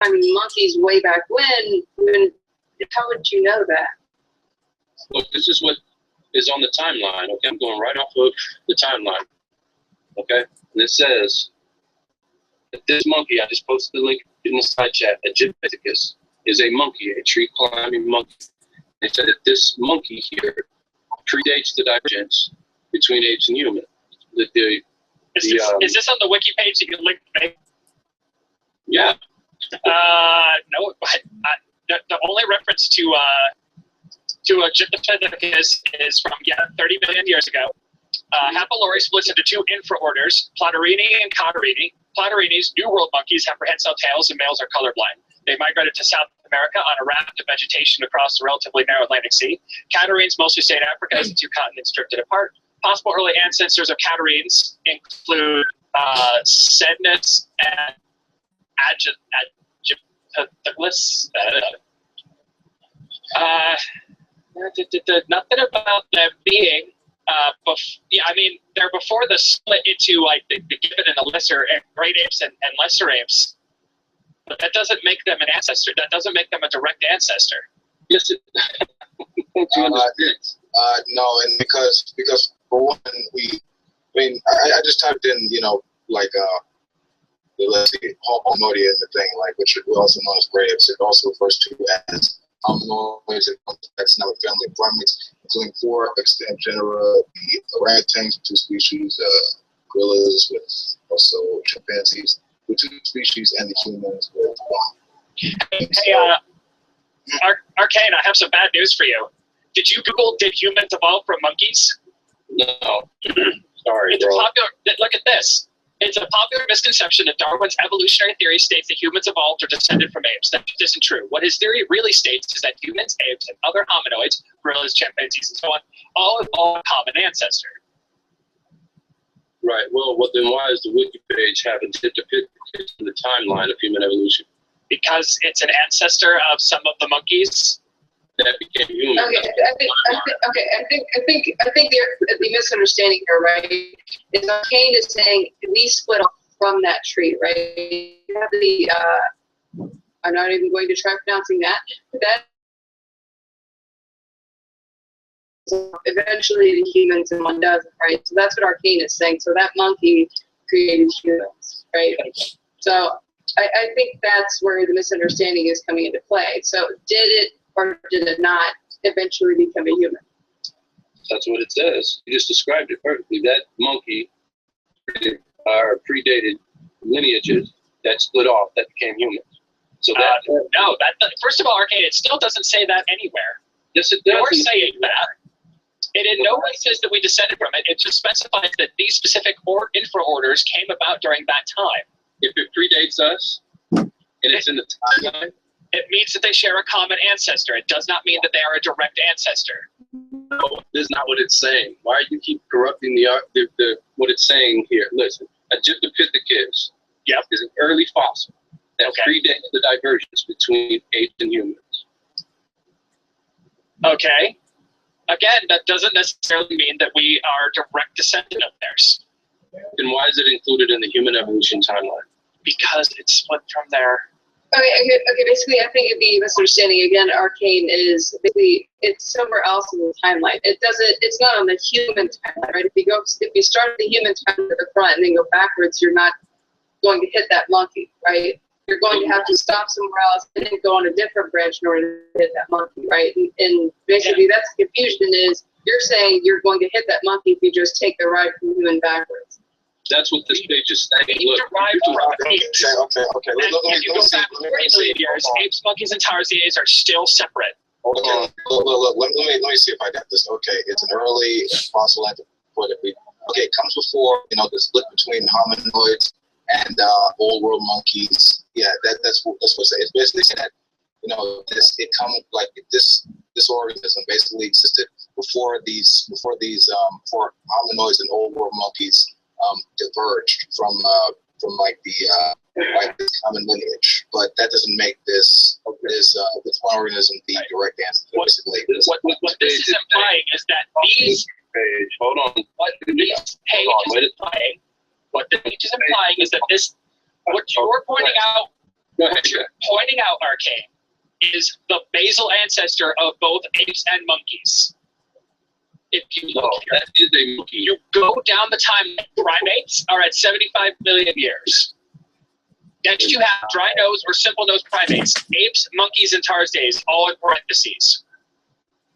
climbing monkeys way back when, how would you know that? Look, this is what is on the timeline. Okay, I'm going right off of the timeline. Okay, and it says that this monkey, I just posted the link in the side chat, Egypticus, is a monkey, a tree climbing monkey. They said that this monkey here predates the divergence between apes and humans. Is this on the wiki page that you linked to me? Yeah. No, the only reference to Egyptopithecus is from 30 million years ago. Hapilori splits into two infraorders, Platyrrhini and Catarrhini. Platyrrhini's New World monkeys have prehensile tails and males are colorblind. They migrated to South America on a raft of vegetation across the relatively narrow Atlantic Sea. Catarrhines mostly stayed in Africa as the two continents drifted apart. Possible early ancestors of Catarrhines include Sednus and Agipithecus. Nothing about them being. I mean, they're before the split into like the gibbon and the lesser and great apes and lesser apes. But that doesn't make them an ancestor. That doesn't make them a direct ancestor. Yes, it no, and because for one, I just typed in, like let's see, Homodia in the thing, like which is also known as gray apes. It also refers to as hominoids and complex number family of primates, including 4 extant genera, the orangutans, 2 species, gorillas with also chimpanzees with 2 species, and the humans with 1. Hey, Arcane, I have some bad news for you. Did you Google, did humans evolve from monkeys? No. Sorry, It's bro. look at this. It's a popular misconception that Darwin's evolutionary theory states that humans evolved or descended from apes. That isn't true. What his theory really states is that humans, apes, and other hominoids, gorillas, chimpanzees, and so on, all evolve a common ancestor. Right. Well, then why is the wiki page having Egypticus in the timeline of human evolution? Because it's an ancestor of some of the monkeys that became human. Okay, I think the misunderstanding here, right, is Arcane is saying we split off from that tree, right? You have the, I'm not even going to try pronouncing that, but that eventually the humans and one doesn't, right? So that's what Arcane is saying. So that monkey created humans, right? So I think that's where the misunderstanding is coming into play. So did it or did it not eventually become a human? That's what it says. You just described it perfectly. That monkey predated lineages that split off that became humans. So no, first of all, Arcane, it still doesn't say that anywhere. Yes, it does. You're saying that. It in no way says that we descended from it. It just specifies that these specific infraorders came about during that time. If it predates us and it's in the timeline, it means that they share a common ancestor. It does not mean that they are a direct ancestor. No, this is not what it's saying. Why do you keep corrupting the what it's saying here? Listen, Egyptopithecus is an early fossil that predates the divergence between apes and humans. Okay. Again, that doesn't necessarily mean that we are a direct descendant of theirs. Then why is it included in the human evolution timeline? Because it's split from their... Okay, basically I think the misunderstanding again, Arcane, is basically it's somewhere else in the timeline. It's not on the human timeline, right? If you start the human timeline at the front and then go backwards, you're not going to hit that monkey, right? You're going to have to stop somewhere else and then go on a different branch in order to hit that monkey, right? And basically that's the confusion is you're saying you're going to hit that monkey if you just take the ride from human backwards. That's what this page is saying. Look, Okay. If you go back 40 million years, apes, monkeys, and tarsiers are still separate. Okay, look. Let me see if I got this. Okay, it's an early fossil anthropoid. Okay, it comes before the split between hominoids and old world monkeys. Yeah, that's what it's saying. It's basically saying that this organism basically existed before hominoids and old world monkeys diverged from this common lineage, but that doesn't make this one organism the direct ancestor. Basically, what this is implying is that these page. Hold on. What this page is implying is that this what you're pointing out Go ahead. What you're pointing out, Arcane, is the basal ancestor of both apes and monkeys. If you look here, that is a monkey. you go down the timeline, primates are at 75 million years. Next, you have dry nose or simple nose primates, apes, monkeys, and tarsiers, all in parentheses.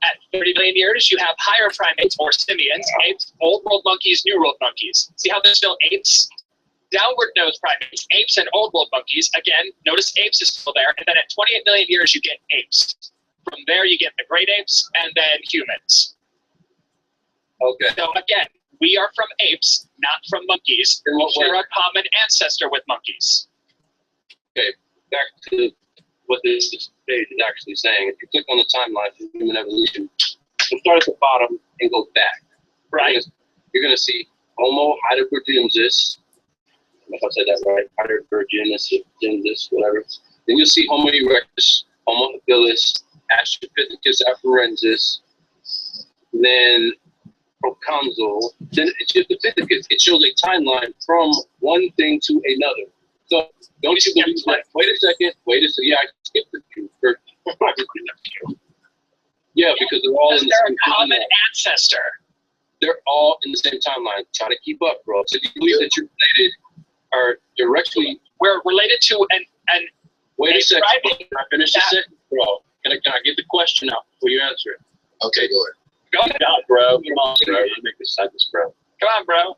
At 30 million years, you have higher primates or simians, apes, old world monkeys, new world monkeys. See how there's still apes? Downward nose primates, apes, and old world monkeys. Again, notice apes is still there. And then at 28 million years, you get apes. From there, you get the great apes and then humans. Okay. So again, we are from apes, not from monkeys. In We what share way? a common ancestor with monkeys. Okay, back to what this page is actually saying. If you click on the timeline for human evolution, you start at the bottom and go back. Right. You're going to see Homo heidelbergensis. I don't know if I said that right. Heidelbergensis, whatever. Then you'll see Homo erectus, Homo habilis, Australopithecus afarensis, then Proconsul, then Australopithecus. It shows a timeline from one thing to another. So don't you believe that? Wait a second. Yeah, I skipped the few. Yeah, because they're all in the They're same a common timeline. ancestor. They're all in the same timeline. Try to keep up, bro. So do you believe that you're related are directly? We're related to an Wait a second. primate. Can I finish the sentence, bro? Can I get the question out before you answer it? Okay, go ahead. Go ahead. No, bro. Come on, bro. You make the sentence, bro. Come on, bro.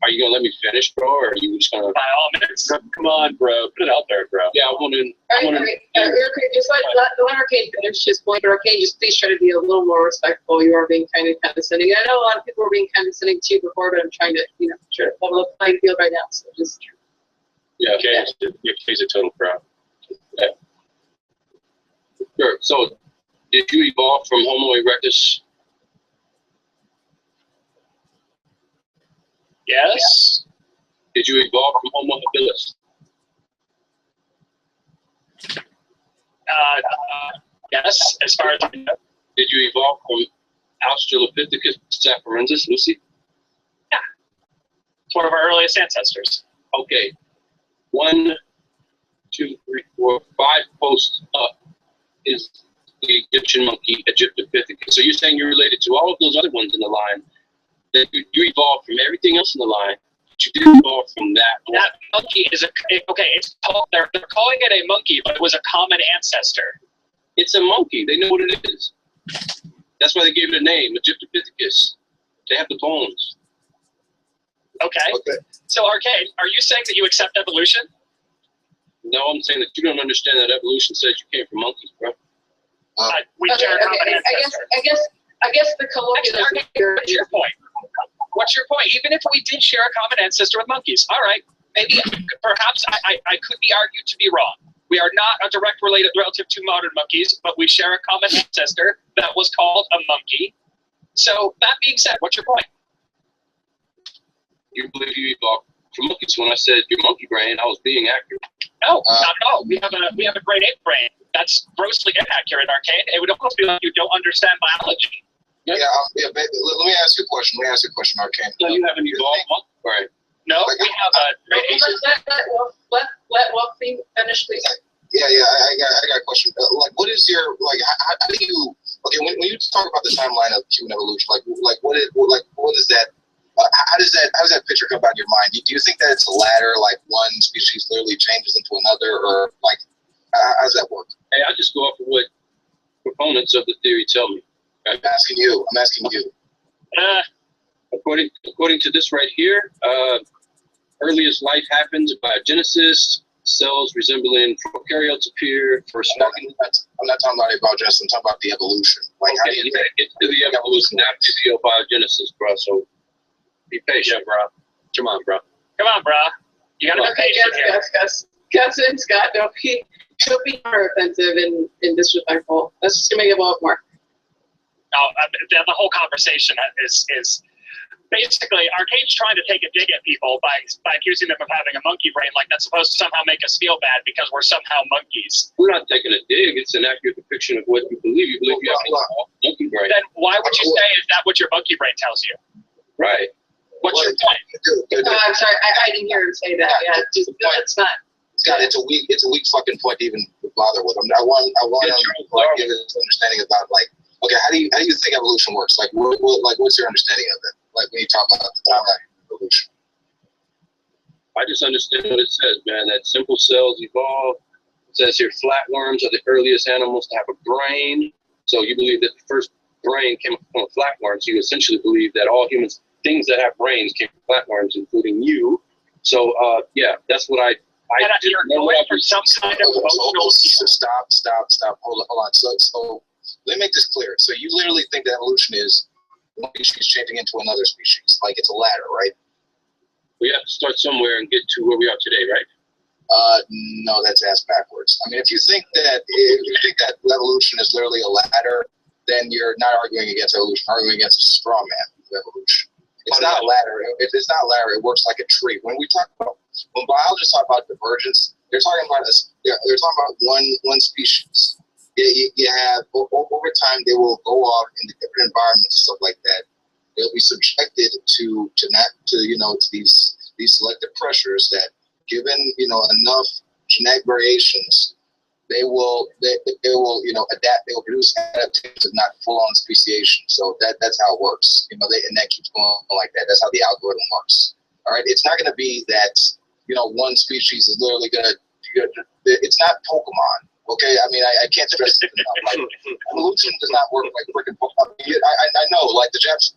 Are you gonna let me finish, bro, or are you just gonna? By all means. Come on, bro. Put it out there, bro. Yeah, I want to. Just let Arcane finish his point, but Arcane, just please try to be a little more respectful. You are being kind of condescending. I know a lot of people were being condescending to you before, but I'm trying to, try to level up the playing field right now. So just. Yeah, okay. He's a total pro. Yeah. Sure. So, did you evolve from Homo erectus? Yes. Did you evolve from Homo habilis? Yes, as far as I know. Did you evolve from Australopithecus afarensis, Lucy? Yeah. It's one of our earliest ancestors. Okay. 1, 2, 3, 4, 5 posts up is the Egyptian monkey, Egyptopithecus. So you're saying you're related to all of those other ones in the line. That you evolved from everything else in the line, but you didn't evolve from that one. That monkey is it's called, they're calling it a monkey, but it was a common ancestor. It's a monkey. They know what it is. That's why they gave it a name, Egyptopithecus. They have the bones. Okay. So, Arcade, are you saying that you accept evolution? No, I'm saying that you don't understand that evolution says you came from monkeys, bro. We share a common ancestor. I guess the colloquialism Actually, here what's your point? What's your point? Even if we did share a common ancestor with monkeys, all right, maybe perhaps I could be argued to be wrong. We are not a direct relative to modern monkeys, but we share a common ancestor that was called a monkey. So that being said, what's your point? You believe you evolved from monkeys. When I said your monkey brain, I was being accurate. No, not at all. We have a great ape brain. That's grossly inaccurate, Arcade. It would almost be like you don't understand biology. Let me ask you a question. Arcane. So you haven't evolved monkey brain. No, we have a great ape. Let Wolfie finish, please. Yeah, I got a question. What is your how do you when you talk about the timeline of human evolution, what is that? How does that picture come about in your mind? Do you think that it's a ladder, like one species literally changes into another, or how does that work? Hey, I just go off of what proponents of the theory tell me. I'm asking you. According to this right here, earliest life happens by biogenesis. Cells resembling prokaryotes appear first. I'm not talking about biogenesis. I'm talking about the evolution. How do you get to the evolution after the biogenesis, bro? So be patient, bro. Come on, bro. You gotta be patient here. Gus and Scott, don't be more offensive and disrespectful. That's just gonna make it blow up more. No, the whole conversation is basically Arcade's trying to take a dig at people by accusing them of having a monkey brain, like that's supposed to somehow make us feel bad because we're somehow monkeys. We're not taking a dig. It's an accurate depiction of what you believe. You believe you have a monkey brain. Then why would you say is that what your monkey brain tells you? Right. What's your point? I'm sorry, I didn't hear him say that. Yeah, that's fine. Scott, it's a weak fucking point to even bother with. I mean, I want to give an understanding about like, okay, how do you think evolution works? Like, what's your understanding of it? Like when you talk about the timeline of evolution. I just understand what it says, man. That simple cells evolve. It says here, flatworms are the earliest animals to have a brain. So you believe that the first brain came from flatworms. You essentially believe that all humans, things that have brains, came from flatworms, including you. So yeah, that's what I you're going for some kind of emotional. Stop. Hold on. So let me make this clear. So you literally think that evolution is one species changing into another species, like it's a ladder, right? We have to start somewhere and get to where we are today, right? No, that's ass backwards. I mean, if you think that evolution is literally a ladder, then you're not arguing against evolution, arguing against a straw man of evolution. It's not a ladder. It's not a ladder. It works like a tree. When biologists talk about divergence, they're talking about one species. You have over time they will go off into different environments and stuff like that. They'll be subjected to these selective pressures that, given enough genetic variations, they will adapt. They will produce adaptations, not full-on speciation. So that's how it works. And that keeps going like that. That's how the algorithm works. All right. It's not going to be that one species is literally going to. It's not Pokemon. Okay, I mean, I can't stress it enough. Like, evolution does not work like freaking Pokemon. I know, like the Japs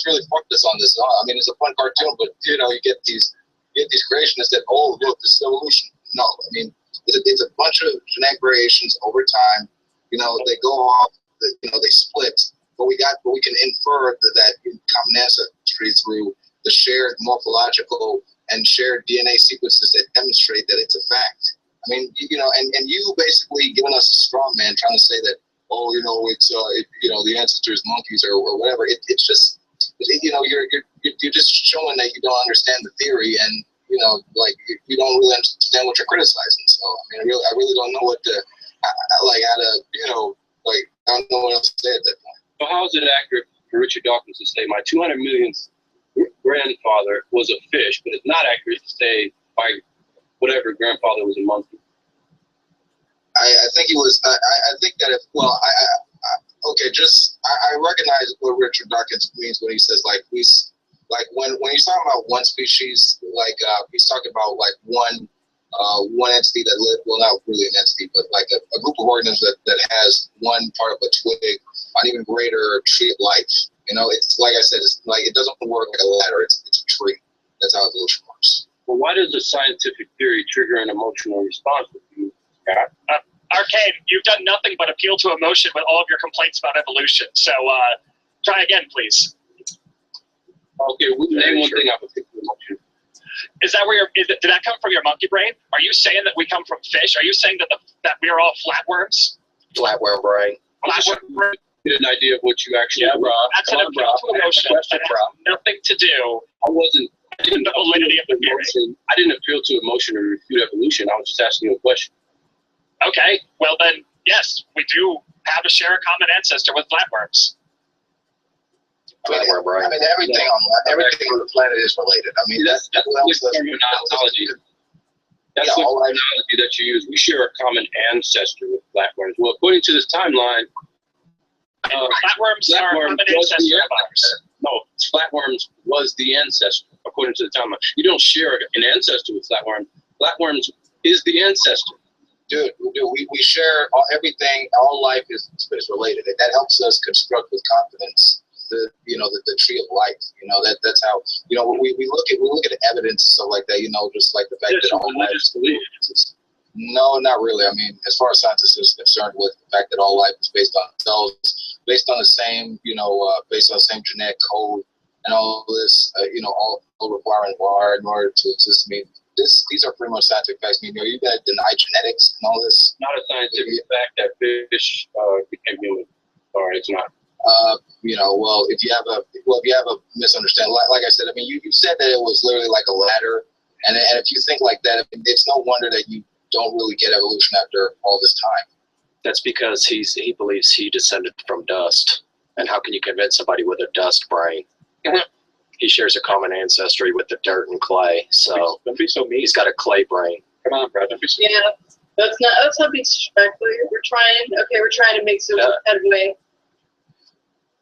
really fucked us on this. I mean, it's a fun cartoon, but you get these creationists that, oh, look, this is evolution. No, I mean, it's a bunch of genetic variations over time. They go off. They split. But we can infer that common ancestry through the shared morphological and shared DNA sequences that demonstrate that it's a fact. I mean, and you basically giving us a straw man trying to say that, oh, it's the ancestors monkeys or whatever. It's just, you're just showing that you don't understand the theory and you don't really understand what you're criticizing. So I mean, I really don't know what to I don't know what else to say at that point. So how is it accurate for Richard Dawkins to say my 200 millionth grandfather was a fish, but it's not accurate to say my whatever grandfather was a monkey? I think he was. I think that if I recognize what Richard Dawkins means when he says when he's talking about one species, he's talking about one entity that live, well, not really an entity, but like a group of organisms that has one part of a twig, an even greater tree of life. It's like I said, it's like it doesn't work like a ladder. It's a tree. That's how evolution works. Well, why does a scientific theory trigger an emotional response with you, Scott? Arcane, you've done nothing but appeal to emotion with all of your complaints about evolution. So try again, please. Okay, name one thing I would think of emotion. Is that where did that come from your monkey brain? Are you saying that we come from fish? Are you saying that we are all flatworms? Flatworm brain. Flatworm brain. Get an idea of what you actually. Yeah, bro. That's an appeal to emotion. That has nothing to do. I didn't the validity of the theory. I didn't appeal to emotion or refute evolution. I was just asking you a question. Okay, well then, yes, we do have a common ancestor with flatworms. Flatworm, right? I mean, everything on the planet is related. I mean, that's the terminology. That's the terminology that you use. We share a common ancestor with flatworms. Well, according to this timeline, flatworms are a common ancestor of ours. No, flatworms was the ancestor, according to the timeline. You don't share an ancestor with flatworms. Flatworms is the ancestor. Dude, we share everything. All life is related. That helps us construct with confidence the tree of life. That's how we look at evidence and stuff like that. Just like the fact that all life is belief. No, not really. I mean, as far as science is concerned, with the fact that all life is based on cells, based on the same genetic code, and all this, all requiring water in order to exist. I mean, these are pretty much scientific facts. I mean, are you going to deny genetics and all this? Not a scientific fact that fish became human. Sorry, it's not. Well, if you have a misunderstanding, like I said, I mean, you said that it was literally like a ladder, and if you think like that, it's no wonder that you don't really get evolution after all this time. That's because he believes he descended from dust, and how can you convince somebody with a dust brain? He shares a common ancestry with the dirt and clay, so don't be so mean. He's got a clay brain. Come on, Brad. Yeah, that's not being disrespectful. We're trying to make some headway.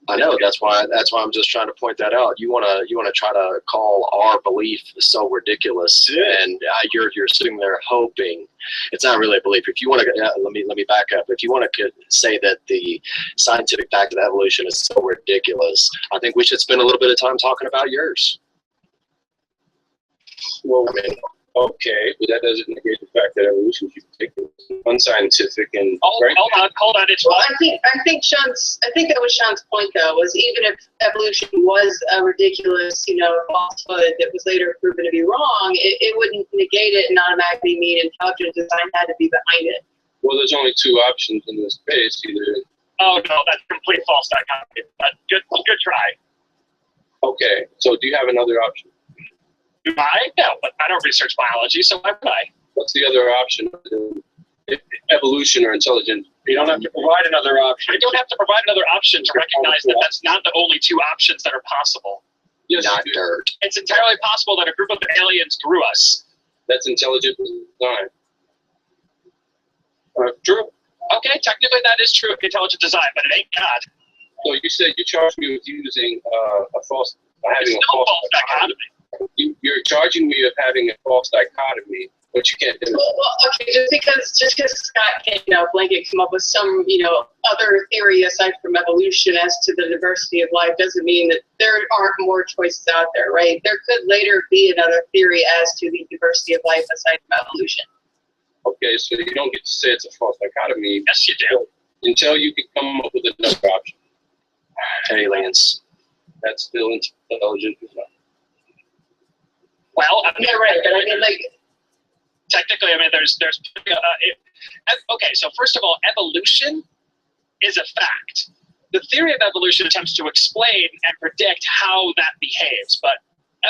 I know, that's why I'm just trying to point that out. You wanna try to call our belief so ridiculous, and you're sitting there hoping it's not really a belief. If you want to, let me back up. If you want to say that the scientific fact of evolution is so ridiculous, I think we should spend a little bit of time talking about yours. Well, I mean, okay, but that doesn't negate the fact that evolution is unscientific and hold on. It's well, I think that was Sean's point though, was even if evolution was a ridiculous, falsehood that was later proven to be wrong, it wouldn't negate it and automatically mean intelligent design had to be behind it. Well, there's only two options in this case, either. Oh no, that's complete false dichotomy. Good try. Okay, so do you have another option? Do I? No, but I don't research biology, so why would I? What's the other option? Evolution or intelligent? You don't have to provide another option. I don't have to provide another option to recognize that that's not the only two options that are possible. Yes, Not dirt. It's entirely possible that a group of aliens grew us. That's intelligent design. True. Okay, technically that is true of intelligent design, but it ain't God. So you said you charged me with using false dichotomy. You're charging me of having a false dichotomy, but you can't do it. Well, okay, just because Scott can, blanket come up with some, other theory aside from evolution as to the diversity of life doesn't mean that there aren't more choices out there, right? There could later be another theory as to the diversity of life aside from evolution. Okay, so you don't get to say it's a false dichotomy. Yes, you do. Until you can come up with another option. Aliens. That's still intelligent design. Well, Yeah, right, but I mean, technically, okay, so first of all, evolution is a fact. The theory of evolution attempts to explain and predict how that behaves, but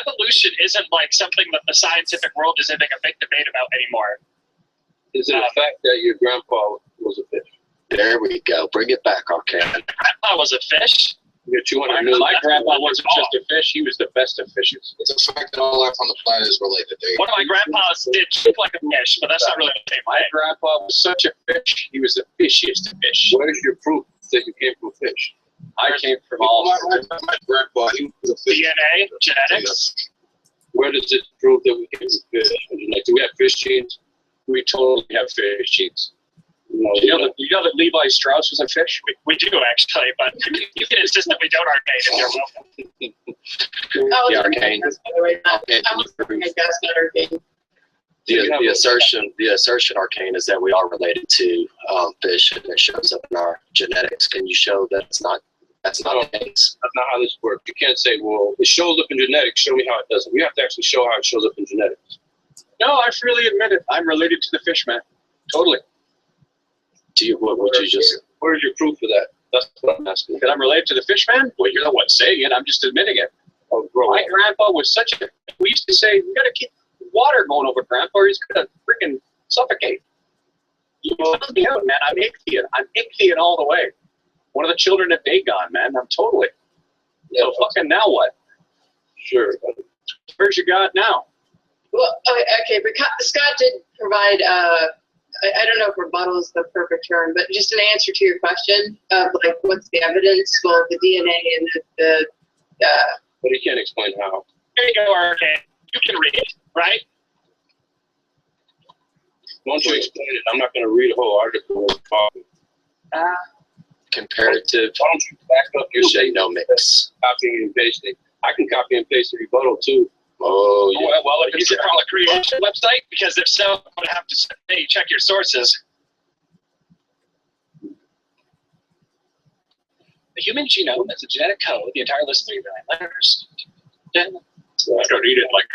evolution isn't like something that the scientific world is having a big debate about anymore. Is it a fact that your grandpa was a fish? There we go. Bring it back, okay. Grandpa was a fish. Your 200 million. My grandpa wasn't just a fish; he was the best of fishes. It's a fact that all life on the planet is related. One of my grandpas did look like a fish, but that's not really the same My thing. grandpa was such a fish. He was the fishiest of fish. Where's your proof that you came from a fish? I came from all. My grandpa, he was a fish. DNA, genetics. Where does it prove that we came from fish? Do we have fish genes? We totally have fish genes. No, You know that Levi Strauss was a fish? We do actually, but you can insist that we don't arcade if you're welcome. The arcane. By the way, I was thinking I guess not arcane. The assertion, Arcane, is that we are related to fish, and it shows up in our genetics. Can you show that's not the case? That's not how this works. You can't say, well, it shows up in genetics, show me how it doesn't. We have to actually show how it shows up in genetics. No, I freely admit it. I'm related to the fish man. Totally. Where's your proof for that? That's what I'm asking. That I'm related to the fish man? Well, you're the one saying it. I'm just admitting it. Oh, bro. My grandpa was such a. We used to say, we got to keep water going over grandpa, or he's going to freaking suffocate. You know, man, I'm Ichthyon. I'm Ichthyon all the way. One of the children of Dagon, man. I'm totally. So fucking now what? Sure. Where's your God now? Well, okay, but Scott did provide, I don't know if rebuttal is the perfect term, but just an answer to your question of like, what's the evidence? Well, the DNA and the But he can't explain how. Here you go, Arcane. You can read it, right? Why don't you explain it? I'm not going to read a whole article. Comparative Why don't you back up your genomics. copying and pasting? I can copy and paste the rebuttal too. Oh, yeah. Well, is it from a creation website? Because if so, I'm going to have to say, check your sources. The human genome is a genetic code, the entire list of 3 million letters. Then, I don't read it like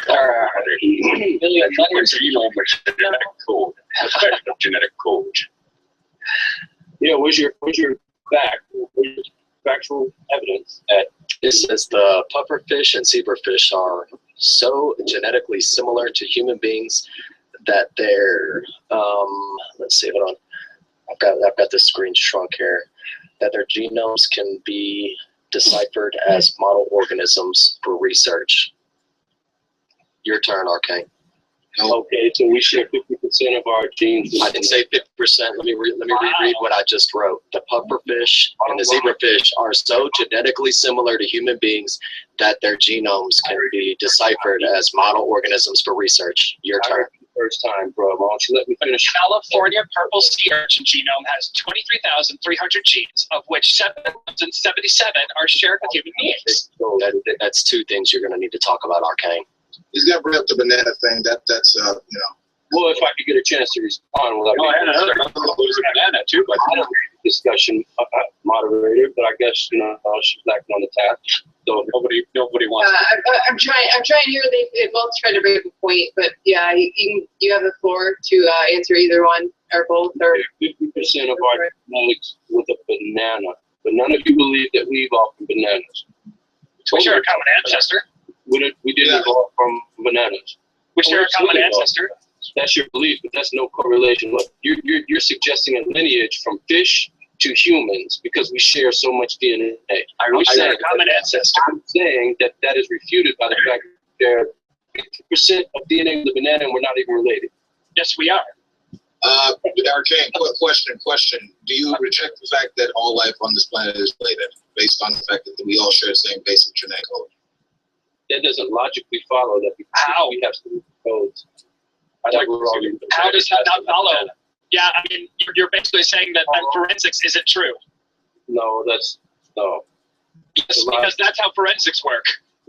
million letters. genome is genetic code. Genetic code. Yeah, where's your fact? Where's your factual evidence that It says the pufferfish and zebrafish are so genetically similar to human beings that they're let's see, hold on. I've got this screen shrunk here. That their genomes can be deciphered as model organisms for research. Your turn, Arcane. No. Okay, so we share 50% of our genes. I didn't say 50%. Let me reread what I just wrote. The pufferfish and the zebrafish are so genetically similar to human beings that their genomes can be deciphered as model organisms for research. Your turn. First time, bro. Why don't you let me finish? California purple sea urchin genome has 23,300 genes, of which 777 are shared with human beings. That's two things you're going to need to talk about, Arcane. He's got to bring up the banana thing. That's Well, if I could get a chance to respond without banana too, but I don't read the discussion, moderator, but I guess she's acting on the task. So nobody wants. I'm trying here. They both try to bring up a point, but yeah, you have the floor to answer either one or both. Or 50% of our genetics with a banana, but none of you believe that we evolved from bananas. We share a common ancestor. We didn't evolve from bananas. We share a common ancestor. That's your belief, but that's no correlation. Look, you're suggesting a lineage from fish to humans because we share so much DNA. We share a common ancestor. I'm saying that is refuted by the fact that there are 50% of DNA in the banana and we're not even related. Yes, we are. Arcane, question. Do you reject the fact that all life on this planet is related based on the fact that we all share the same basic genetic code? That doesn't logically follow that we have some codes. How does that not follow? Yeah, I mean, you're basically saying that forensics isn't true. No, no. Yes, because that's how forensics work.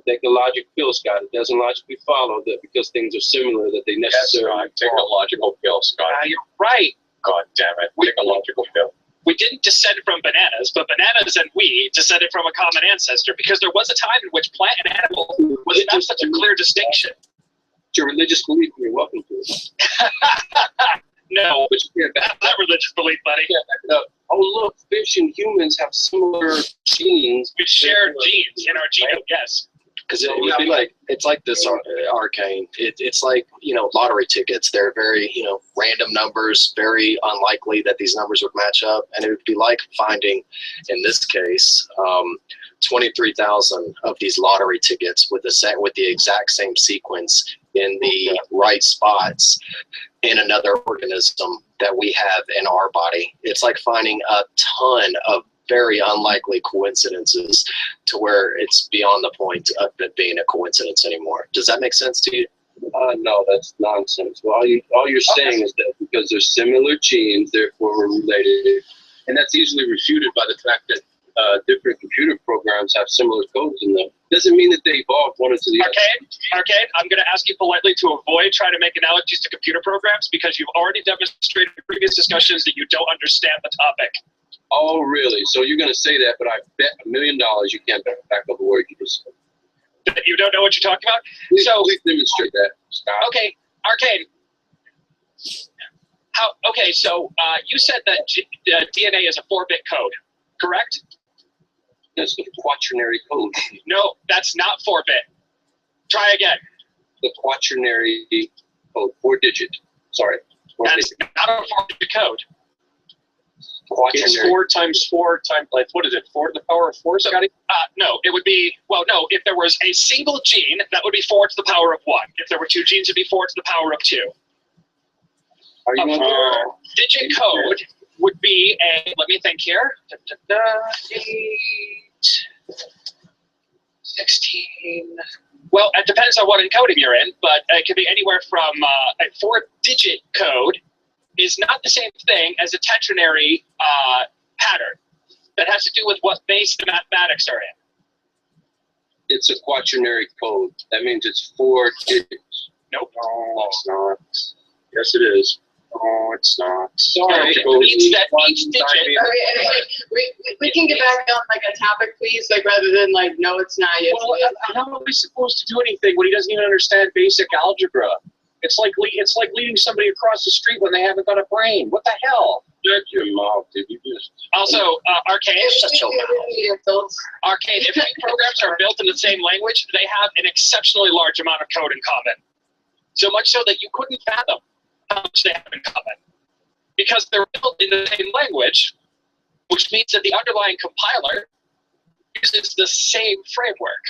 Take the logic pill, Scott. It doesn't logically follow that because things are similar that they necessarily. Take a logical pill, Scott. You're right. God damn it! Take a logical pill. We didn't descend from bananas, but bananas and we descended from a common ancestor because there was a time in which plant and animal was not such a clear distinction. It's your religious belief, you're welcome to it. No, that religious belief, buddy. Oh, look, fish and humans have similar genes. We share genes in our genome, yes. Because it would be like, it's like this, Arcane. It's like, lottery tickets. They're very, random numbers, very unlikely that these numbers would match up. And it would be like finding, in this case, 23,000 of these lottery tickets with the exact same sequence in the right spots in another organism that we have in our body. It's like finding a ton of very unlikely coincidences to where it's beyond the point of it being a coincidence anymore. Does that make sense to you? No, that's nonsense. Well, all you're saying is that because they're similar genes, therefore we're related. And that's easily refuted by the fact that different computer programs have similar codes in them. Doesn't mean that they evolved one into the other. Arcane, I'm going to ask you politely to avoid trying to make analogies to computer programs because you've already demonstrated in previous discussions that you don't understand the topic. Oh, really? So you're going to say that, but I bet $1 million you can't back up a word you just said. You don't know what you're talking about? Please demonstrate that, Scott. Okay, Arcane. So you said that DNA is a 4-bit code, correct? That's the quaternary code. No, that's not 4-bit. Try again. The quaternary code, 4-digit. Sorry. That's not a 4-digit code. It's 4 times 4 times, like, what is it, 4 to the power of 4, Scotty? No, it would be, if there was a single gene, that would be 4 to the power of 1. If there were 2 genes, it'd be 4 to the power of 2. Are you going to digit code would be let me think here, 8, 16. Well, it depends on what encoding you're in, but it could be anywhere from a 4-digit code is not the same thing as a tetranary pattern. That has to do with what base the mathematics are in. It's a quaternary code. That means it's 4 digits. Nope. No, it's not. Yes, it is. No, it's not. Sorry. It means that each digit. We can get back on like a topic, please, like rather than like no, it's not. Yes, well, how are we supposed to do anything when he doesn't even understand basic algebra? It's like leading somebody across the street when they haven't got a brain. What the hell? Shut your mouth, did you just? Also, Arcane. Arcane. If any programs are built in the same language, they have an exceptionally large amount of code in common. So much so that you couldn't fathom how much they have in common. Because they're built in the same language, which means that the underlying compiler uses the same framework.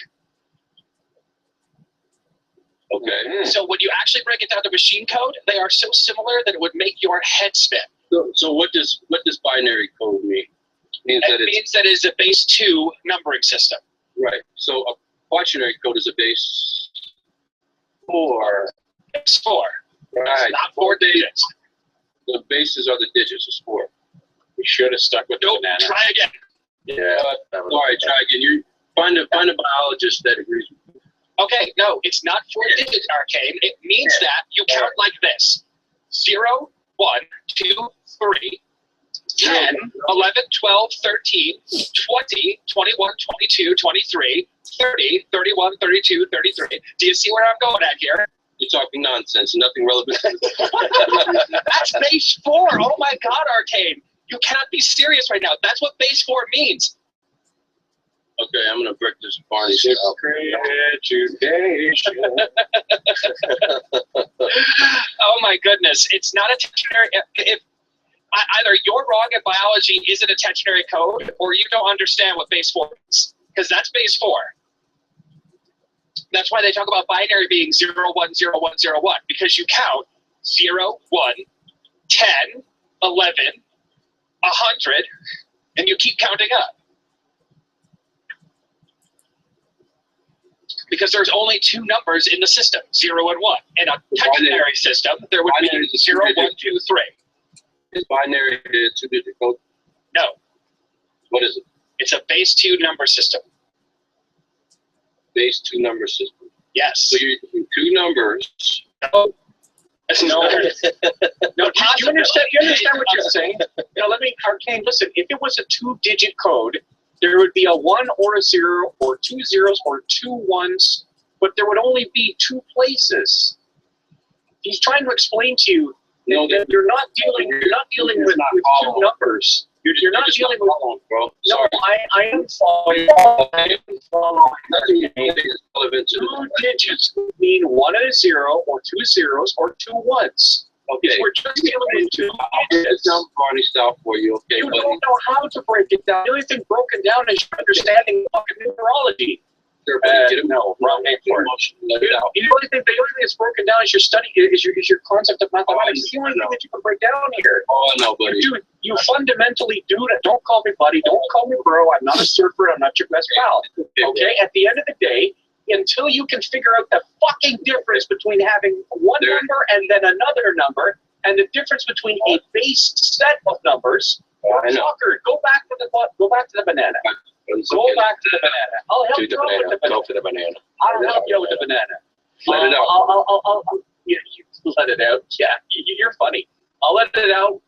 Okay. So when you actually break it down to machine code, they are so similar that it would make your head spin. So what does binary code mean? Means It means that it is a base 2 numbering system. right. So a quaternary code is a base 4. It's 4. Right. It's not 4 digits. The bases are the digits. It's 4. We should have stuck with the Nope, banana. try again. Yeah. All right, try again. You find a biologist that agrees with you. Okay, no, it's not 4 digits, Arcane. It means that you count like this: 0, 1, 2, 3, 10, 11, 12, 13, 20, 21, 22, 23, 30, 31, 32, 33. Do you see where I'm going at here? You're talking nonsense. Nothing relevant. That's base 4. Oh my God, Arcane. You cannot be serious right now. That's what base 4 means. Okay, I'm gonna break this Barney stuff. Education. Oh my goodness. It's not a ternary. If either you're wrong and biology isn't a ternary code, or you don't understand what base 4 is, because that's base 4. That's why they talk about binary being 0, 1, 0, 1, 0, 1, because you count 0, 1, 10, 11, 100, and you keep counting up. Because there's only 2 numbers in the system, 0 and 1. In a ternary system, there would be 0, 1, 2, 3. Is binary a 2-digit code? No, What is it? it's a base 2 number system. Base 2 number system. Yes. So you're using 2 numbers. No. No, you understand what you're saying? Now, let me, Arcane, listen, if it was a 2-digit code, there would be a 1 or a 0 or 2 zeros or 2 1s, but there would only be 2 places. He's trying to explain to you that you're not dealing with 2 numbers. You're not dealing with. Bro. No, Sorry. I am following. I am following. Anything is relevant to 2 digits mean 1 and a 0 or 2 zeros or 2 1s. Okay. If we're just dealing with 2 It's digits. down Barney style for you, okay? You But don't know how to break it down. The only thing broken down is your understanding of fucking numerology. everybody get it. No, wrong name for it. Let it out. The only thing that's broken down is your study, is your concept of mathematics. It's the only thing that you can break down here. Oh, I know, buddy. Dude, you fundamentally do that. Don't call me buddy. Don't call me bro. I'm not a surfer. I'm not your best pal. Okay? At the end of the day, until you can figure out the fucking difference between having one number and then another number, and the difference between a base set of numbers, fucker, go back to the banana. Go back to the banana. I'll help you out with the banana. Go for the banana. I'll help you out with the banana. Let it out. I'll you let it out. Yeah, you're funny. I'll let it out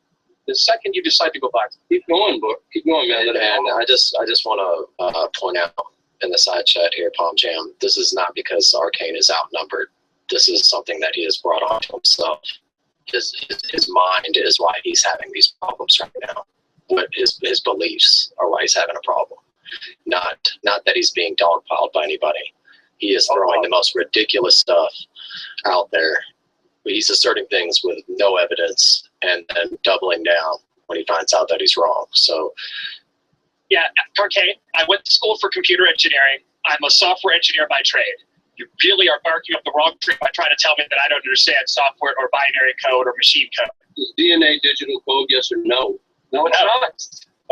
the second you decide to go back. Keep going, bro. Keep going, man. Let it out. And I just want to point out in the side chat here, Palm Jam, this is not because Arcane is outnumbered. This is something that he has brought on to himself. His mind is why he's having these problems right now. But his beliefs are why he's having a problem. Not that he's being dogpiled by anybody. He is throwing the most ridiculous stuff out there. He's asserting things with no evidence and then doubling down when he finds out that he's wrong. So Yeah, Arcane, I went to school for computer engineering. I'm a software engineer by trade. You really are barking up the wrong tree by trying to tell me that I don't understand software or binary code or machine code. Is DNA digital code, yes or no? No, it's not.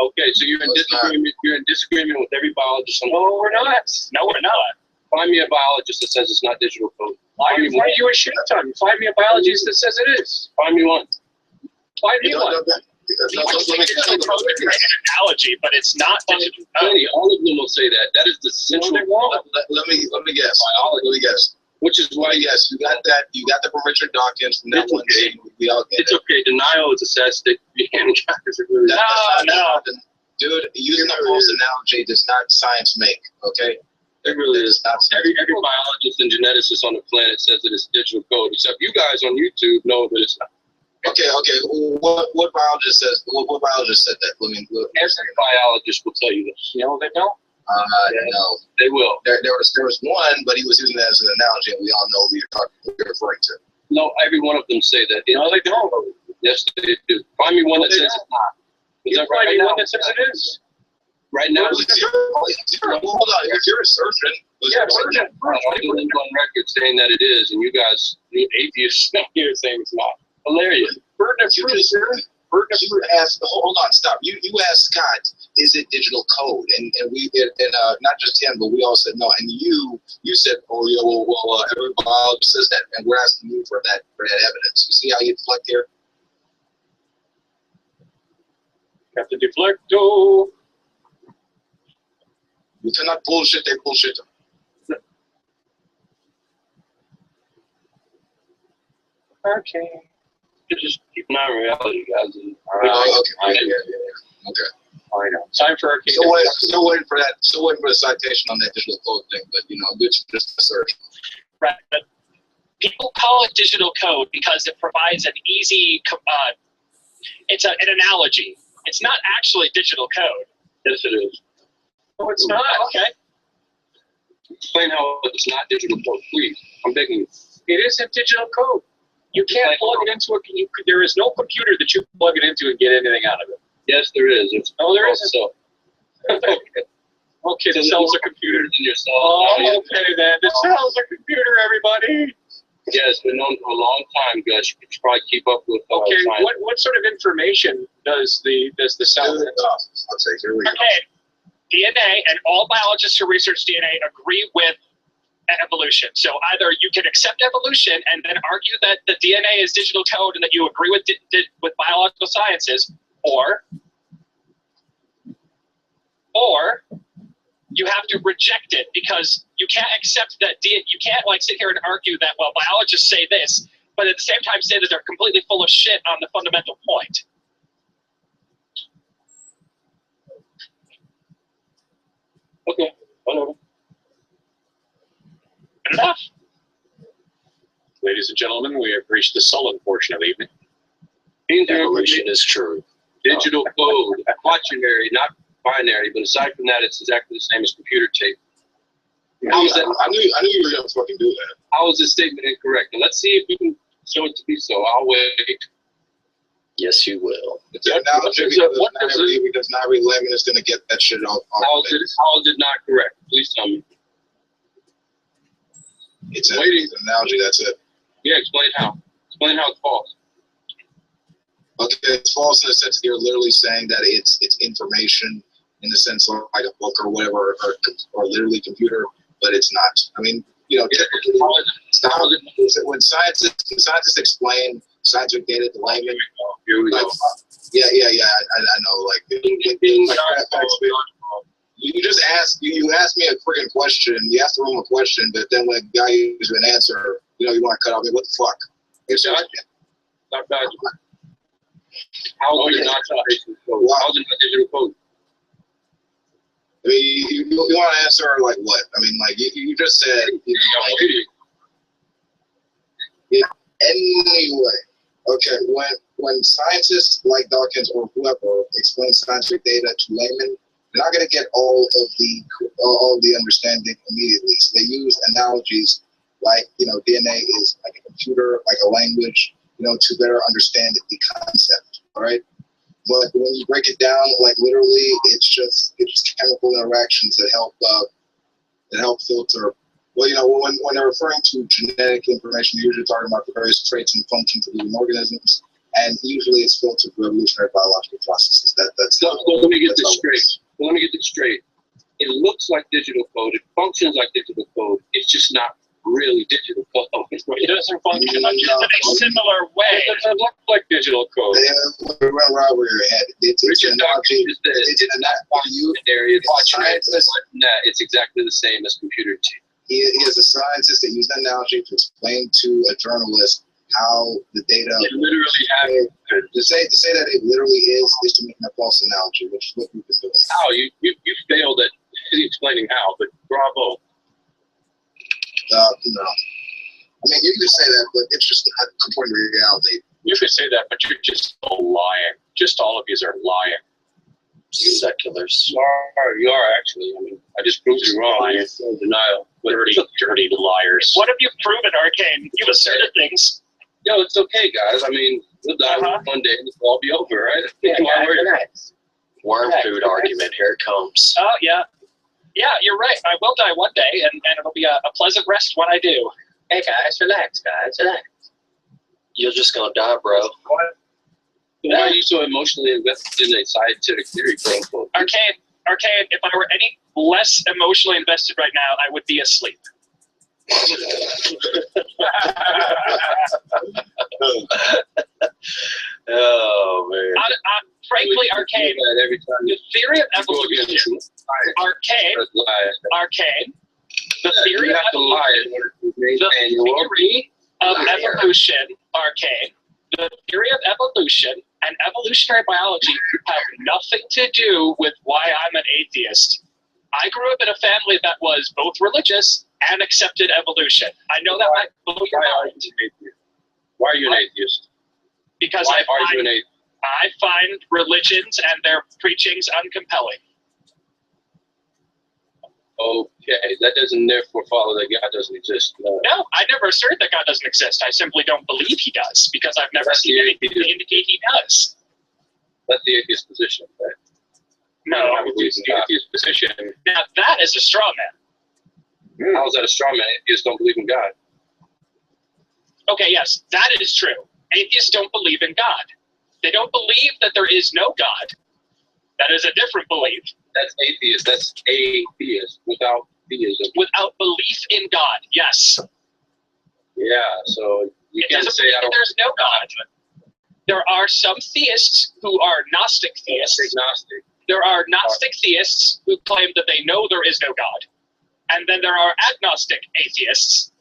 Okay, so you're in disagreement. You're in disagreement with every biologist. No, we're not. No, we're not. Find me a biologist that says it's not digital code. Why do you a shit ton? Find me a biologist that says it is. Find me one. Find me one. It's a great analogy, but it's not digital code. Plenty. All of them will say that. That is the central. Let me guess. Let me guess. Which is why, Yes, you got that. You got the from Richard Dawkins from that It's one okay. thing. We all get it's it. okay. Denial is a sad stick. You can't No. Dude, using a false analogy does not science make. Okay. It really is. Not Every biologist and geneticist on the planet says that it's digital code, except you guys on YouTube know that it's not. Okay. What biologist says? What biologist said that? Every biologist will tell you this. No, they don't. No. They will. There was one, but he was using that as an analogy, and we all know who you're referring to. No, every one of them say that. No, they don't. Yes, they do. Find me one that says it's not. Is that Find right me now? one that says it is. Right now, Hold on. Here's your assertion. Yeah, burden of proof. I'll do it on record saying that it is, and you guys, you atheists, here saying it's not. Hilarious. Burden of proof. You asked, hold on, stop. You asked Scott, is it digital code? And not just him, but we all said no. And you said, oh yeah, well, every biologist says that, and we're asking you for that evidence. You see how you deflect here? Got the deflecto. You cannot bullshit a bullshitter. Okay. Just keep an eye on reality, guys. And, Okay. I know. Time for our key. Still waiting for that. Still waiting for the citation on that digital code thing, but it's just a search. Right. But people call it digital code because it provides an easy, it's an analogy. It's not actually digital code. Yes, it is. No, it's not. Okay. Explain how it's not digital code, please. I'm begging you. It isn't digital code. You can't plug it into there is no computer that you can plug it into and get anything out of it. Yes, there is. There isn't. So. Okay, the cell's a computer. In your cell. Oh, okay then. The cell's a computer, everybody. Yeah, it's been known for a long time, Gus. You should probably keep up with. Okay, science. what sort of information does the cell? I'll say, here we go. Okay. DNA, and all biologists who research DNA agree with evolution. So either you can accept evolution and then argue that the DNA is digital code and that you agree with biological sciences, or you have to reject it because you can't accept that you can't sit here and argue that, well, biologists say this, but at the same time say that they're completely full of shit on the fundamental point. Okay, whatever. Good enough. Ladies and gentlemen, we have reached the sullen portion of the evening. Evolution is true. Digital code, quaternary, not binary, but aside from that, it's exactly the same as computer tape. How is that? I knew you were gonna fucking do that. How is this statement incorrect? And let's see if we can show it to be so. I'll wait. Yes, you will. It's an analogy because not every layman is gonna get that shit off. How is it not correct? Please tell me. It's an analogy. That's it. Yeah, explain how. Explain how it's false. Okay, it's false in the sense that you're literally saying that it's information in the sense of like a book or whatever, or literally computer, but it's not. I mean, typically, when scientists explain scientific data to laymen, Here we go. yeah, I know, you just asked you asked me a freaking question. You asked the room a question, but then when the guy gives you an answer, you want to cut off me. What the fuck? It's just, Not bad. How is it not digital code? How is it not digital code? I mean, you want to answer like what? I mean, you just said, anyway. Okay, when scientists like Dawkins or whoever explain scientific data to laymen, they're not going to get all the understanding immediately. So they use analogies like DNA is like a computer, like a language, to better understand the concept. All right. But when you break it down, literally, it's just chemical interactions that help filter. Well, when they're referring to genetic information, they're usually talking about the various traits and functions of living organisms, and usually it's filtered through evolutionary biological processes. Let me get this straight. It looks like digital code. It functions like digital code. It's just not really digital code. It doesn't function in a similar way. It doesn't look like digital code. We're right where you're headed. It's an analogy. It's exactly the same as computer tape. He is a scientist that used that analogy to explain to a journalist how the data. It literally happened. To say that it literally is to make a false analogy, which is what we've been doing. How you failed at explaining how, but bravo. No. I mean, you can say that, but it's just not according to reality. You could say that, but you're just all lying. Just all of you are lying. Seculars. You are actually. I mean, I just proved you wrong. I am denial. Dirty liars. What have you proven, Arcane? You've asserted things. Yo, it's okay, guys. I mean, we'll die one day and it'll all be over, right? Worm food argument. Here it comes. Oh, yeah. Yeah, you're right. I will die one day, and it'll be a pleasant rest when I do. Hey guys, relax, relax. You're just gonna die, bro. Why are you so emotionally invested in a scientific theory, quote unquote? Arcane, if I were any less emotionally invested right now, I would be asleep. Oh man. Frankly, Arcane, Every time the theory of evolution, Arcane, the theory you of have to lie in order to maintain your theory of evolution, Arcane, the theory of evolution and evolutionary biology have nothing to do with why I'm an atheist. I grew up in a family that was both religious and accepted evolution. I know that might blow your mind. Why are you an atheist? Because Why are you an atheist? I find religions and their preachings uncompelling. Okay, that doesn't therefore follow that God doesn't exist. No. No, I never assert that God doesn't exist. I simply don't believe he does because I've never seen anything to indicate he does. That's the atheist position, right? No, It's the atheist position. now that is a straw man. How is that a straw man? Atheists don't believe in God. Okay, yes, that is true. Atheists don't believe in God. They don't believe that there is no God. That is a different belief. That's atheist. That's atheist without theism. Without belief in God, yes. Yeah, so you It can't doesn't say mean I that don't. there's no God. There are some theists who are Gnostic theists. Agnostic. There are Gnostic theists who claim that they know there is no God. And then there are agnostic atheists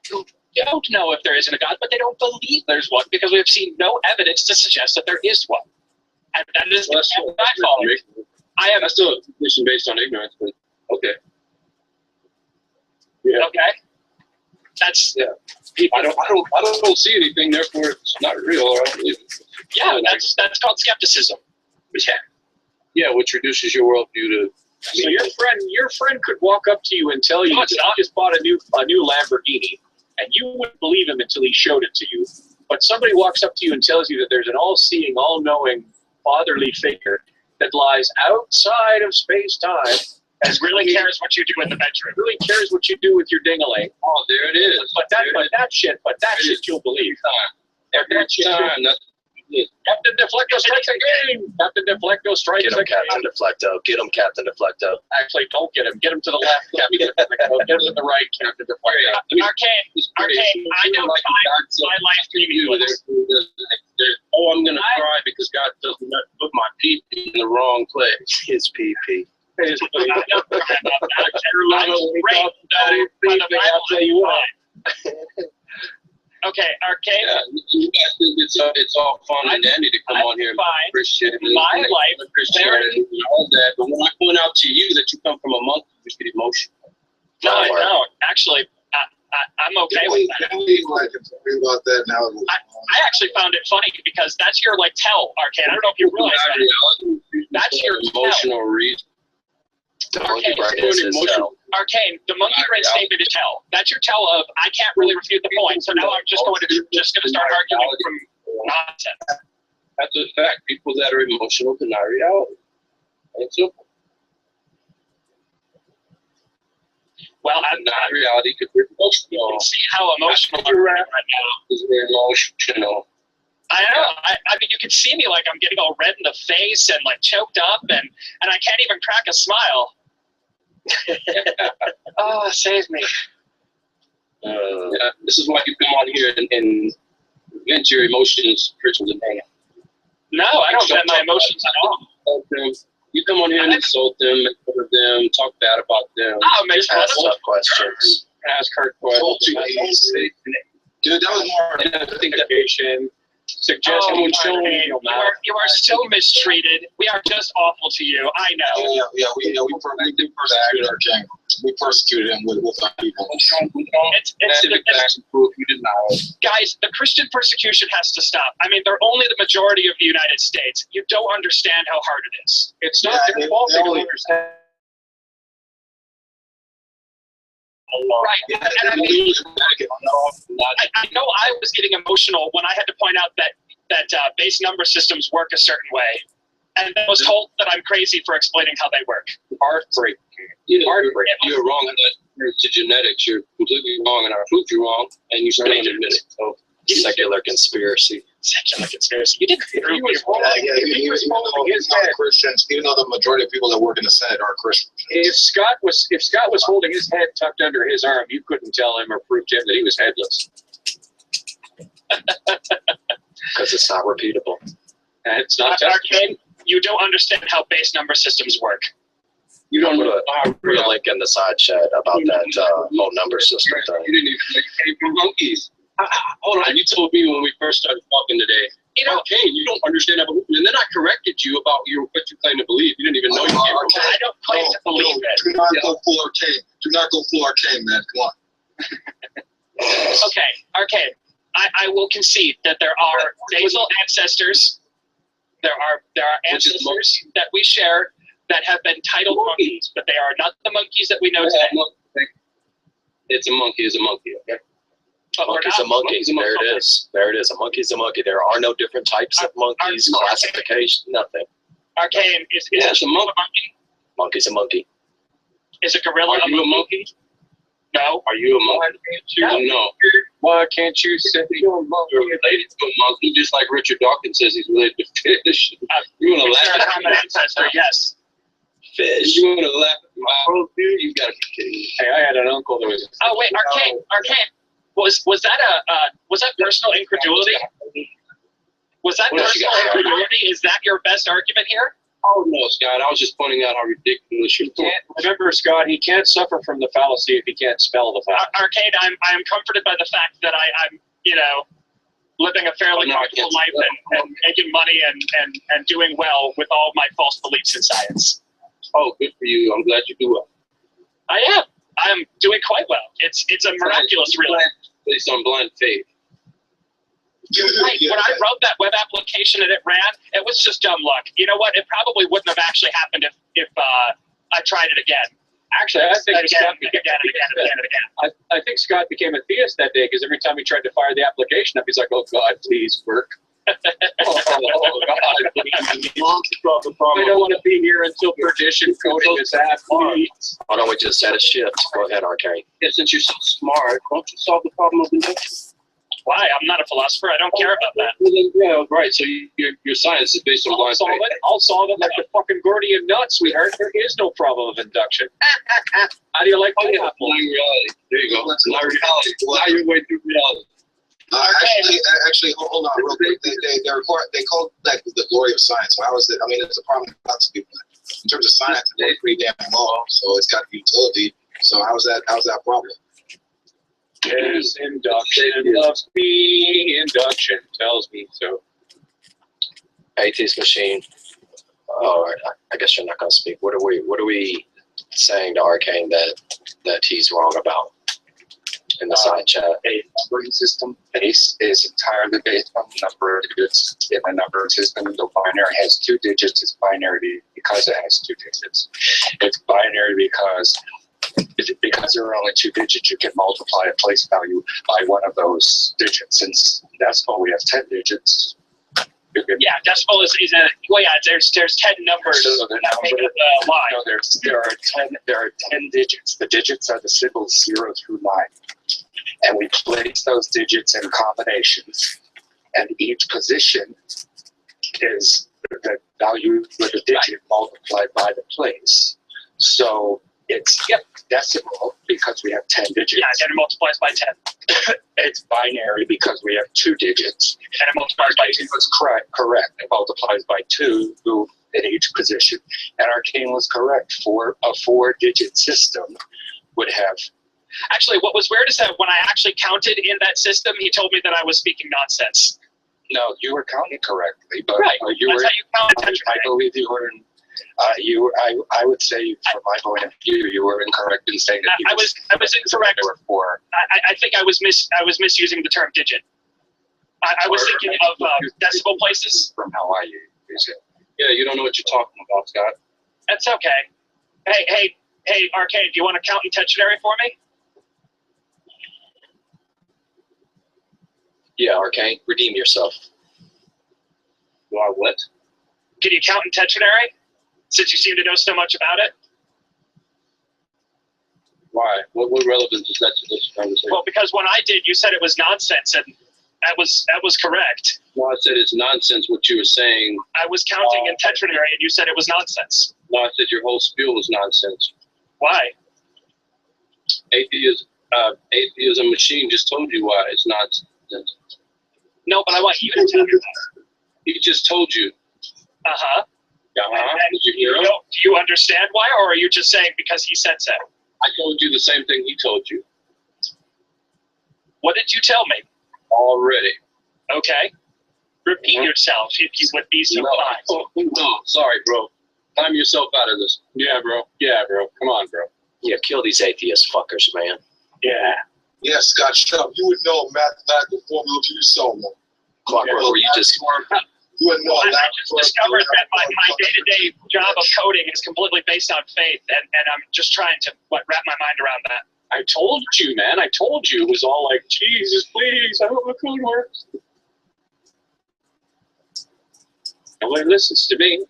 who don't know if there isn't a God, but they don't believe there's one because we have seen no evidence to suggest that there is one. And that is the path I follow. That's still a position based on ignorance, but okay. Yeah. Okay? That's I don't see anything, therefore it's not real. Or I don't believe it. yeah, that's called skepticism. Yeah. Yeah, which reduces your worldview to. So your friend could walk up to you and tell you No, it's that not. he just bought a new Lamborghini, and you wouldn't believe him until he showed it to you. But somebody walks up to you and tells you that there's an all-seeing, all-knowing, fatherly figure that lies outside of space-time and Really cares what you do in the bedroom. really cares what you do with your ding-a-ling. Oh, there it is. But that shit you'll believe. Every time. That's Captain Deflecto strikes again. Captain Deflecto strikes Get him, again. Captain Deflecto. Get him, Captain Deflecto. Actually, don't get him. Get him to the left, Captain Deflecto. Get him to the right, Captain Deflecto. Arcane, I don't find my life meaningless. Oh, I'm gonna cry because God doesn't put my pee in the wrong place. His PP. I don't cry about that. I'm raped, though, by the Bible. I'll tell you what. Okay, Arcane, Yeah, you guys think it's all fun and dandy to come on here and find Christian my life Christianity and all that, but when I point out to you that you come from a monkey, you get emotional. no, I don't. Actually, I'm okay with that. Like, talking about that now. I actually found it funny because that's your like tell, Arcane. I don't know if you realize Not that. reality. That's your emotional reason. The monkey Okay, brain is his emotional. hell. Arcane, the monkey brain statement is tell. That's your tell of I can't really refute the point, so now I'm just going to start arguing from nonsense. That's a fact. People that are emotional deny reality. It's simple. Well, I'm Deny reality because we're You emotional. can see how emotional I'm right now. Because we're emotional. I know. I mean, you can see me like I'm getting all red in the face and like choked up, and I can't even crack a smile. Oh, save me. Yeah, this is why you come on here and vent your emotions, Christians and hang out. No, I don't vent my emotions at all. You come on here and insult them, make fun of them, talk bad about them. Oh, makes fun Ask of them. tough questions. Ask hurt questions. Dude, that was more Identification, suggestion, showing Arcane, you are so mistreated. We are just awful to you. I know. we persecuted our king. We persecuted him with our people. It's You deny. guys, the Christian persecution has to stop. I mean, they're only the majority of the United States. You don't understand how hard it is. It's not their fault. They don't understand. Right. And I mean, I know I was getting emotional when I had to point out that base number systems work a certain way. and I was told that I'm crazy for explaining how they work. Heartbreak. You're It wrong to genetics. You're completely wrong, and I proved you wrong, and you still don't admit it. So Secular conspiracy. Secular conspiracy. You didn't prove me Yeah, wrong. even though Christians, even though the majority of people that work in the Senate are Christians. If Scott was holding his head tucked under his arm, you couldn't tell him or prove to him that he was headless. Because it's not repeatable. And it's not Arcane, you don't understand how base number systems work. You don't know how Put a link in the side chat about that whole number system thing. You didn't even know you came from monkeys. Hold on, you told me when we first started talking today, okay, you don't understand evolution. And then I corrected you about what you claim to believe. You didn't even know you came from. I don't claim to believe it. Do not go full Arcane. Do not go full Arcane, man. Come on. Okay, Arcane. I will concede that there are basal ancestors. There are ancestors that we share that have been titled monkeys, but they are not the monkeys that we know today. It's a monkey. It's a monkey. Okay. But we're Monkey's not- a monkey. monkey's a There monkey. it is. There it is. A monkey's a monkey. There are no different types of monkeys, classification, nothing. Arcane is Yeah, it's a monkey. Monkey's a monkey. Is a gorilla Are you a monkey? No. Are you a monkey? No. Why can't you say you're a monkey? You're related to a monkey, just like Richard Dawkins says he's related to fish. You want to Is there a laugh common ancestor? Yes. Fish. You want to laugh at my whole dude? You gotta be kidding me. Hey, I had an uncle that was. Oh wait, Arcane. Was that personal incredulity? Was that personal incredulity? Is that your best argument here? Oh no, Scott. I was just pointing out how ridiculous you Can't, remember, Scott, he can't suffer from the fallacy if he can't spell the fallacy. Arcade, I am comforted by the fact that I'm living a fairly No, I comfortable can't life spell. and making money and doing well with all my false beliefs in science. Oh, good for you. I'm glad you do well. I am. I'm doing quite well. It's a miraculous, really. Based on blind faith. Right. When I wrote that web application and it ran, it was just dumb luck. You know what? It probably wouldn't have actually happened if I tried it again. Actually, I think Again and again. I think Scott became a theist that day because every time he tried to fire the application up, he's like, "Oh God, please work." Oh God, I don't want to be here until perdition coding is at. Please. Why don't we just set a shift? Go ahead, Arcane. Yeah, since you're so smart, why don't you solve the problem of induction? Why? I'm not a philosopher. I don't care about that. Yeah, right. So your science is based on I'll blind solve faith. it. I'll solve it like the fucking Gordian knot, sweetheart. There is no problem of induction. How do you like Oh, yeah, pineapple? denying reality. There you go. Deny reality. Deny your way through reality. Actually, hold on, real quick. They call that the glory of science. So how is it? I mean, it's a problem for lots of people. In terms of science, it's pretty damn low, so it's got utility. So how's that a problem? Yes, induction loves me. Induction tells me so. Atheist machine. Oh, I guess you're not going to speak. What are we saying to Arcane that he's wrong about in the side chat? A numbering system base is entirely based on the number of digits in a number system. The binary has 2 digits. It's binary because it has 2 digits. It's binary because there are only 2 digits. You can multiply a place value by one of those digits. Since decimal we have 10 digits. Yeah, decimal is a well. Yeah, there's 10 numbers So the that make number, up the line. no, there are 10 digits. The digits are the symbols 0 through 9, and we place those digits in combinations, and each position is the value of the digit multiplied by the place. So it's decimal because we have 10 digits. Yeah, and it multiplies by 10. It's binary because we have 2 digits. And it multiplies by 2. It's correct. It multiplies by 2 in each position. And Arcane was correct. For a 4-digit system would have. Actually, what was weird is that when I actually counted in that system, he told me that I was speaking nonsense. No, you were counting correctly, but Right. you That's were. how you count I tetrahedron. believe you were in. I would say, from my point of view, you were incorrect in saying that. I was incorrect. There were 4. I think I was misusing the term digit. I was thinking of decimal places. From how I use it. Yeah, you don't know what you're talking about, Scott. That's okay. Hey, Arcade, do you want to count in tetrahedron for me? Yeah, Arcane, redeem yourself. Do I what? Can you count in Tetranary? Since you seem to know so much about it? Why? What relevance is that to this conversation? Well, because when I did, you said it was nonsense, and that was correct. No, I said it's nonsense what you were saying. I was counting in Tetranary, and you said it was nonsense. No, I said your whole spiel was nonsense. Why? Atheism machine just told you why it's nonsense. No, but I want you to tell me that. He just told you. Uh-huh. Uh-huh. And Did you hear him? do you understand why, or are you just saying because he said so? I told you the same thing he told you. What did you tell me? Already. Okay. Repeat yourself if you would be so kind. No, sorry, bro. Time yourself out of this. Yeah, bro. Come on, bro. Yeah, kill these atheist fuckers, man. Yeah. Yes, Scott Chubb, you would know a mathematical formula if you saw one. Clockwork, where you just You would know. Well, I just discovered that my day-to-day job of coding is completely based on faith, and I'm just trying to wrap my mind around that. I told you, man. I told you. It was all like, Jesus, please, I hope the code works. Nobody listens to me.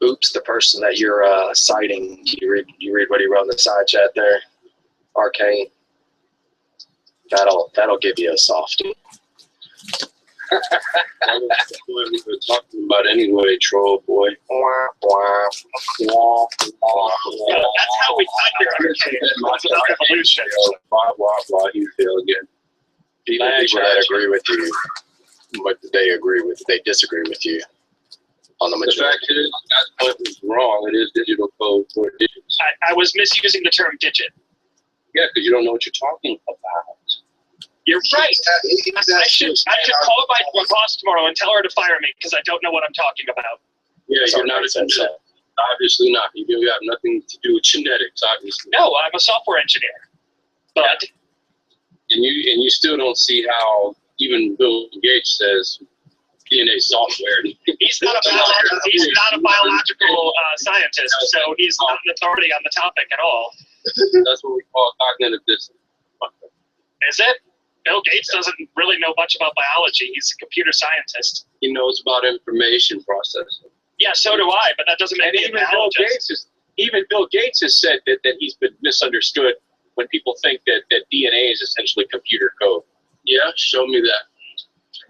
Oops, the person that you're citing. Do you read what he wrote in the side chat there? Arcane. That'll give you a softie. That's what we were talking about anyway, troll boy. That's how we got here. It's about evolution. Blah, blah, blah. You fail again. People that agree with you, but they disagree with you on the The majority. fact is, that point was wrong. It is digital code for digits. I was misusing the term digit. Yeah, because you don't know what you're talking about. You're right. I should call my boss tomorrow and tell her to fire me because I don't know what I'm talking about. Yeah, Sorry, you're not a sense, genetic. Obviously not. You have nothing to do with genetics, obviously. No, I'm a software engineer. But And you still don't see how even Bill Gates says DNA software. he's not a biological scientist, so he's not an authority on the topic at all. That's what we call cognitive dissonance. Is it? Bill Gates doesn't really know much about biology. He's a computer scientist. He knows about information processing. Yeah, so do I, but that doesn't make And me a biologist. even Bill Gates has said that he's been misunderstood when people think that DNA is essentially computer code. Yeah, show me that.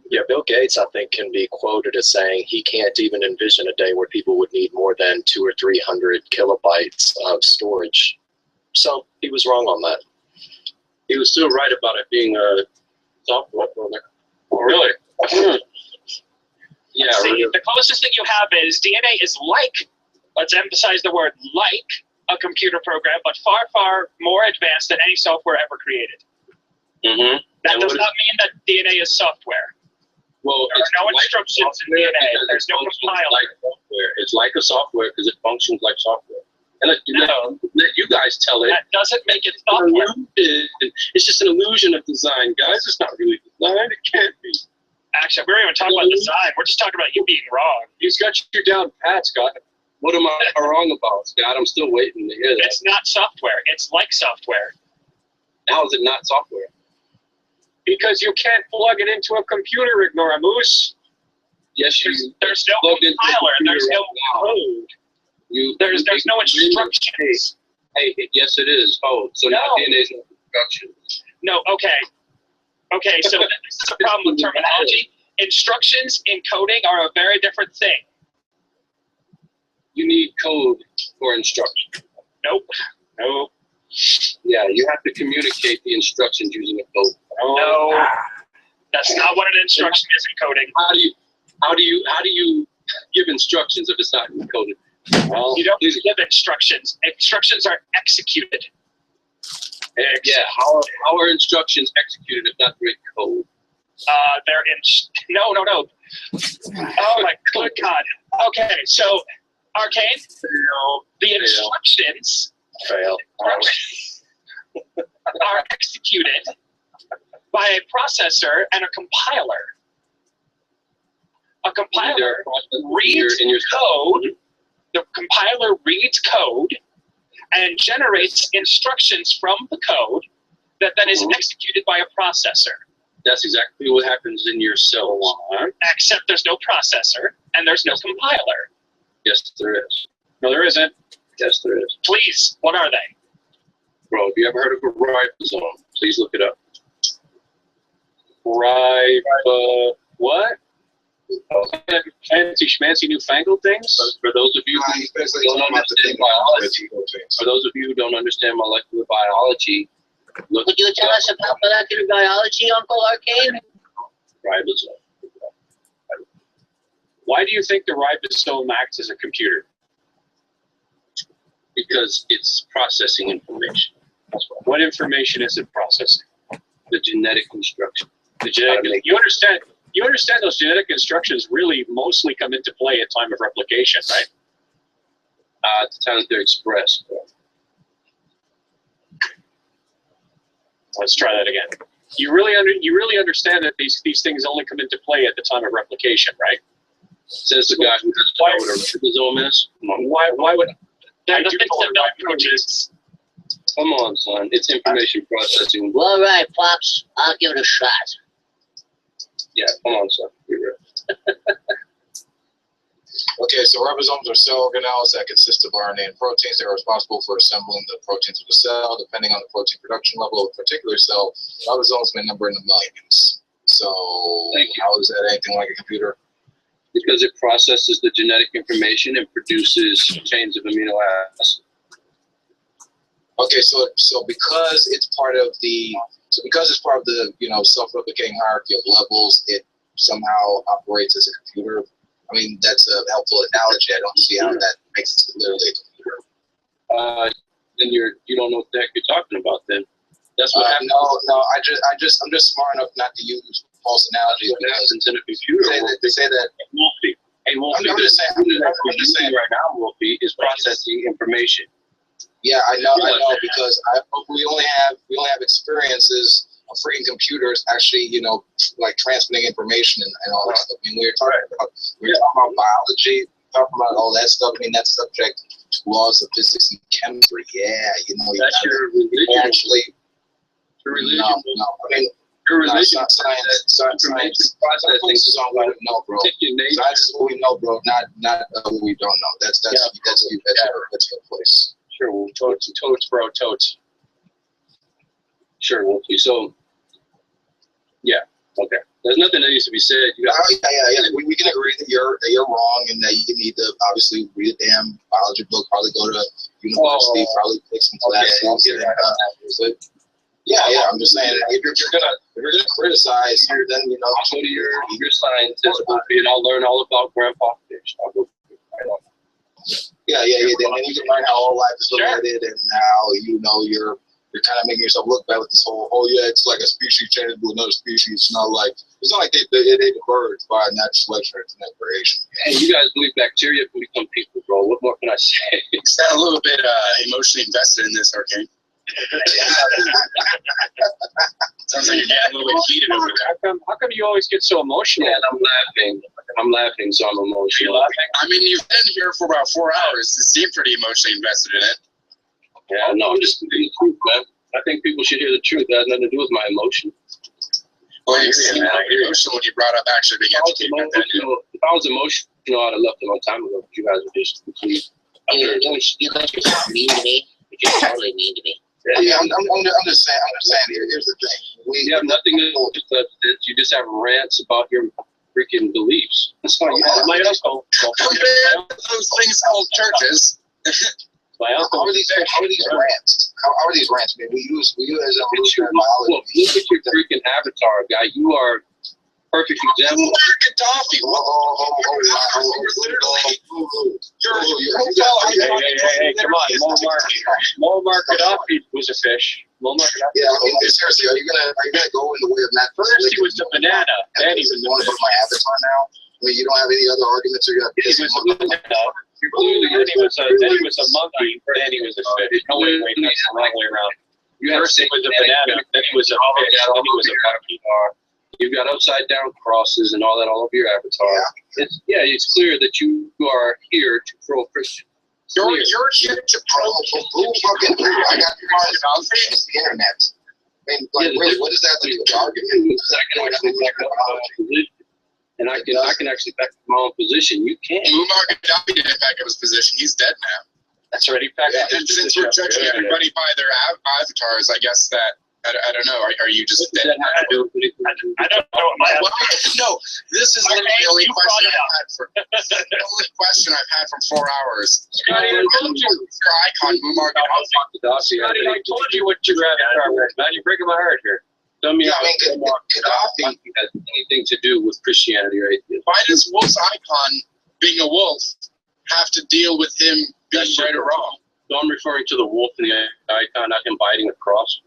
Yeah, Bill Gates, I think, can be quoted as saying he can't even envision a day where people would need more than 200 or 300 kilobytes of storage. So he was wrong on that. He was still right about it being a software program. Really? Yeah, See, really. the closest thing you have is DNA is like, let's emphasize the word like, a computer program, but far, far more advanced than any software ever created. Mm-hmm. That And does what not mean that DNA is software. Well, There it's are no like instructions in software DNA. because There's it no functions compiler. like software. It's like a software because it functions like software. And let you guys tell it. That doesn't make it software. It's just an illusion of design, guys. It's not really design. It can't be. Actually, we don't even talk about design. We're just talking about you being wrong. He's got you down pat, Scott. What am I wrong about, Scott? I'm still waiting to hear that. It's not software. It's like software. How is it not software? Because you can't plug it into a computer, ignoramus. Yes, There's no plugged into the compiler. There's no computer code. you. There's no instructions. Hey, yes, it is. Oh, so now No. DNA is no instructions. No, okay. Okay, so this is a problem with terminology. Instructions in coding are a very different thing. You need code for instruction. Nope. Yeah, you have to communicate the instructions using a code. No. That's not what an instruction is in coding. How do you give instructions if it's not encoded? Well, You don't give instructions. Instructions are executed. yeah. How are instructions executed if not through a code? They're in. No. Oh my good God. Okay, so Arcane, the instructions Fail. are executed by a processor and a compiler. A compiler reads code. The compiler reads code and generates instructions from the code that then is executed by a processor. That's exactly what happens in your cell. Except there's no processor and there's no compiler. Yes, there is. No, there isn't. Yes, there is. Please, what are they? Bro, have you ever heard of a ribosome? Please look it up. What? Fancy schmancy newfangled things? For those of you who Especially don't talking about the understand thing biology, things. for those of you who don't understand molecular biology, look Would you tell us about molecular biology, Uncle Arcane? ribosome. Why do you think the ribosome acts as a computer? Because it's processing information. That's why. What information is it processing? The genetic instruction. The genetic. You understand those genetic instructions really mostly come into play at time of replication, right? At the time that they're expressed. Let's try that again. You really understand that these things only come into play at the time of replication, right? Says the guy who doesn't know what a ribosome is. Come on. Why would They're I the do things know that what build a ribosome proteins. is. Come on, son. It's information processing. Well, all right, Pops. I'll give it a shot. Yeah, come on, son. You're right. Okay, so ribosomes are cell organelles that consist of RNA and proteins. They are responsible for assembling the proteins of the cell. Depending on the protein production level of a particular cell, ribosomes may number in the millions. So, how is that anything like a computer? Because it processes the genetic information and produces chains of amino acids. Okay, so because it's part of the self-replicating hierarchy of levels, it somehow operates as a computer. I mean, that's a helpful analogy. I don't see how that makes it literally a computer. Then you don't know what the heck you're talking about. Then that's what happens. No. I'm just smart enough not to use false analogies. What happens in a computer? They say that. Wolfie. Hey, Wolfie. I'm just saying right now, Wolfie is processing information. Yeah, I know, because we only have experiences of freaking computers actually, like transmitting information and all that stuff. I mean, we're talking about biology, talking about all that stuff. I mean, that's subject to laws of physics and chemistry. Yeah, That's your religion. Actually, Your religion. no. I mean, your religion. Science is on what we know, bro. Science is what we know, bro. Not what we don't know. That's your place. Sure, totes, bro, totes. Sure, Wolfie. So, yeah, okay. There's nothing that needs to be said. Yeah. We can agree that you're wrong and that you need to obviously read a damn biology book, probably go to university, probably take some classes. I'm just saying if you're gonna criticize, then I'll go to your scientist, Wolfie, and I'll learn all about Grandpa Fish. I'll go right on. Yeah. Then you can learn how all life is related and how you're kind of making yourself look bad with this whole it's like a species changing to another species. It's not like they diverged by natural selection or genetic variation. Hey, you guys believe bacteria can become people, bro? What more can I say? Sound a little bit emotionally invested in this, Arcane. Sounds like you're getting a little bit heated over there. How come you always get so emotional? Yeah, I'm laughing, so I'm emotional. I mean, you've been here for about 4 hours. You seem pretty emotionally invested in it. Yeah, no, I'm just speaking the truth, man. I think people should hear the truth. That has nothing to do with my emotion. Well, you seem emotional when you brought up actually being educated. If I was emotional, I'd have left a long time ago. You guys are just complete. You guys are just mean to me. You're just totally mean to me. Yeah, I'm just saying. Here's the thing. You have nothing to do with that. You just have rants about your freaking beliefs. That's why you have my uncle. Those things called churches. How are these rants? How are these rants? I mean, we use as evolutionary biology. Look at your freaking avatar, guy. You are perfect example. Gaddafi. Hey, come on. Muammar Gaddafi was a fish. Muammar Gaddafi. Yeah, I mean, seriously, are you gonna go in the way of that? First he was the banana, then he was the one about my avatar now. I mean, you don't have any other arguments, or you have he was a banana. Then he was a monkey, then he was a fish. No, wait, that's the wrong way around. First he was a banana, then he was a fish, then he was a monkey. You've got upside down crosses and all that all over your avatar. Yeah. It's clear that you are here to pro Christian. You're here to pro. I got the internet. I mean, like, really, what does that have to do with the argument? And I can actually back up my own position. You can't. Muammar Gaddafi didn't back up his position. He's dead now. That's already back up. And since we're judging everybody by their avatars, I guess that I don't know. Are you just dead? I don't know what my No, this is literally the only you question brought it I've had for the only question I've had for 4 hours. Scotty, I told you. Your icon, Muammar Gaddafi. Scotty, I told you what you grabbed car was. Now you're breaking my heart here. Tell me Yeah, how I mean, Gaddafi. has anything to do with Christianity or atheism. Why does Wolf's icon, being a wolf, have to deal with him being right or wrong? So I'm referring to the wolf in the icon, not him biting a cross.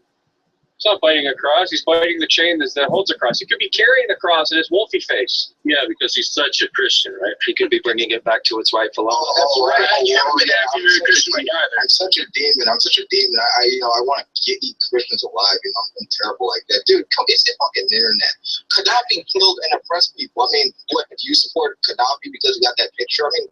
He's not biting a cross. He's biting the chain that holds a cross. He could be carrying the cross in his wolfy face. Yeah, because he's such a Christian, right? He could be bringing it back to its rightful owner. That's right. You haven't been acting very Christian like either. I'm such a demon. I'm such a demon. I want to eat Christians alive. I'm terrible like that, dude. It's the fucking internet. Gaddafi killed and oppressed people. I mean, what? If you support Gaddafi because you got that picture, I mean,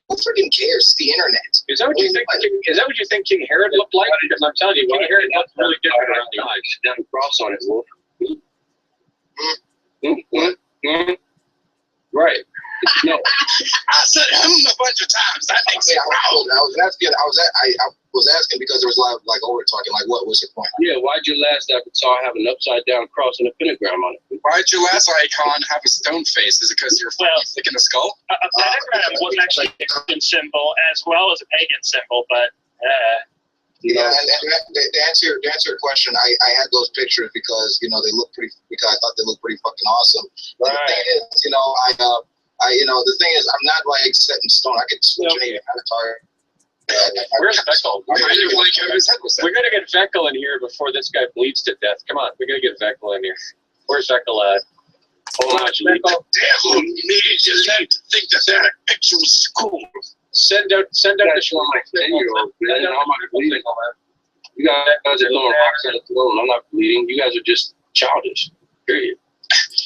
who freaking cares? It's the internet. Is that what you think? Is that what you think King Herod looked like? Because I'm telling you, King Herod looked really different around the eyes. Down a cross on it, wolf. Right. No. I said a bunch of times. That makes it wrong. I was asking because there was a lot of like over talking. Like, what was your point? Yeah, why'd your last avatar have an upside down cross and a pentagram on it? Why'd your last icon have a stone face? Is it because you're thick in the skull? A pentagram was actually a Christian symbol as well as a pagan symbol, but Yeah, and to answer your question, I had those pictures because they look pretty. Because I thought they looked pretty fucking awesome. But the thing is, the thing is, I'm not like set in stone. I could switch any avatar. where's Veckel? I didn't like how his head was set. We're gonna get Veckel in here before this guy bleeds to death. Come on, we're gonna get Veckel in here. Where's Veckel at? Hold on, Veckel. Damn, me just had to think that picture was cool. Send out the Show my 10-year-old, man. I'm not bleeding. You guys are throwing rocks at the throne. I'm not bleeding. You guys are just childish. Period.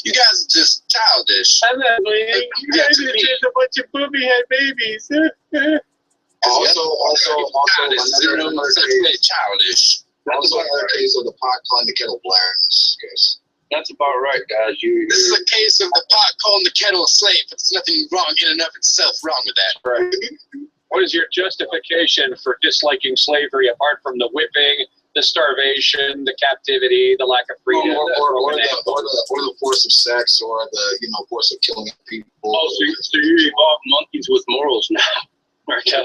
You guys are just childish. I'm not bleeding. You guys are just a bunch of booby head babies. Also, childish. Also, another case of the pot calling the kettle black in this case. That's about right, guys. This is a case of the pot calling the kettle a slave, but there's nothing wrong in and of itself wrong with that. Right. What is your justification for disliking slavery apart from the whipping, the starvation, the captivity, the lack of freedom, or the force of sex, or the force of killing people? Oh, so you evolve monkeys with morals now. Was that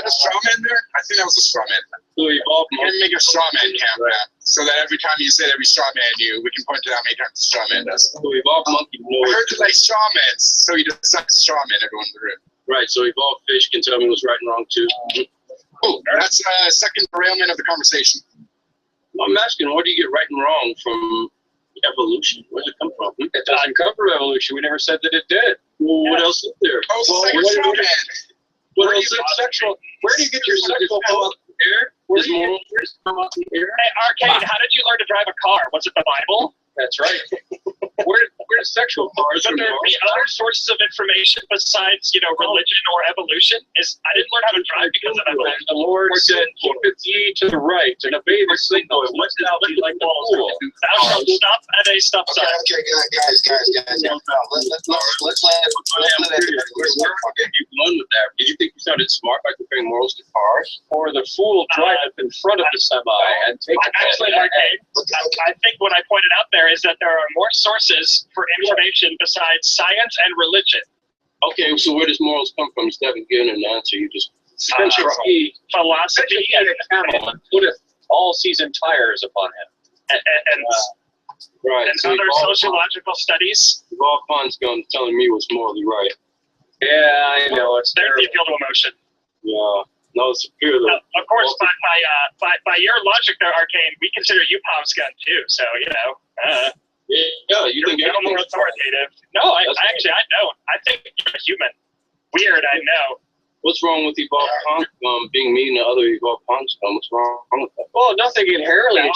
a straw man there? I think that was a straw man. So evolve We're gonna make a straw man camp now, so that every time you say every straw man we can point to how many times the straw man does. So evolve monkey I knows. heard you like straw men, so you just suck straw man everyone in the room. Right. So evolve fish can tell me what's right and wrong too. Cool. That's second derailment of the conversation. I'm asking, where do you get right and wrong from evolution? Where does it come from? It doesn't come from evolution. We never said that it did. Well, what else is there? Oh, it's Well, the second what- straw man. What else is sexual? Where do you get your sexual power? Air? Where's morals come out the air? Hey, Arcade, how did you learn to drive a car? Was it the Bible? That's right. Where's sexual cars? Should there be other sources of information besides, religion or evolution? I didn't learn how to drive because of evolution. The Lord said, "Keepeth ye to the right and obey the signal, and what thou be like a fool. Thou shalt stop at a stop sign." Okay, guys. Let's let You won with that. Did you think you sounded smart by comparing morals to cars? Or the fool driveth in front of the semi and take the Okay. I think what I pointed out there is that there are more sources for information besides science and religion. Okay, so where does morals come from? Instead of giving an answer, you just Philosophy and putteth all season tires upon him. right. And So other sociological studies. Evolve Pond's telling me what's morally right. Yeah, I know. There's the appeal to emotion. Yeah. No, it's superior. Of course, by your logic there, Arcane, we consider you Pom's gun too. So, Yeah, you think you're a little more authoritative. No, I don't. I think you're a human. Weird, I know. What's wrong with Evolve Pond being mean to other Evolve Pond scum? What's wrong with that? Well, nothing inherently.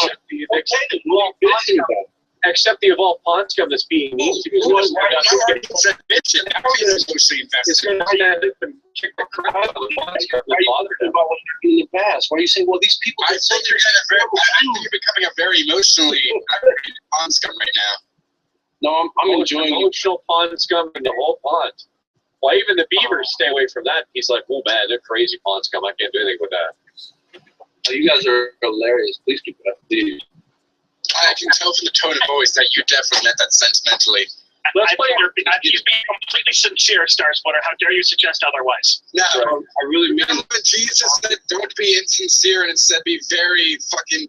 Except the evolved pond scum that's being used to Now Arkane's admission. Now he is emotionally It's invested. going to stand up and kick the crap out of the pond scum that bothered him. About what they're doing in the past. Why are you saying, well, these people? I think you're becoming a very emotionally on scum right now. No, I'm enjoying it. emotional pond scum in the whole pond. Why even the beavers stay away from that? He's like, oh man, they're crazy pond scum. I can't do anything with that. You guys are hilarious. Please keep it up, dude. I can tell from the tone of voice that you definitely meant that sentimentally. Let's play. He's being completely sincere, Star Splitter. How dare you suggest otherwise? No, I really mean remember when Jesus said, "Don't be insincere," and instead be very fucking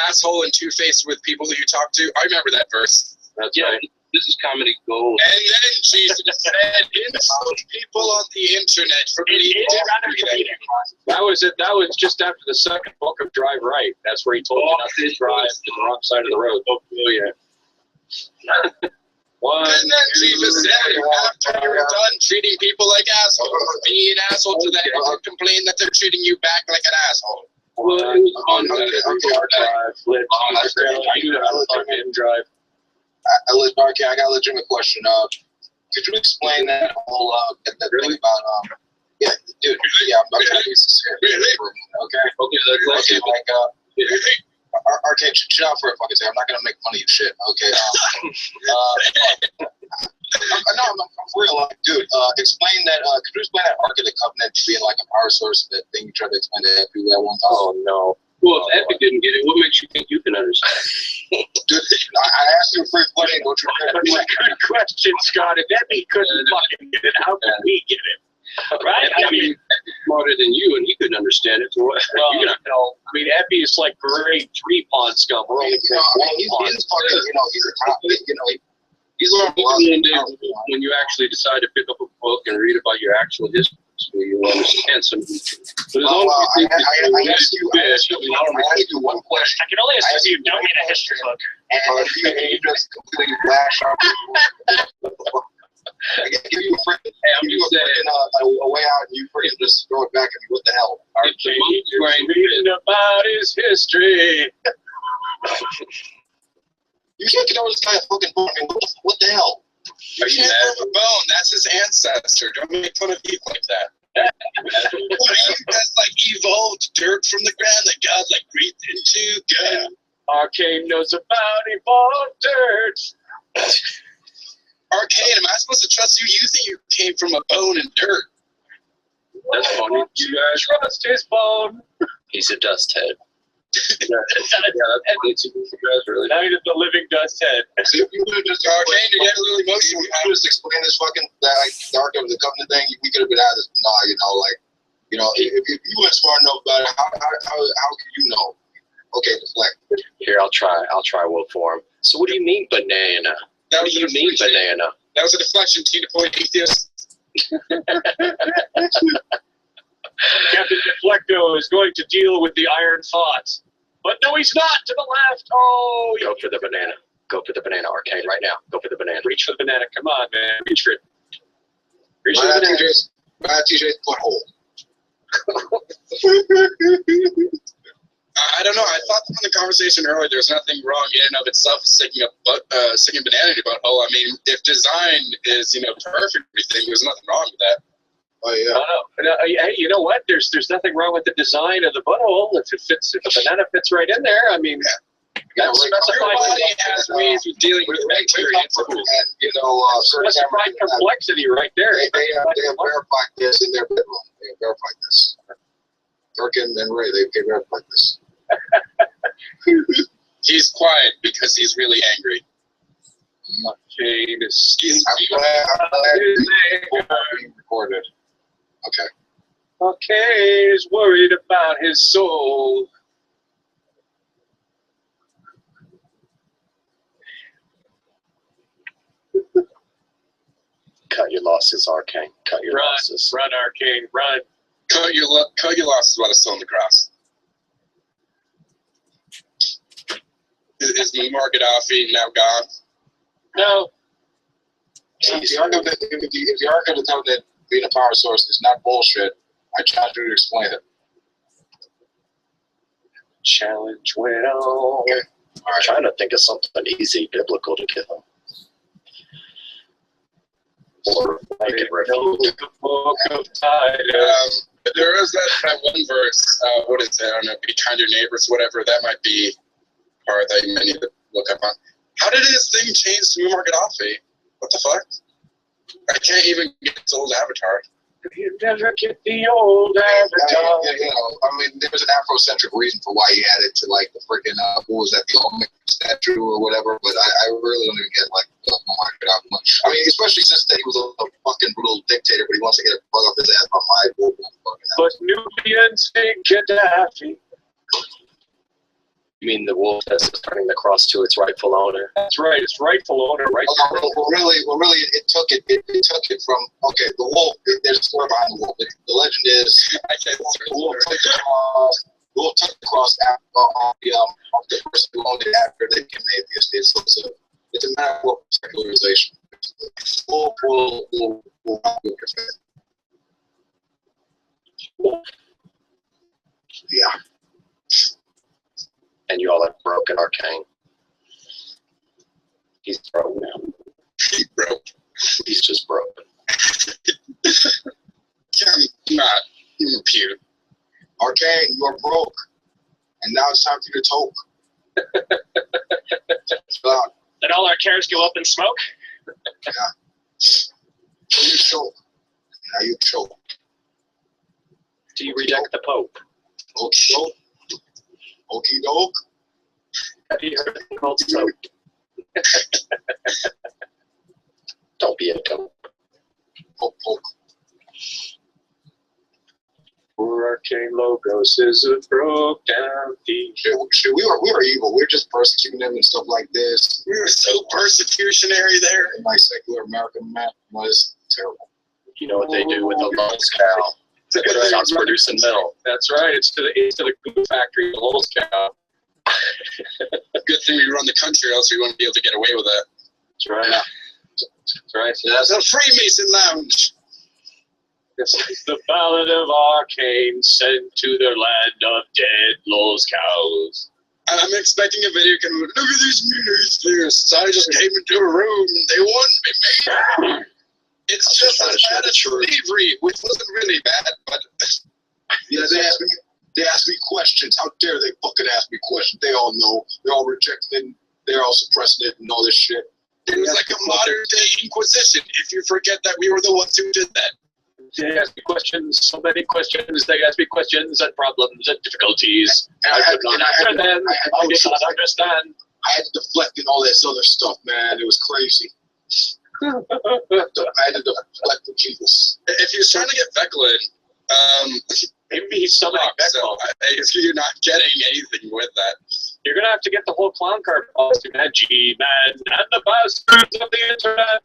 asshole and two-faced with people who you talk to. I remember that verse. That's right. This is comedy gold. And then Jesus said, "Insult people on the internet for believing everything." That was it. That was just after the second book of Drive Right. That's where he told you not to drive to the wrong side of the road. Oh yeah. One, And then Jesus said, after you're done treating people like assholes, be an asshole to them and complain that they're treating you back like an asshole. Drive. Okay, I got a legitimate question. Could you explain that whole that thing about yeah, dude, yeah, I'm gonna be sincere. Okay, okay, like Arcade, chill out for a fucking second. I'm not gonna make fun of your shit. Okay. No, I'm for real. Like, dude, explain that. Could you explain that Ark of the Covenant being like a power source? That thing you tried to explain to people that one time. Oh no. Well, if Epic didn't get it, what makes you think you can understand? Dude, I asked you a free question. Don't you? That's a good question, Scott. If Epi couldn't fucking get it, how can we get it? Right? I mean, Epic's smarter than you, and he couldn't understand it. So what? well, you know, I mean, Epi is like grade 3 pond scum. We're only grade 1 he's pond. fucking. He's a top. He's learned a lot. When you actually decide to pick up a book and read about your actual history, you will understand some. But as long as you think I asked you one question. I can only assume you don't need a history book. And you just completely flash out. I give you a freaking, a way out, and you freaking just throw it back at me. What the hell? He's reading about his history. You can't get over this guy's fucking bone. I mean, what the hell? Are you mad? A bone. That's his ancestor. Don't make fun of people like that. That's like evolved dirt from the ground that God like breathed into. God. Arcane knows about evolved dirt. Arcane, am I supposed to trust you? You think you came from a bone and dirt? That's funny. You guys trust his bone. He's a dust head. Yeah, that's funny too. Really. Now he's the living dust head. See, if you would have just Arcane, you're getting a little emotional. I just explain this fucking like Dark of the Covenant thing. We could have been at this. Nah, if you weren't smart enough about it, how could you know? Okay, deflect. Here, I'll try wolf form. So what do you mean banana? That What was do you mean banana? That was a deflection. Tina Point atheist. Captain Deflecto is going to deal with the iron thoughts. But no, he's not. To the left. Oh, Go for the banana. Go for the banana, Arcane, right now. Go for the banana. reach for the banana. Come on, man. Reach for it. Reach for Right the banana. at TJ's butthole. I don't know. I thought from the conversation earlier, there's nothing wrong in and of itself sticking banana in your butthole. I mean, if design is perfect, everything, there's nothing wrong with that. Oh yeah. No. Hey, you know what? There's nothing wrong with the design of the butthole if it fits. If the banana fits right in there, I mean, that's Your specified. body has ways of dealing with bacteria. And Specified complexity right there. They have verified this in their bedroom. They have verified this. Durkin and Ray, they verified this. He's quiet because he's really angry. Jane is I'm glad being recorded. Okay. Okay, is worried about his soul. Cut your losses, Arcane. Cut your losses. Run, Arcane, run. Cut your losses about a soul in the cross. Is Muammar Gaddafi now gone? No. If the Ark of the Covenant being a power source is not bullshit, I challenge you to explain it. Challenge went on. I'm trying to think of something easy, biblical to give them. Or make it The book of Titus. There is that one verse. What is it? I don't know. Be kind to your neighbors, whatever. That might be part that you may need to look up on. How did his thing change to Muammar Gaddafi? What the fuck? I can't even get his old avatar. You never get the old avatar. Yeah, I mean, there was an Afrocentric reason for why he added to like the freaking what was that, the Olympic statue or whatever. But I really don't even get like the Muammar Gaddafi one. I mean, especially since that he was a fucking brutal dictator, but he wants to get a bug off his ass by my bull. But Nubians say Gaddafi. You mean the wolf that's turning the cross to its rightful owner? That's right. It's rightful owner, right? Well, really, it took it from the wolf. There's a story behind the wolf. The legend is the wolf took the cross off the person who owned it after they became atheists. It's a matter of secularization. Wolf will rock with your faith. Yeah. And you all have broken Arcane. He's broke now. He broke. He's just broken. I'm not impute. Arcane, you are broke. And now it's time for you to talk. Let all our cares go up in smoke. So you choke. Now you choke. Do you reject the Pope? Okie doke. Okie doke. Have you heard it called soap? Don't be a dope. Poke, poke. Poor Arcane Logos is a broke down thief. Shit, we are evil. We're just persecuting them and stuff like this. We were so persecutionary there. In my secular American man, it's terrible. You know what they do with the Lulz cow? It stops producing milk. That's right. It's to the glue factory, the Lulz cow. Good thing we run the country, else we wouldn't be able to get away with that. That's right. That's right. That's a Freemason lounge. This is the Ballad of Arcane, sent to their land of dead Lulz cows. I'm expecting a video. Look at these atheists. I just came into a room and they wanted me. It's just as bad as slavery, which wasn't really bad, but yeah, they ask me questions. How dare they fucking ask me questions? They all know. They're all rejecting it. They're all suppressing it and all this shit. It was like a modern day Inquisition. If you forget that we were the ones who did that. They ask me questions, so many questions. They ask me questions and problems and difficulties. I could not answer them. I did not understand. I had to deflect and all this other stuff, man. It was crazy. I had to deflect the Jesus. If he was trying to get Veclin, maybe he's summoning so you're not getting anything with that. You're gonna have to get the whole clown card policy, man. G-Man and the bastards of the internet.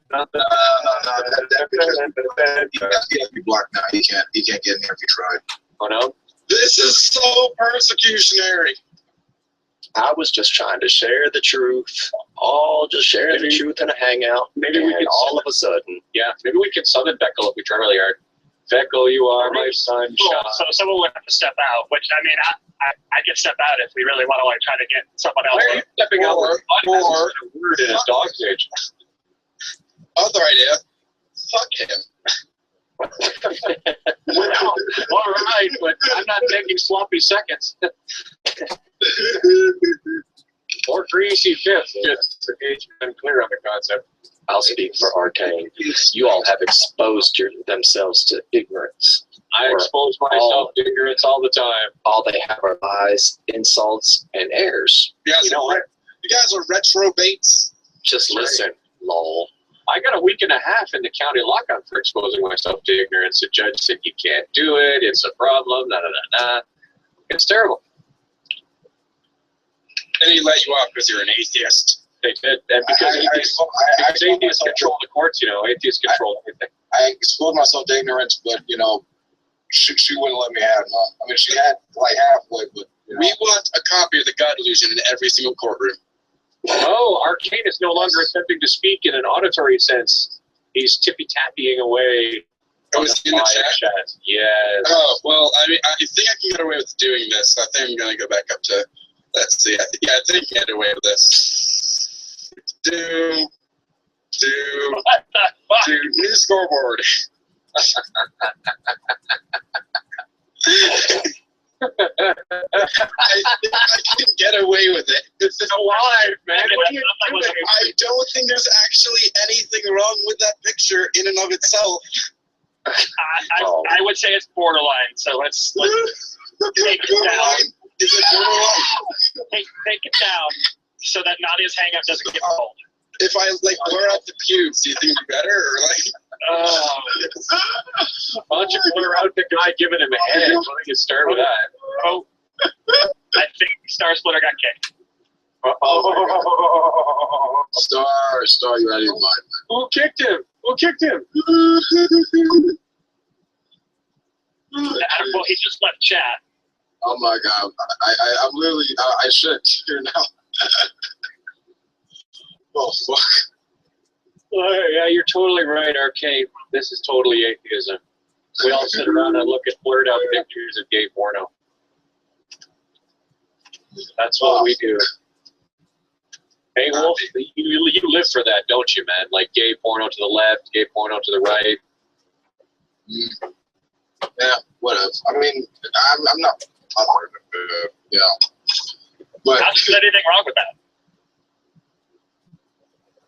He has to be blocked now. He can't get in there if he tried. Oh no? This is so persecutionary. I was just trying to share the truth. All just sharing the truth in a hangout. Maybe we can all of a sudden. Yeah, maybe we can summon Beckel if we try really hard. Beckel, you are my sunshine. So someone would have to step out, which I mean, I can step out if we really want to like try to get someone else. Why are you stepping out? Or word in his dog cage. Other idea. Fuck him. Well, all right, but I'm not taking sloppy seconds. Or greasy fifth, just in case you've been clear on the concept. I'll speak for Arcane. You all have exposed themselves to ignorance. I expose myself to ignorance all the time. All they have are lies, insults, and errors. You guys are retrobates. Just listen, lol. I got a week and a half in the county lockup for exposing myself to ignorance. The judge said you can't do it. It's a problem. It's terrible. And he let you off because you're an atheist. They did, and because atheists control the courts, atheists control everything. I exposed myself to ignorance, but she wouldn't let me have none. I mean, she had like halfway, but we want a copy of the God Illusion in every single courtroom. Oh, Arcane is no longer attempting to speak in an auditory sense. He's tippy-tappying away. Oh, was he in the chat? Yes. Oh, well, I mean, I think I can get away with doing this. I think I'm going to go back up to Let's see. I think you get away with this. Do What the fuck? new scoreboard. I can get away with it. This is alive, man. What are you doing? I don't think there's actually anything wrong with that picture in and of itself. I would say it's borderline. So let's take it down. Is it borderline? Take it down so that Nadia's hang up doesn't get cold. If I like blur out the pubes, do you think it'd be better or like? Why don't you blur out the guy giving him a head? Why don't you start with that? Oh, I think Star Splitter got kicked. Star, you out of your mind. Who kicked him? Well, he just left chat. Oh my God, I'm literally, I should here now. Oh fuck. Yeah, you're totally right, Arcade. This is totally atheism. We all sit around and look at blurred out pictures of gay porno. That's what we do. Hey, Wolf, you live for that, don't you, man? Like gay porno to the left, gay porno to the right. Yeah, whatever. I mean, I'm not, you know. But Not that there's anything wrong with that.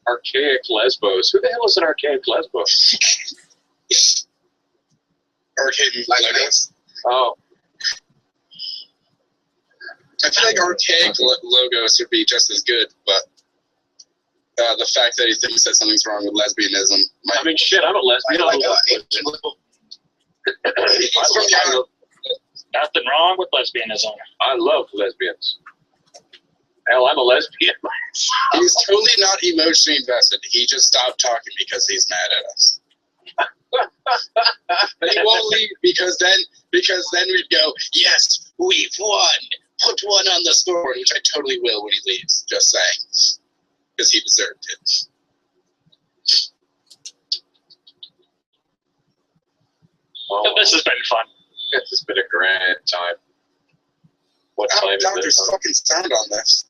Archaic lesbos. Who the hell is an archaic lesbos? Arcade logos. Oh, I feel like archaic logos would be just as good, but the fact that he thinks that something's wrong with lesbianism might. I mean, shit, I'm a lesbian. like, He's from Canada. Nothing wrong with lesbianism. I love lesbians. Hell, I'm a lesbian. He's totally not emotionally invested. He just stopped talking because he's mad at us. He won't leave because then we'd go, yes, we've won. Put one on the scoreboard, which I totally will when he leaves. Just saying, because he deserved it. So this has been fun. This has been a grand time. What time Oh is God, it? there's fucking sound on this.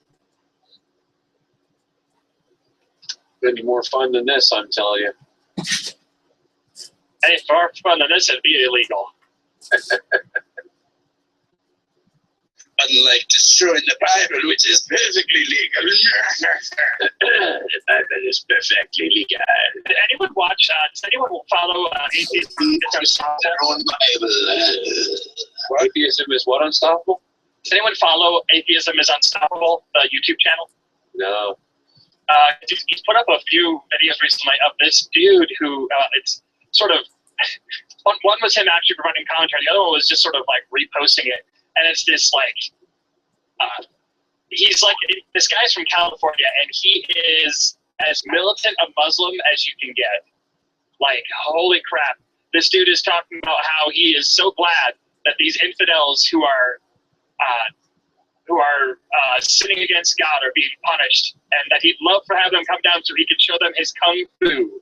Been more fun than this, I'm telling you. Hey, far fun than this, it'd be illegal. Unlike destroying the Bible, which is perfectly legal. The Bible is perfectly legal. Did anyone watch, does anyone follow Atheism is Unstoppable? Atheism is what, unstoppable? Does anyone follow Atheism is Unstoppable, the YouTube channel? No. He's put up a few videos recently of this dude who, it's sort of, one was him actually providing commentary, the other one was just sort of like reposting it. And it's this like, he's like, this guy's from California and he is as militant a Muslim as you can get. Like, holy crap. This dude is talking about how he is so glad that these infidels who are sinning against God are being punished, and that he'd love for have them come down so he could show them his kung fu.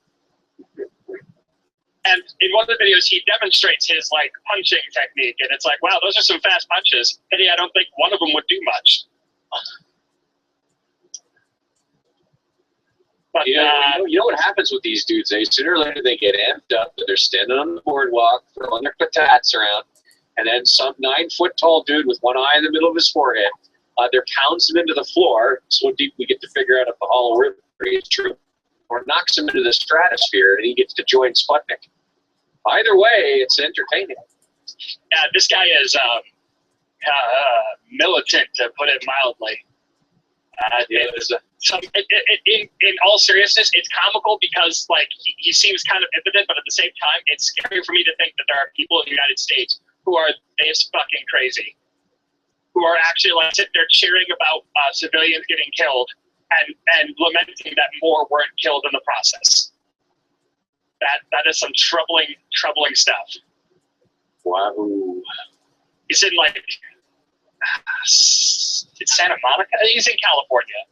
And in one of the videos, he demonstrates his like punching technique, and it's like, wow, those are some fast punches. And I don't think one of them would do much. But You know what happens with these dudes, eh? Sooner or later they get amped up, and they're standing on the boardwalk, throwing their patats around, and then some 9-foot-tall dude with one eye in the middle of his forehead, either pounds him into the floor, so deep we get to figure out if the Hollow River is true, or knocks him into the stratosphere, and he gets to join Sputnik. Either way, it's entertaining. this guy is militant, to put it mildly. In all seriousness, it's comical because like he seems kind of impotent, but at the same time, it's scary for me to think that there are people in the United States who are this fucking crazy, who are actually like sitting there cheering about civilians getting killed and lamenting that more weren't killed in the process. That is some troubling stuff. Wow. He's in like it's Santa Monica. He's in California,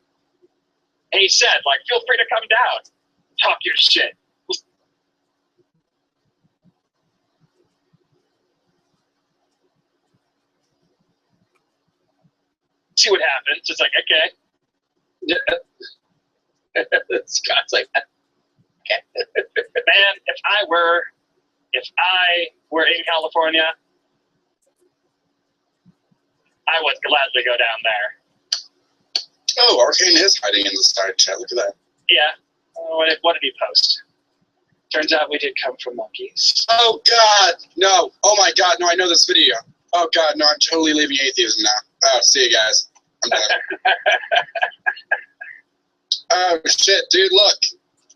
and he said like, "Feel free to come down, talk your shit." see what happens. It's like, okay. Scott's like, Man, if I were in California, I would gladly go down there. Oh, Arcane is hiding in the side chat. Look at that. Yeah. What did he post? Turns out we did come from monkeys. Oh God, no! Oh my God, no! I know this video. Oh God, no! I'm totally leaving atheism now. Oh, see you guys. I'm done. Oh shit, dude! Look,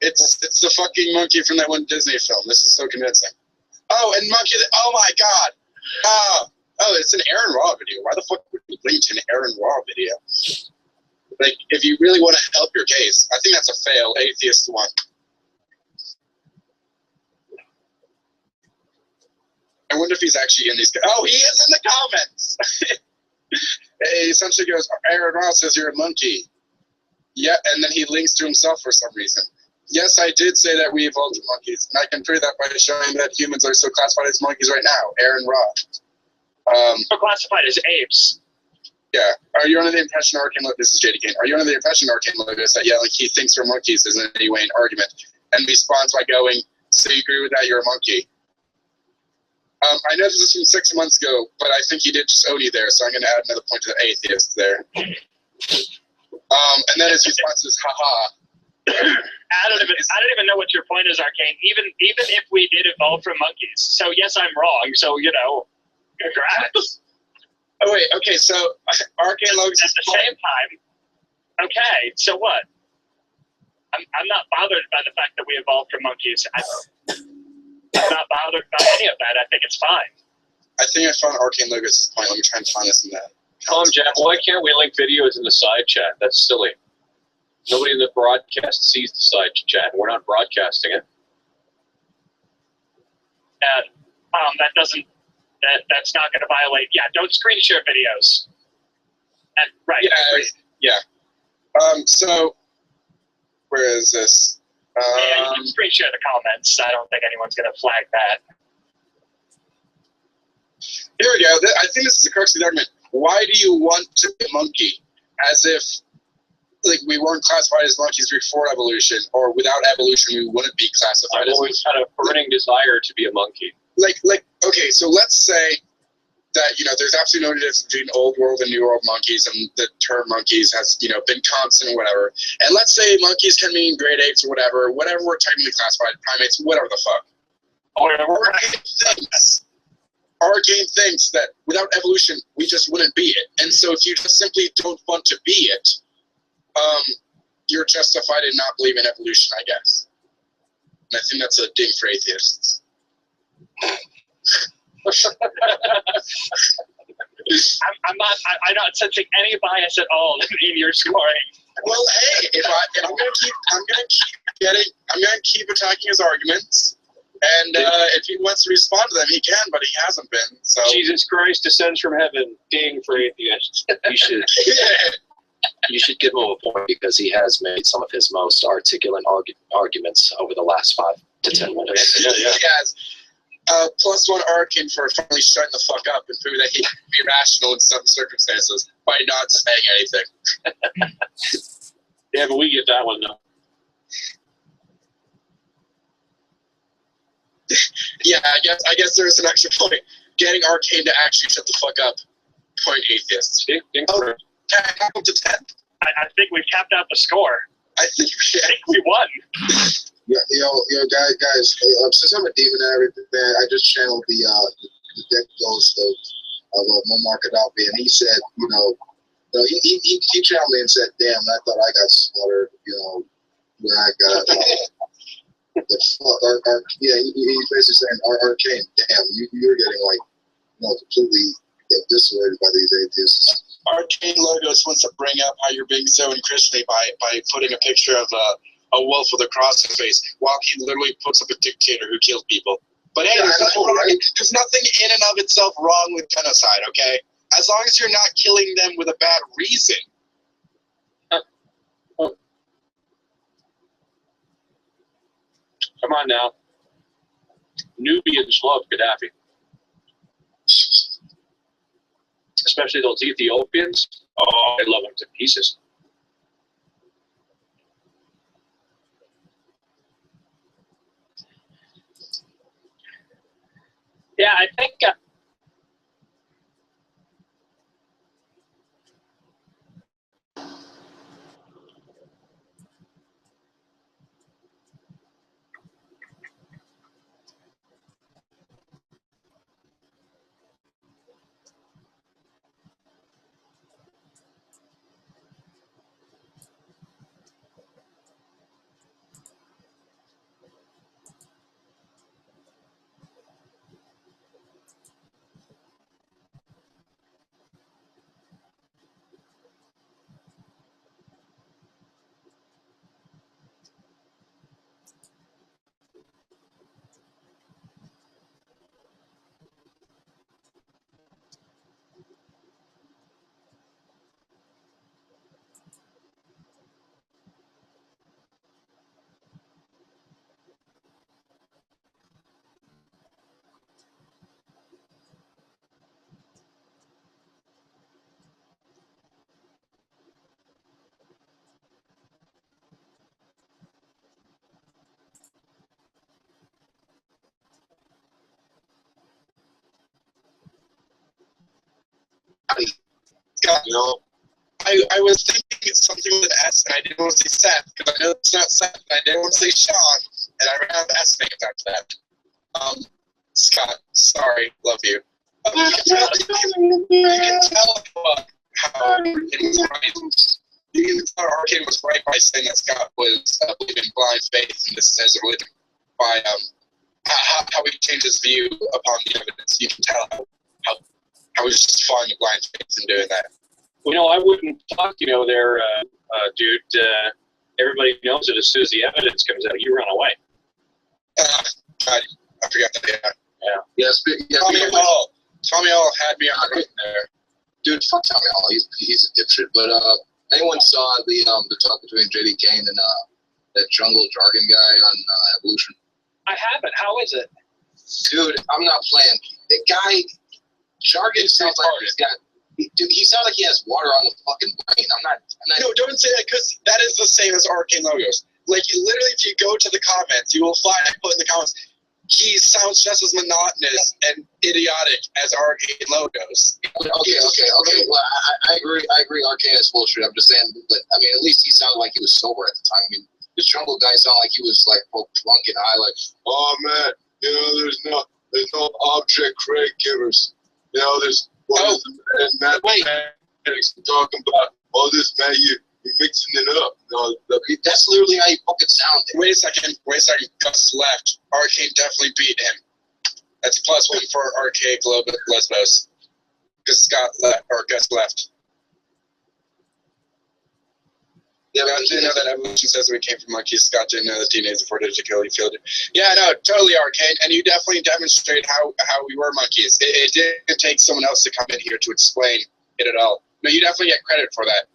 it's the fucking monkey from that one Disney film. This is so convincing. Oh, and monkey. Oh my God. Oh, it's an Aaron Raw video. Why the fuck would you link to an Aaron Raw video? Like, if you really want to help your case, I think that's a fail. Atheist one. I wonder if he's actually in these. Oh, he is in the comments. He essentially goes, Aaron Ross says you're a monkey. Yeah, and then he links to himself for some reason. Yes, I did say that we evolved from monkeys, and I can prove that by showing that humans are so classified as monkeys right now. Aaron Ross. We're classified as apes. Yeah. Are you under the impression, Arcane? This is JD Kane. Are you under the impression, Arcane Logos, that yelling he thinks we're monkeys isn't in any way an argument? And responds by going, so you agree with that? You're a monkey. I know this is from 6 months ago, but I think he did just own you there, so I'm going to add another point to the atheist there. And then his response is, haha. I don't even know what your point is, Arcane. Even if we did evolve from monkeys, so yes, I'm wrong. So congrats. Oh wait, okay. So Arcane Logos at the same time. Okay, so what? I'm not bothered by the fact that we evolved from monkeys. I'm not bothered by any of that. I think it's fine. I think I found Arcane Logos' point. Let me try and find this in that. Jack, why can't we link videos in the side chat? That's silly. Nobody in the broadcast sees the side chat. We're not broadcasting it. And that's not going to violate. Yeah, don't screen share videos. And right. Yeah. So where is this? Yeah, you can screen share the comments. I don't think anyone's going to flag that. Here we go. I think this is the crux of the argument. Why do you want to be a monkey? As if, like, we weren't classified as monkeys before evolution, or without evolution, we wouldn't be classified as. I've always had a burning desire to be a monkey. Okay, so let's say that, there's absolutely no difference between old world and new world monkeys, and the term monkeys has, been constant or whatever. And let's say monkeys can mean great apes or whatever we're technically classified, primates, whatever the fuck. Arcane thinks that without evolution, we just wouldn't be it. And so if you just simply don't want to be it, you're justified in not believing in evolution, I guess. And I think that's a ding for atheists. I'm not sensing any bias at all in your scoring. Well, hey, I'm gonna keep attacking his arguments. And if he wants to respond to them, he can, but he hasn't been. So Jesus Christ descends from heaven. Ding for atheists. You should give him a point because he has made some of his most articulate arguments over the last 5 to 10 minutes. He has. +1 Arcane for finally shutting the fuck up and proving that he can be rational in some circumstances by not saying anything. Yeah, but we get that one though. Yeah, I guess there's an extra point. Getting Arcane to actually shut the fuck up. Point atheists. Oh, 10 to 10. I think we've tapped out the score. I think we won. Yeah, guys. Since I'm a demon and everything, man, I just channeled the dead ghost of Muammar Gaddafi, and he said, he channeled me and said, "Damn, I thought I got slaughtered, when I got." He's basically saying, Arcane, damn, you're getting completely eviscerated by these atheists. Arcane Logos wants to bring up how you're being so unchristianly by putting a picture of a wolf with a cross in his face, while he literally puts up a dictator who kills people. But hey, there's nothing in and of itself wrong with genocide, okay? As long as you're not killing them with a bad reason. Come on now. Nubians love Gaddafi. especially those Ethiopians. Oh, I love them to pieces. Yeah, I think. Scott, I was thinking it's something with S, and I didn't want to say Seth, because I know it's not Seth, and I didn't want to say Sean, and I ran out of S names after that. Scott, sorry, love you. You can tell how it was right. You can tell Arcane was right by saying that Scott was believing blind faith, and this is his religion, by how he changed his view upon the evidence. You can tell how he was just following the blind faith and doing that. Well, I wouldn't talk, there, dude. Everybody knows that as soon as the evidence comes out, you run away. God, I forgot that, yeah. Yes, Tommy Hall had me on right there. dude, fuck Tommy Hall. He's a dipshit. But anyone saw the talk between JD Kane and that jungle jargon guy on Evolution? I haven't. How is it? Dude, I'm not playing. The guy, jargon sounds like he's got. Dude, he sounds like he has water on the fucking brain. I'm not. No, don't say that, because that is the same as Arcane logos. Like, literally, if you go to the comments, you will find, I put in the comments, he sounds just as monotonous and idiotic as Arcane logos. Okay. Well, I agree. Arcane is bullshit. I'm just saying, but I mean, at least he sounded like he was sober at the time. I mean, this jungle guy sounded like he was like both drunk and high. Like, oh man, there's no object Craig givers. There's and mathematics talking about all this, man. You're mixing it up. That's literally how you fucking sound. Wait a second. Gus left. Arcane definitely beat him. That's a +1 for Arcade Lesbos. Because Scott left, or Gus left. Yeah, but I didn't know that Evolution says we came from monkeys. Scott didn't know the teenagers afforded to kill. He killed it. Yeah, no, totally, Arcane. And you definitely demonstrate how we were monkeys. It didn't take someone else to come in here to explain it at all. No, you definitely get credit for that.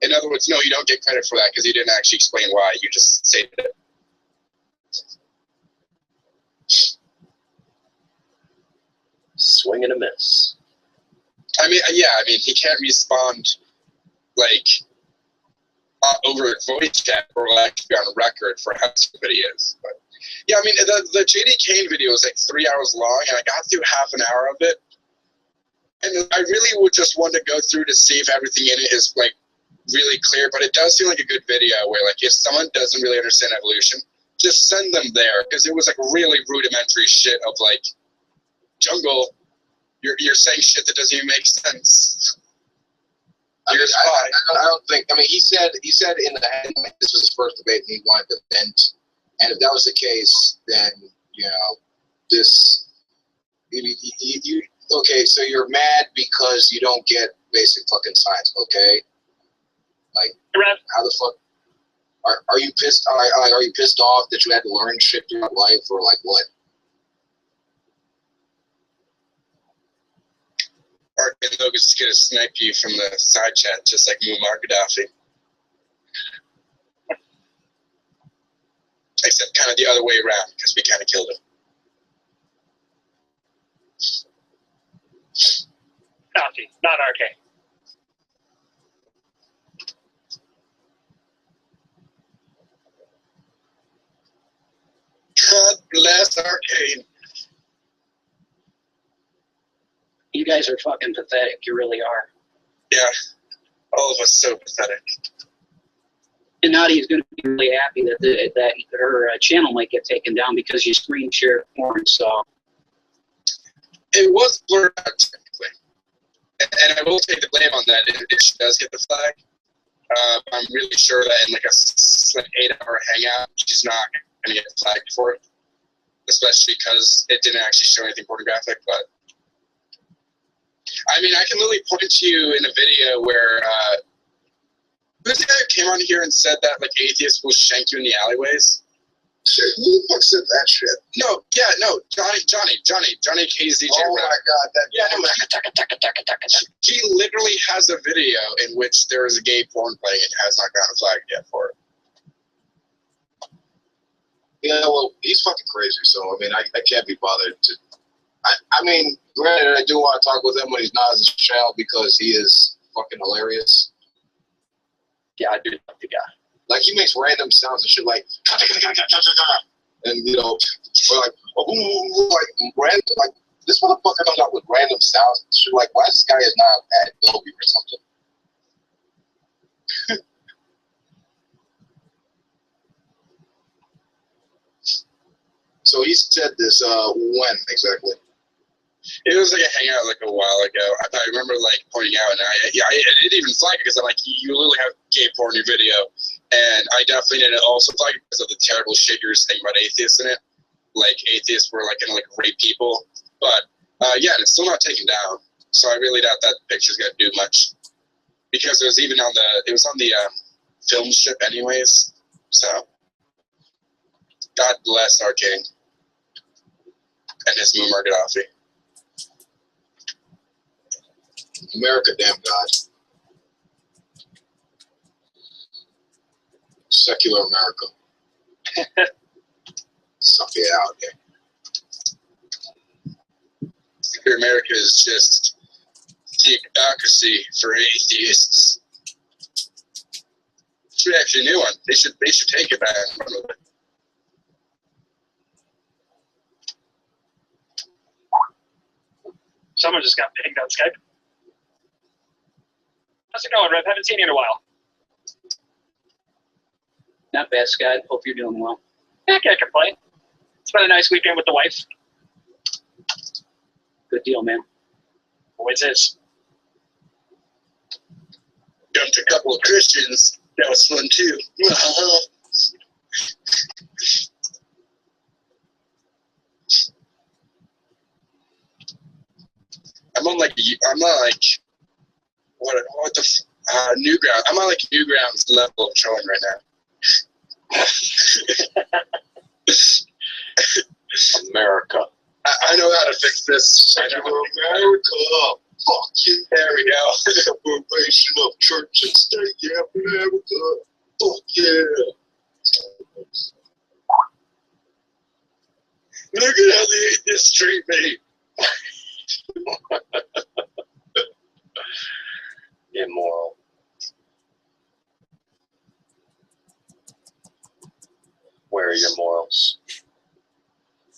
In other words, no, you don't get credit for that because you didn't actually explain why. You just stated it. Swing and a miss. I mean, he can't respond like over voice chat or like be on record for how stupid he is. But yeah, I mean, the JD Kane video is like 3 hours long, and I got through half an hour of it, and I really would just want to go through to see if everything in it is like really clear. But it does seem like a good video where, like, if someone doesn't really understand evolution, just send them there, because it was like really rudimentary shit of like, jungle, you're saying shit that doesn't even make sense. I don't think. I mean, he said in the end, like, this was his first debate and he wanted to vent. And if that was the case, then this. You okay? So you're mad because you don't get basic fucking science, okay? Like, how the fuck are you pissed? Are you pissed off that you had to learn shit throughout life, or like what? Arcane Logan's just gonna snipe you from the side chat, just like Muammar Gaddafi. Except kind of the other way around, because we kind of killed him. Coffee, not arcade. God bless Arcane. You guys are fucking pathetic. You really are. Yeah, all of us so pathetic. And Nadia's going to be really happy that her channel might get taken down because you screen share porn. So It was blurred out technically, and I will take the blame on that if she does get the flag. I'm really sure that in like a 8-hour hangout, she's not going to get flagged for it, especially because it didn't actually show anything pornographic. But I mean, I can literally point to you in a video where who's the guy who came on here and said that like atheists will shank you in the alleyways? Shit, who the fuck said that shit? No, Johnny KZJ. Oh my god, that He literally has a video in which there is a gay porn playing and has not gotten a flag yet for it. Yeah, well, he's fucking crazy, so I mean, I can't be bothered to. I mean, granted, I do want to talk with him when he's not as a child because he is fucking hilarious. Yeah, I do love the guy. Like, he makes random sounds and shit like, and you know, or like, like random, like this motherfucker comes out with random sounds and shit. Like, why this guy is not at Adobe or something? So he said this, when exactly? It was like a hangout like a while ago. I remember like pointing out, and I didn't even flag it because I'm like, you literally have gay porn in your video, and I definitely didn't also flag it because of the terrible shit you're saying about atheists in it. Like atheists were like gonna like rape people, but yeah, and it's still not taken down. So I really doubt that picture's gonna do much because it was even on the film strip anyways. So God bless our king and his Muammar Gaddafi. America, damn God. Secular America. Suck it out, yeah. Secular America is just theocracy for atheists. Should actually a new one. They should take it back and run with it. Someone just got pinged on Skype. How's it going, Rev? Haven't seen you in a while. not bad, Scott. Hope you're doing well. I can't complain. It's been a nice weekend with the wife. Good deal, man. Always is. Dumped a couple of Christians. That was fun too. I'm on like what the Newground. I'm on like Newgrounds level of trolling right now. America. I know how to fix this. America. Fuck you. There we go. Separation of church and state. Yeah, America. Fuck yeah. Look at how they ate this treat me. Immoral. Where are your morals?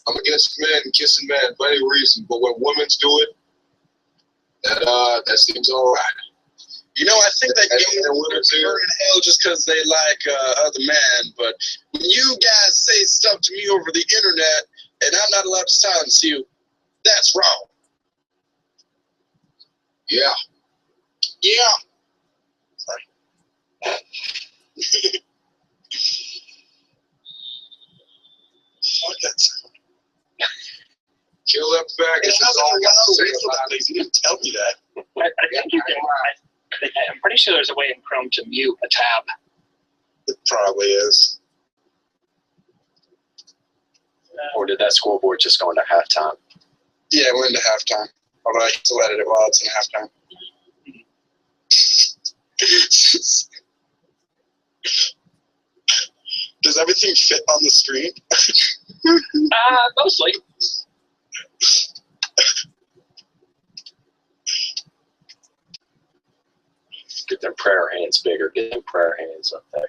I'm against men kissing men for any reason, but when women's do it, that seems all right. You know, I think that And gay women women too. are in hell just because they like other men. But when you guys say stuff to me over the internet and I'm not allowed to silence you, that's wrong. Yeah. Yeah. Fuck that sound. Kill them faggots. It's not That's all I got to say wait for about that, it. He didn't tell me that. I think you can. I'm pretty sure there's a way in Chrome to mute a tab. It probably is. Or did that scoreboard just go into halftime? Yeah, we're into halftime. Although I still edit it while it's in halftime. Does everything fit on the screen? Mostly. Get them prayer hands bigger. Get them prayer hands up there.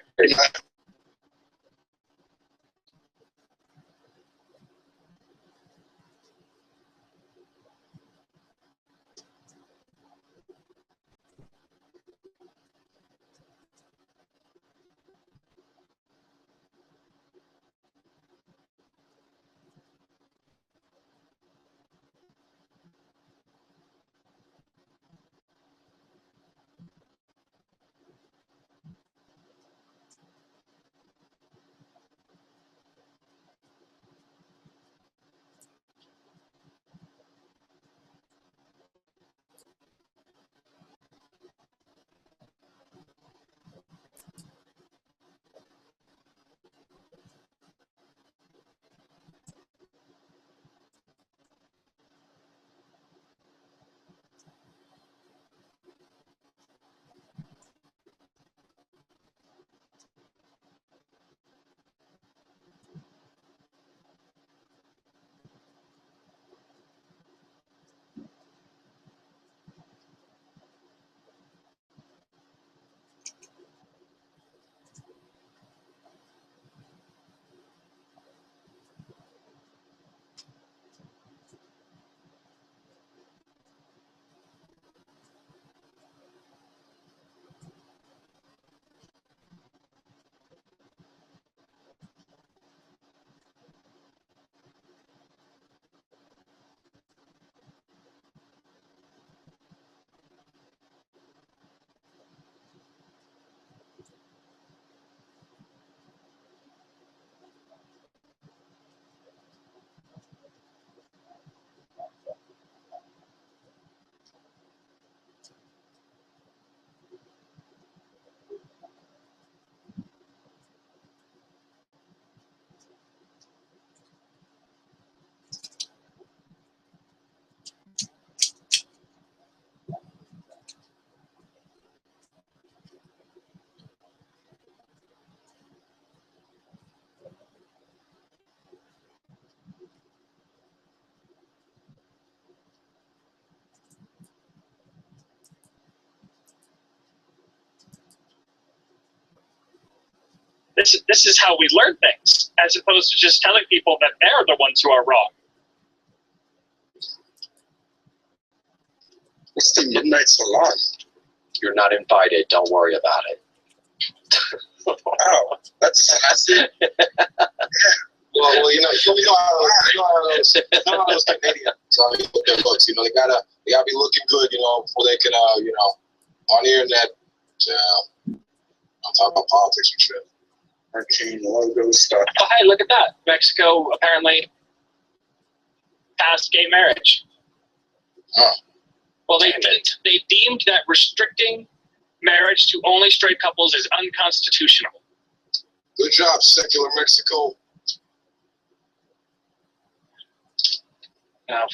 This is how we learn things, as opposed to just telling people that they're the ones who are wrong. What's the midnight salon? You're not invited. Don't worry about it. Wow, that's sassy. Well, you know how those Canadians, with their looks, you know, they gotta be looking good, you know, before they can, you know, on the internet, on top of politics and shit. Arcane logo stuff. Oh, hey, look at that. Mexico apparently passed gay marriage. Oh. Well, they deemed that restricting marriage to only straight couples is unconstitutional. Good job, secular Mexico. Now,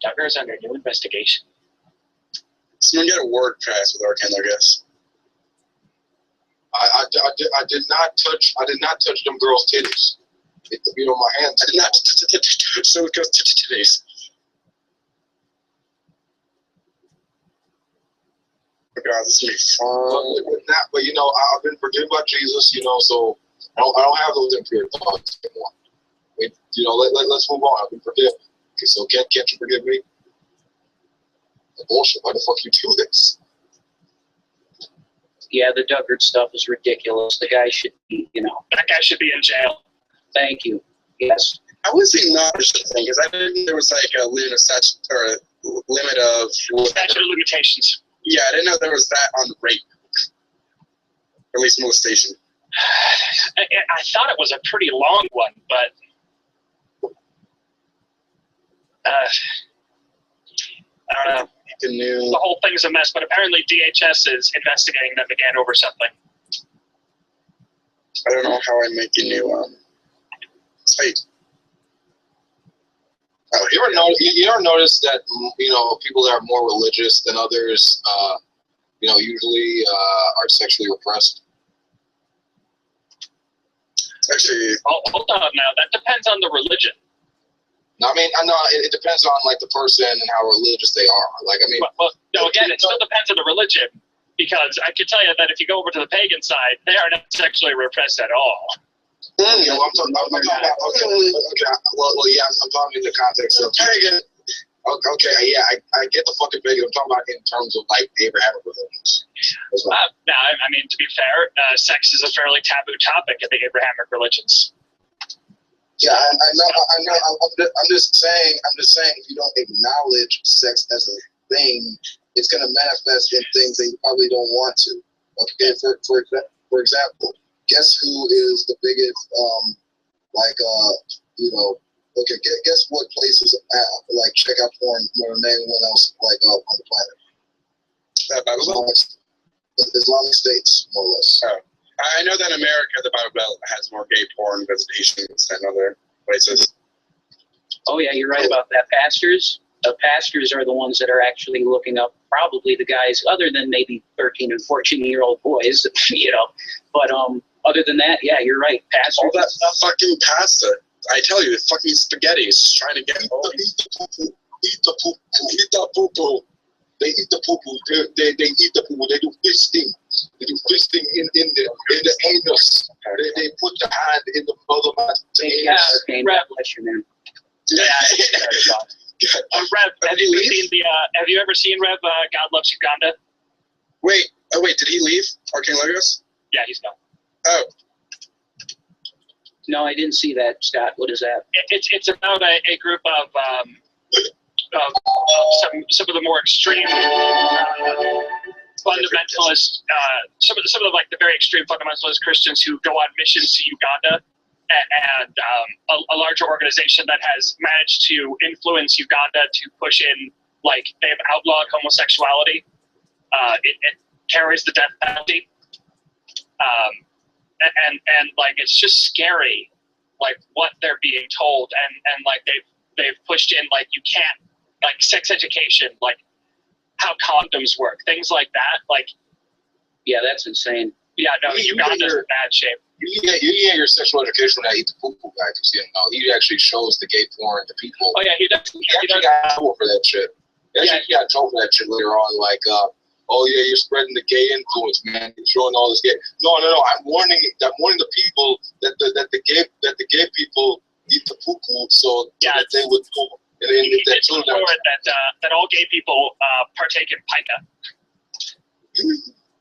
Duggar's under new investigation. Someone get a word pass with Arcane, I guess. I did not touch them girls' titties. You know, my hands. I did not show it goes to today's. Oh God, this is gonna be fun. But you know, I've been forgiven by Jesus. You know, so I don't have those impure thoughts anymore. You know, let's move on. I've been forgiven. Okay, so can't you forgive me? Bullshit. Why the fuck you do this? Yeah, the Duggard stuff is ridiculous. The guy should be, you know. That guy should be in jail. Thank you. Yes. How was he not a thing? Because I didn't. There was like a limit of Statute of limitations. Yeah, I didn't know there was that on rape. Or at least molestation. I thought it was a pretty long one, but I don't know. The whole thing's a mess, but apparently DHS is investigating them again over something. I don't know how I make a new site. Oh, You ever notice that, you know, people that are more religious than others, you know, usually are sexually repressed? Actually, Hold on now. That depends on the religion. No, I mean, I know it depends on like the person and how religious they are. Like, I mean, well, no, again, it still depends on the religion, because I can tell you that if you go over to the pagan side, they are not sexually repressed at all. okay, well, I'm talking about, okay, well, yeah, I'm talking in the context of pagan. Okay, yeah, I get the fucking pagan. I'm talking about in terms of like the Abrahamic religions. Now, I mean, to be fair, sex is a fairly taboo topic in the Abrahamic religions. Yeah, I know. I'm just saying. If you don't acknowledge sex as a thing, it's gonna manifest in things that you probably don't want to. Okay, for example, guess who is the biggest okay, guess what places like check out porn more than anyone else on the planet? Islamic states, more or less. Oh. I know that in America, the Bible Belt has more gay porn visitations than other places. Oh yeah, you're right about that. Pastors are the ones that are actually looking up probably the guys, other than maybe 13 and 14-year-old boys, But other than that, yeah, you're right. Pastors. All that fucking pasta. I tell you, fucking spaghetti is trying to get me. Eat the poo-poo. They eat the poo-poo. They eat the poo-poo. They do fisting. They do fisting in the anus. They put the hand in the mother. Yeah, bless you, man. Yeah. Rev, have you ever seen Rev? God Loves Uganda. Wait, did he leave? Arcane Logos? Yeah, he's gone. Oh. No, I didn't see that, Scott. What is that? It's about a group of some of the more extreme fundamentalist, some of the like the very extreme fundamentalist Christians who go on missions to Uganda, and a larger organization that has managed to influence Uganda to push in, like, they've outlawed homosexuality. It carries the death penalty. And like, it's just scary, like what they're being told, and like they've pushed in, like, you can't, like, sex education, like how condoms work, things like that. Like, yeah, that's insane. Yeah, no, Uganda's in bad shape. You get your sexual education when I eat the poo-poo guy, because he actually shows the gay porn to people. Oh yeah, he does. He actually got in trouble for that shit. He got in trouble for that shit later on, like, oh yeah, you're spreading the gay influence, man. You're showing all this gay. No. I'm warning the people that the gay people eat the poo-poo, so that they would pull. And then that children that all gay people partake in pica.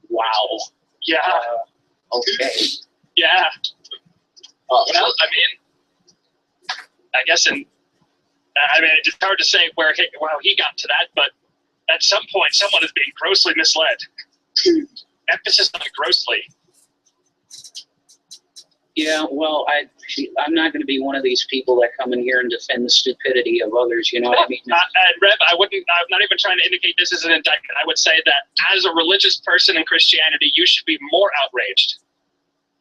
Wow. Yeah. Okay. Yeah. Well, I mean, I guess it's hard to say how he got to that, but at some point, someone is being grossly misled. Emphasis on grossly. Yeah, well, I'm not going to be one of these people that come in here and defend the stupidity of others. You know what I mean? And Rev, I'm not even trying to indicate this is an indictment. I would say that as a religious person in Christianity, you should be more outraged,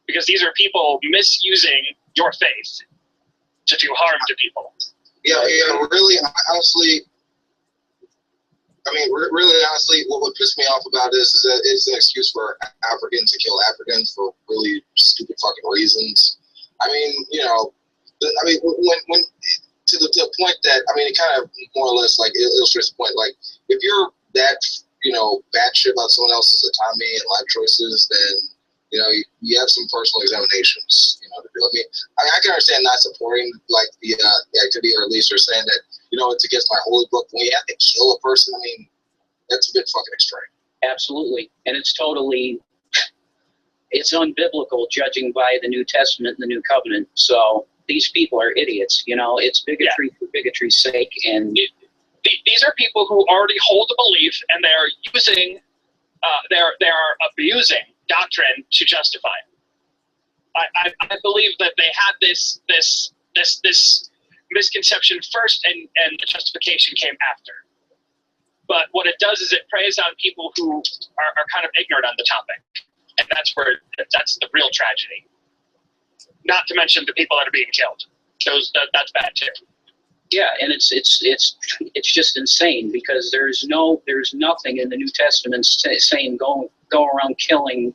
because these are people misusing your faith to do harm to people. Yeah, really, honestly. Really honestly, what would piss me off about this is that it's an excuse for Africans to kill Africans for really stupid fucking reasons. When to the point that, it kind of more or less like illustrates the point. Like, if you're that batshit about someone else's autonomy and life choices, then you have some personal examinations to do. I can understand not supporting like the activity, or at least they're saying that it's against my holy book. When you have to kill a person, that's a bit fucking extreme. Absolutely, and it's unbiblical, judging by the New Testament and the New Covenant. So these people are idiots. It's bigotry for bigotry's sake, and these are people who already hold a belief, and they are using, they are abusing doctrine to justify it. I believe that they had this misconception first, and the justification came after. But what it does is it preys on people who are kind of ignorant on the topic, and that's the real tragedy. Not to mention the people that are being killed. That's bad too. Yeah, and it's just insane, because there's nothing in the New Testament saying go around killing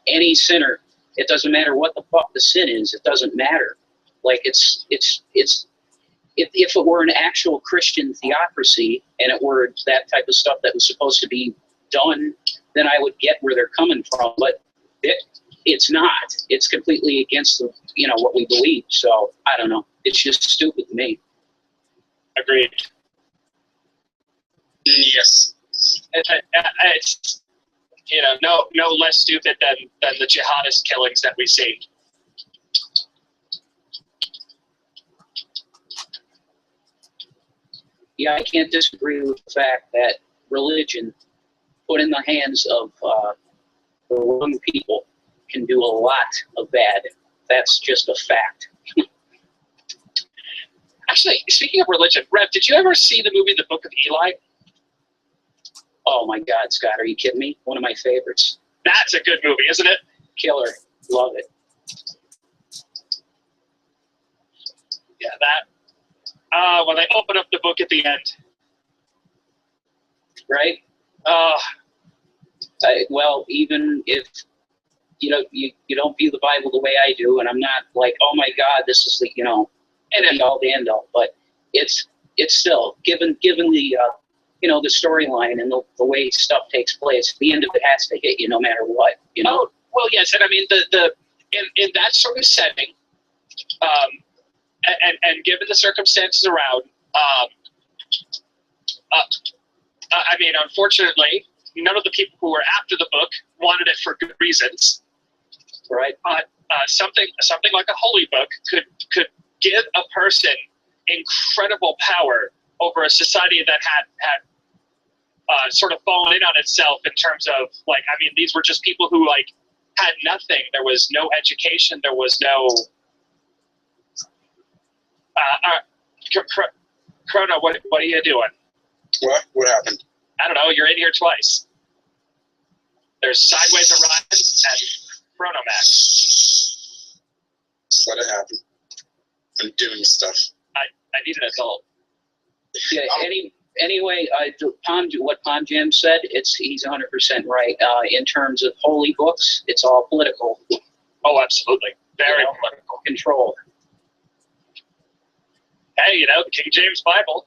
any sinner. It doesn't matter what the fuck the sin is. It doesn't matter. Like, it's if it were an actual Christian theocracy and it were that type of stuff that was supposed to be done, then I would get where they're coming from. But it's not. It's completely against what we believe. So I don't know. It's just stupid to me. Agreed. Yes. It's no less stupid than the jihadist killings that we see. Yeah, I can't disagree with the fact that religion, put in the hands of the wrong people, can do a lot of bad. That's just a fact. Actually, speaking of religion, Rev, did you ever see the movie The Book of Eli? Oh my God, Scott, are you kidding me? One of my favorites. That's a good movie, isn't it? Killer. Love it. Yeah, that. When they open up the book at the end. Right? Well, even if you don't view the Bible the way I do, and I'm not like, oh my God, this is the and all the end all, but it's still given the the storyline and the way stuff takes place. The end of it has to hit you no matter what. Oh well, yes, and I mean the in that sort of setting, and given the circumstances around, I mean, unfortunately, none of the people who were after the book wanted it for good reasons. Right. But something like a holy book could give a person incredible power over a society that had sort of fallen in on itself in terms of these were just people who had nothing. There was no education. There was no. Chrono, what are you doing? What? What happened? I don't know. You're in here twice. There's Sideways Orion and Chronomax. Just let it happen. I'm doing stuff. I need an adult. Yeah. Anyway, what Pond Jam said, he's 100% right. In terms of holy books, it's all political. Oh, absolutely. Very political. Control. Hey, the King James Bible.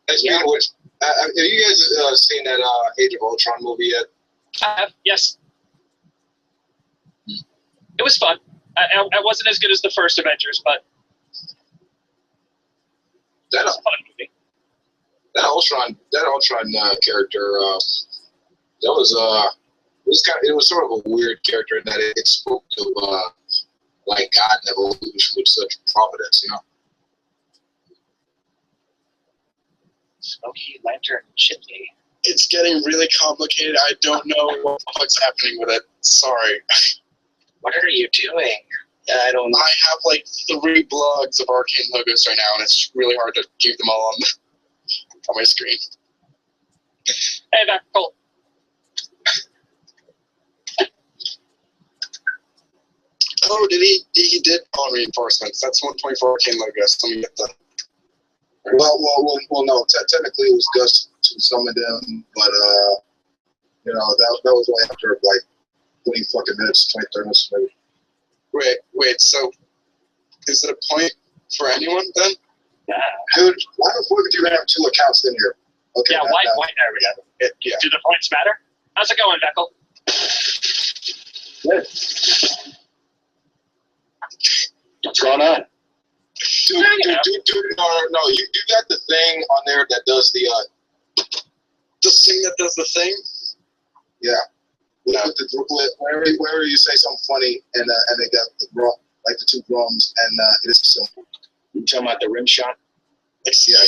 Hey, speaking of which, have you guys seen that Age of Ultron movie yet? I have, yes. It was fun. I wasn't as good as the first Avengers, but That it was a fun movie. That Ultron character, it was sort of a weird character in that it spoke to God and evolution with such providence, Smoky Lantern Chimney. It's getting really complicated. I don't know what the fuck's happening with it. Sorry. What are you doing? I don't know. I have 3 blogs of arcane logos right now, and it's really hard to keep them all on my screen. Hey, that's cool. Oh, he did on reinforcements. That's 1.4 arcane logos. Let me get the. Well, no. Technically, it was just to some of them, but that was only after 20 fucking minutes, 20, 30 minutes, maybe. Wait. So, is it a point for anyone then? Dude, why the fuck did you have 2 accounts in here? Okay. Yeah, why there we go. Yeah. Do the points matter? How's it going, Beckel? Good. What's going on? Dude, no, you got the thing on there that does the thing that does the thing? Yeah. Whenever you say something funny and they got the drum, the 2 drums and it is simple. You talking about the rim shot? Yeah.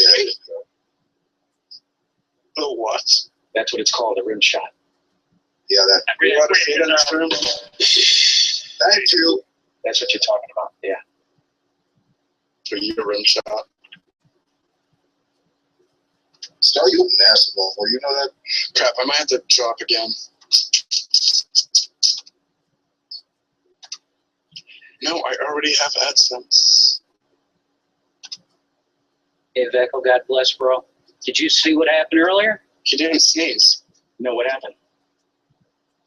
The what? That's what it's called, a rim shot. Yeah, that. You want to say that in term? Thank you. That's what you're talking about. Yeah. For you to rim shot. Star, you a massive ball, you know that? Crap, I might have to drop again. No, I already have AdSense. Hey, Vecco, God bless, bro. Did you see what happened earlier? He didn't sneeze. No, what happened?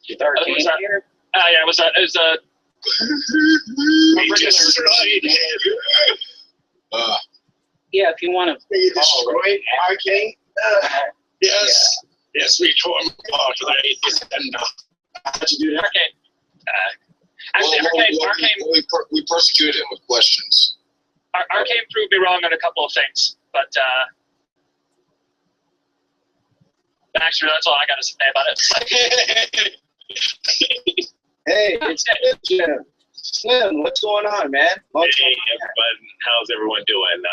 With It Arcane was here? Yeah, it was a He destroyed him. Yeah, if you want to. You destroyed Arcane? Yes. Yes, we tore him apart with our atheist agenda. How'd you do that? Arcane. Actually, Arcane We persecuted him with questions. Arcane proved me wrong on a couple of things, but actually, that's all I got to say about it. Hey, it's Jim. Slim, what's going on, man? Hey, everyone. How's everyone doing?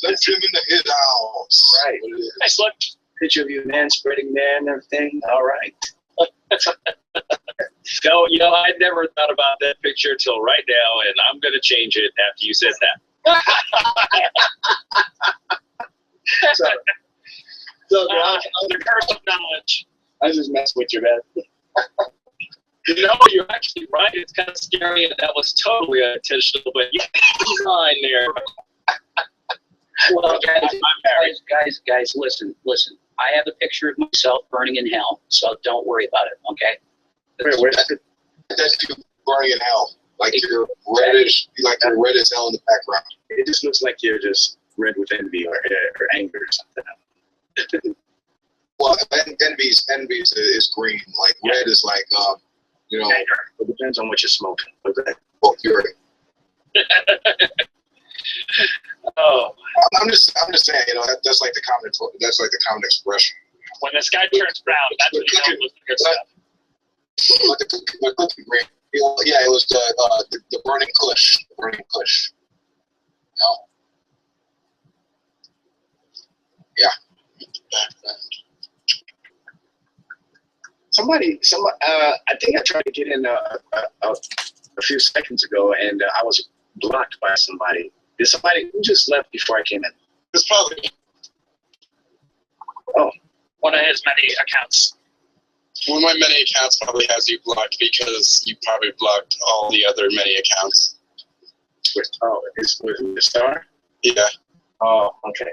Let's him in the hit house. Right. Hey, Slim. Picture of you, man, spreading man and everything. All right. No, I never thought about that picture till right now, and I'm going to change it after you said that. So, The curse of knowledge. I just mess with you, man. You're actually right. It's kind of scary, and that was totally unintentional, but you fine there. Well, guys, listen. I have a picture of myself burning in hell, so don't worry about it, okay? That's you burning in hell. Like you're reddish, like you're red as hell in the background. It just looks like you're just red with envy or anger or something. Well, envy is green. Like red is like Anger. It depends on what you're smoking. well, fury. Oh, I'm just saying, that's like the common expression. when the sky turns brown, that's when you know it was the good stuff. But the cookie green. Yeah, it was the burning kush. The burning kush. No. Yeah. Somebody, I think I tried to get in a few seconds ago, and I was blocked by somebody. Did somebody who just left before I came in? It's probably One of his many accounts. one of my many accounts probably has you blocked because you probably blocked all the other many accounts. It's with the star? Yeah. Oh, okay.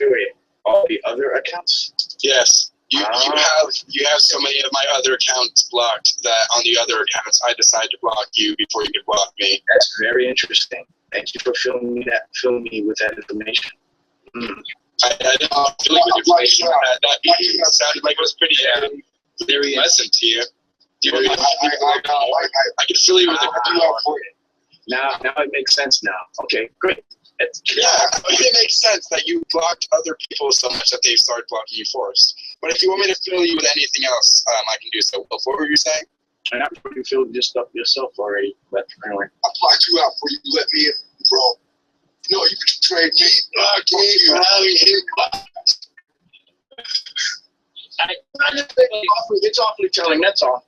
Wait, all the other accounts? Yes. You have so many of my other accounts blocked that on the other accounts I decided to block you before you could block me. That's very interesting. Thank you for filling me with that information. I didn't feel like with information that sounded like it was pretty very pleasant to you. Do you want me to I could fill you with it. Now it makes sense now. Okay, great. It makes sense that you blocked other people so much that they started blocking you first. But if you want me to fill you with anything else, I can do so. What were you saying? And I'm sure you filled this stuff yourself already, but anyway. I blocked you out before you let me in, bro. You betrayed me. It's awfully telling, that's all.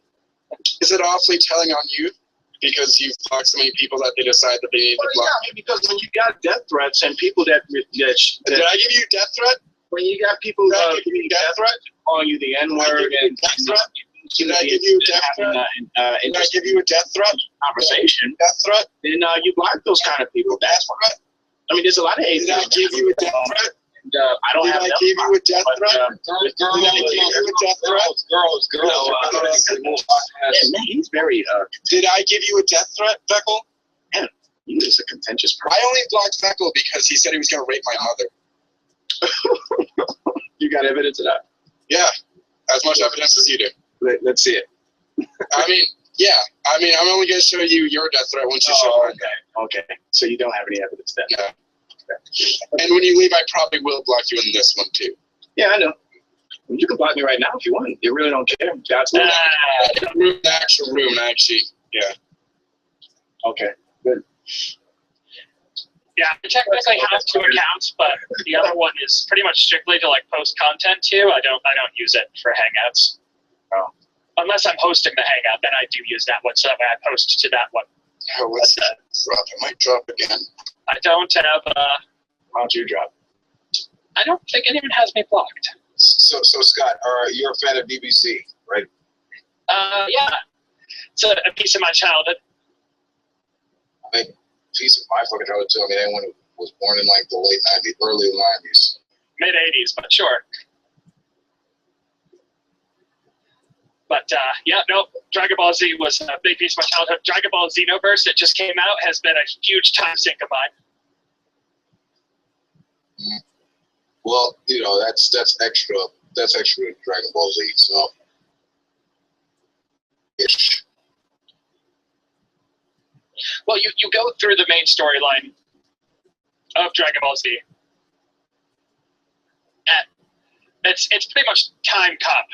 Is it awfully telling on you? Because you've blocked so many people that they decide that they need to block. Yeah, because when you got death threats and people that Did I give you a death threat? when you got people Did I give you a death threat? calling you the N-word and Death threat? Did I give you a death threat? Did I give you a death threat? Conversation, Death threat? then you block those kind of people. That's why. I mean, there's a lot of hate. Did I give you a death threat? And, I don't Did have I them, give you a death but, threat? man, he's very, Did I give you a death threat, Beckel? he's just a contentious person. I only blocked Beckel because he said he was going to rape my mother. You got evidence of that? Yeah, as much evidence as you do. Let's see it. I mean, yeah. I mean, I'm only going to show you your death threat once you show mine. Okay. So you don't have any evidence then? No. And when you leave, I probably will block you in this one too. Yeah, I know. You can block me right now if you want. You really don't care. God's will. The actual room, actually. Yeah. Okay, good. Yeah, I technically have 2 accounts, but the other one is pretty much strictly to post content to. I don't use it for Hangouts. Oh. Unless I'm hosting the Hangout, then I do use that one, so that way I post to that one. Oh, what's that? Drop. It might drop again. I don't have. Why don't you drop? I don't think anyone has me blocked. So Scott, you're a fan of DBZ, right? Yeah, it's a piece of my childhood. I think piece of my fucking childhood too. I mean, anyone who was born in the late '90s, early '90s. Mid 80s, but sure. But yeah, no, Dragon Ball Z was a big piece of my childhood. Dragon Ball Xenoverse that just came out has been a huge time sink of mine. Well, that's extra. That's extra Dragon Ball Z. So, ish. Well, you go through the main storyline of Dragon Ball Z. And it's pretty much time cop.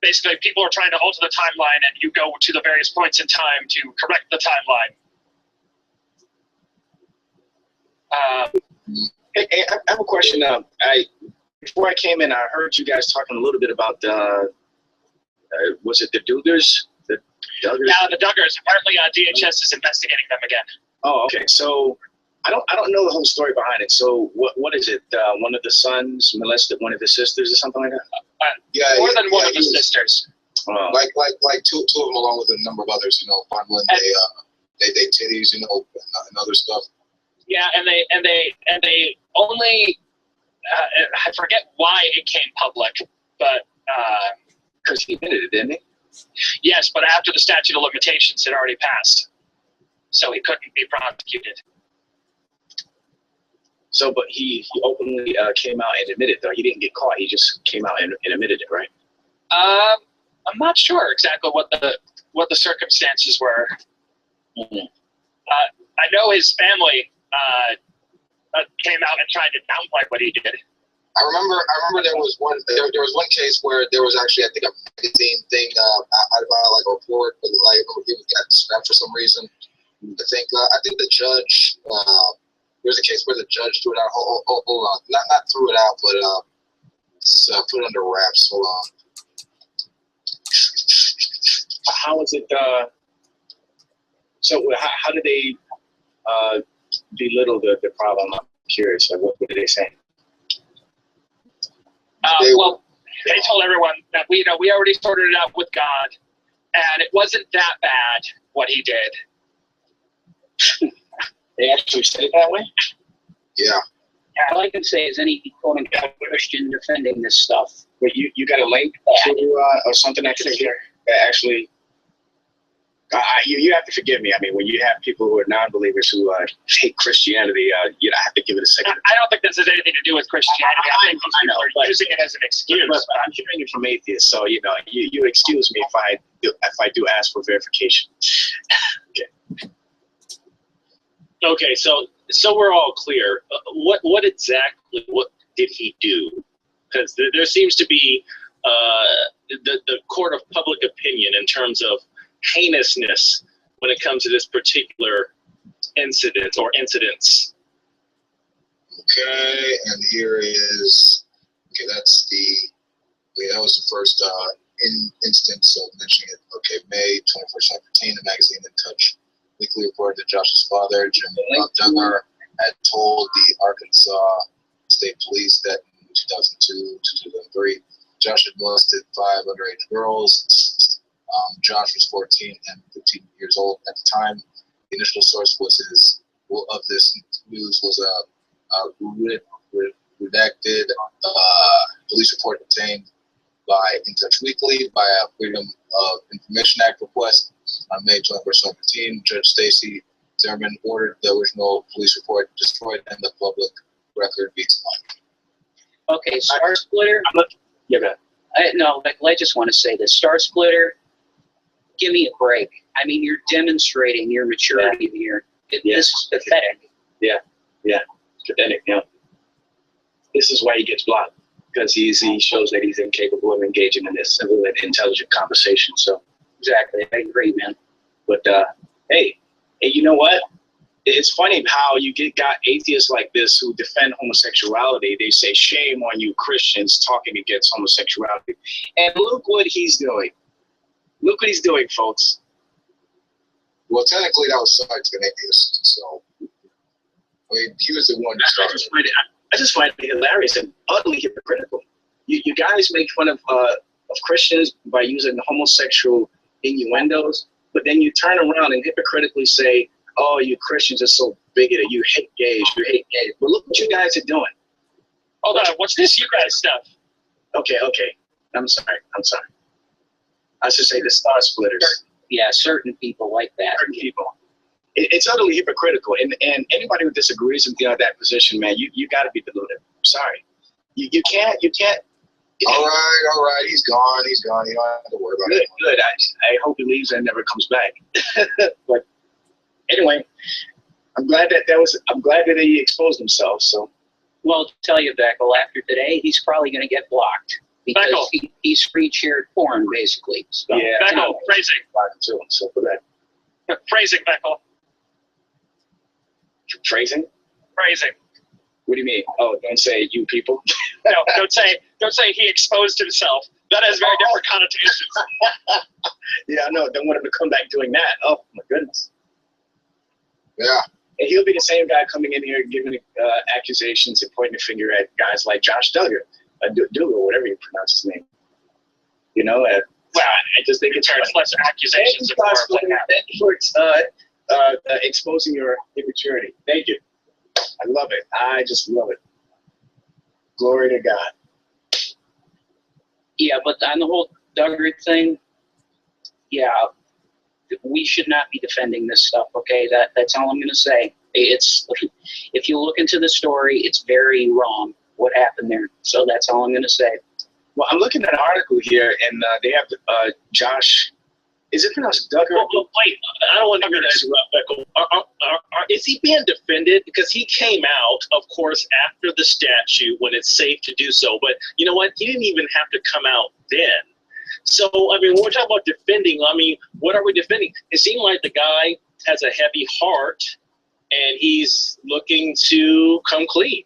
Basically, people are trying to alter the timeline, and you go to the various points in time to correct the timeline. Hey, I have a question. Before I came in, I heard you guys talking a little bit about was it the Duggars? The Duggars? Yeah, the Duggars. Apparently, DHS is investigating them again. Oh, okay. So I don't know the whole story behind it. So what is it? One of the sons molested one of the sisters or something like that? More than one of the sisters. Like two of them, along with a number of others. Fondling they titties, and other stuff. Yeah, and they only I forget why it came public, but because he admitted it, didn't he? Yes, but after the statute of limitations had already passed, so he couldn't be prosecuted. So, but he openly came out and admitted, though. He didn't get caught. He just came out and admitted it, right? I'm not sure exactly what the circumstances were. Mm-hmm. I know his family came out and tried to downplay what he did. I remember there was one case where there was actually, I think, a magazine thing out about like a report, but like he got scrapped for some reason. I think the judge. There's a case where the judge threw it out. Hold on, not threw it out, but put it under wraps. Hold on. How is it? So how did they belittle the problem? I'm curious. Like, what did they say? Well, they told everyone that we already sorted it out with God, and it wasn't that bad what he did. They actually said it that way? Yeah. All I can say is any quote-unquote Christian defending this stuff. But you got a link to or something that actually. You have to forgive me. I mean, when you have people who are non-believers who hate Christianity, I have to give it a second. I don't think this has anything to do with Christianity. I think they're using it as an excuse. But I'm hearing it from atheists, so you excuse me if I do ask for verification. Okay. Okay, so we're all clear. What exactly did he do? Because there seems to be the court of public opinion in terms of heinousness when it comes to this particular incident or incidents. Okay, and here is that was the first instance of mentioning it. Okay, May 21st, 2015, the magazine In Touch weekly reported that Josh's father, Jim Duggar, had told the Arkansas State Police that in 2002 to 2003, Josh had molested 5 underage girls. Josh was 14 and 15 years old at the time. The initial source of this news was a redacted police report obtained by In Touch Weekly by a Freedom of Information Act request. On May 21st, 2015, Judge Stacy Zimmerman ordered the original police report destroyed and the public record be expunged. Okay, Star Splitter. Yeah, go ahead. I just want to say this. Star Splitter, give me a break. I mean, you're demonstrating your maturity here. This is pathetic. Yeah, pathetic. Yeah. This is why he gets blocked, because he shows that he's incapable of engaging in this civil and intelligent conversation. So exactly, I agree, man. But hey, you know what? It's funny how you got atheists like this who defend homosexuality. They say, shame on you Christians talking against homosexuality. And look what he's doing. Look what he's doing, folks. Well, technically, that was Sykes, an atheist. So, I mean, he was the one who started. I just find it hilarious and utterly hypocritical. You guys make fun of Christians by using homosexual innuendos, but then you turn around and hypocritically say, oh, you Christians are so bigoted. You hate gays. You hate gays. But look what you guys are doing. Hold on. What's this you guys stuff? Okay. I'm sorry. I should say the Star Splitters. Yeah, certain people like that. Certain people. It's utterly hypocritical. And anybody who disagrees with that position, man, you got to be deluded. I'm sorry. You can't. All right. He's gone. You don't have to worry about it. Good. I hope he leaves and never comes back. But anyway, I'm glad that he exposed himself. So, Well, to tell you, Beckel, after today, he's probably going to get blocked because he's free shared porn, basically. So, yeah, Beckel, phrasing. Too. So for that, Phrasing, Beckel. phrasing. Phrasing. What do you mean? Oh, don't say you people. No, don't say he exposed himself. That has very different connotations. Yeah, I know. Don't want him to come back doing that. Oh my goodness. Yeah. And he'll be the same guy coming in here giving accusations and pointing the finger at guys like Josh Duggar, Dougal, whatever you pronounce his name. You know, well, I just think it's less accusations and more Thank you for exposing your immaturity. Thank you. I love it. I just love it. Glory to God. Yeah, but on the whole Duggar thing, yeah, we should not be defending this stuff. Okay, that's all I'm going to say. It's if you look into the story, it's very wrong what happened there. So that's all I'm going to say. Well, I'm looking at an article here, and they have Josh. Is it pronounced Duggar? Well, wait, I don't want to interrupt, Beckel. Is he being defended? Because he came out, of course, after the statute when it's safe to do so. But you know what? He didn't even have to come out then. So, I mean, when we're talking about defending, I mean, what are we defending? It seemed like the guy has a heavy heart, and he's looking to come clean.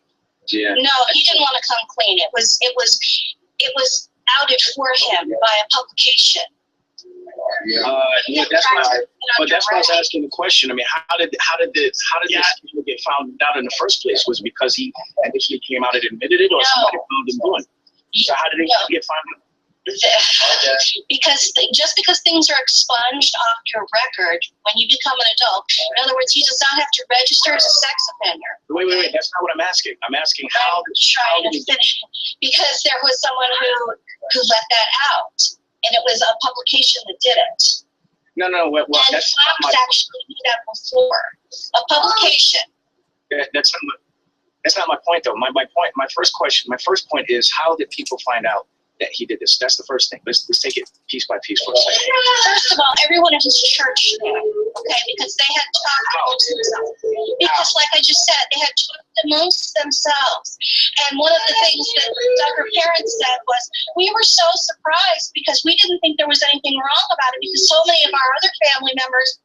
Yeah. No, he didn't want to come clean. It was outed for him by a publication. Yeah. That's why I was asking the question. I mean, how did this get found out in the first place? Was it because he initially came out and admitted it, or somebody found him doing it? So how did it get found out? Because just because things are expunged off your record when you become an adult, in other words, he does not have to register as a sex offender. Wait. That's not what I'm asking. I'm asking how. Trying to finish because there was someone who let that out, and it was a publication that did it. No. Well, and that's Fox actually knew that before. A publication. That's not my point, though. My first point is, how did people find out that he did this? That's the first thing. Let's take it piece by piece for a second. First of all, everyone in his church knew, okay, because they had talked amongst themselves. Because, like I just said, they had talked amongst themselves. And one of the things that Duggar parents said was, we were so surprised because we didn't think there was anything wrong about it because so many of our other family members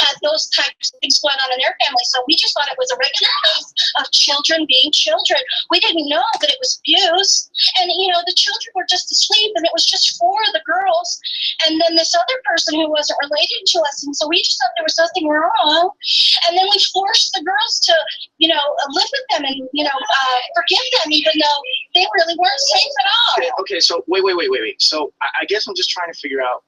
had those types of things going on in their family. So we just thought it was a regular case of children being children. We didn't know that it was abuse. And, the children were just asleep and it was just 4 of the girls. And then this other person who wasn't related to us. And so we just thought there was nothing wrong. And then we forced the girls to, live with them and, forgive them, even though they really weren't safe at all. Okay, so wait. So I guess I'm just trying to figure out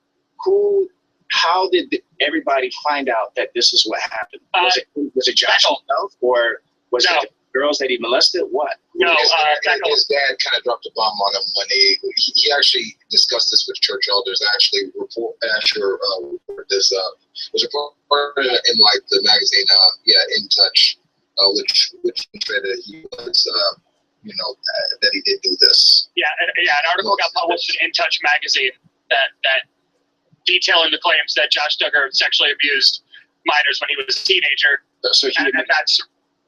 how did everybody find out that this is what happened? Was it Josh himself, or was it the girls that he molested? What? No, his dad kind of dropped a bomb on him when he actually discussed this with church elders. Actually, this was reported in like the magazine, In Touch, which said that he was, that he did do this. Yeah, an article got published in In Touch magazine that detailing the claims that Josh Duggar sexually abused minors when he was a teenager. So he didn't admit it.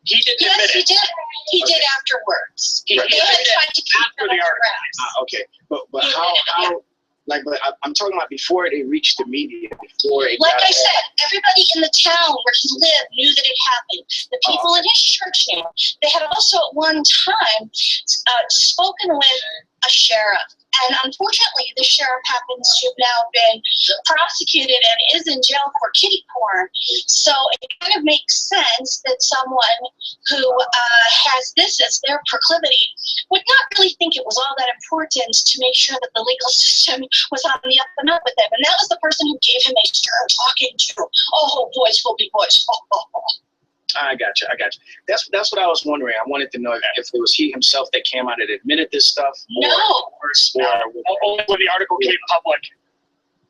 He did afterwards. He had tried to keep after the article. Okay, but how? But I'm talking about before they reached the media. Like I said, everybody in the town where he lived knew that it happened. The people in his church knew. They had also at one time spoken with a sheriff. And unfortunately, the sheriff happens to have now been prosecuted and is in jail for kiddie porn. So it kind of makes sense that someone who has this as their proclivity would not really think it was all that important to make sure that the legal system was on the up and up with him. And that was the person who gave him a stern talking to. Oh, boys will be boys. I got you. That's what I was wondering. I wanted to know if it was he himself that came out and admitted this stuff. No. Only when the article came public.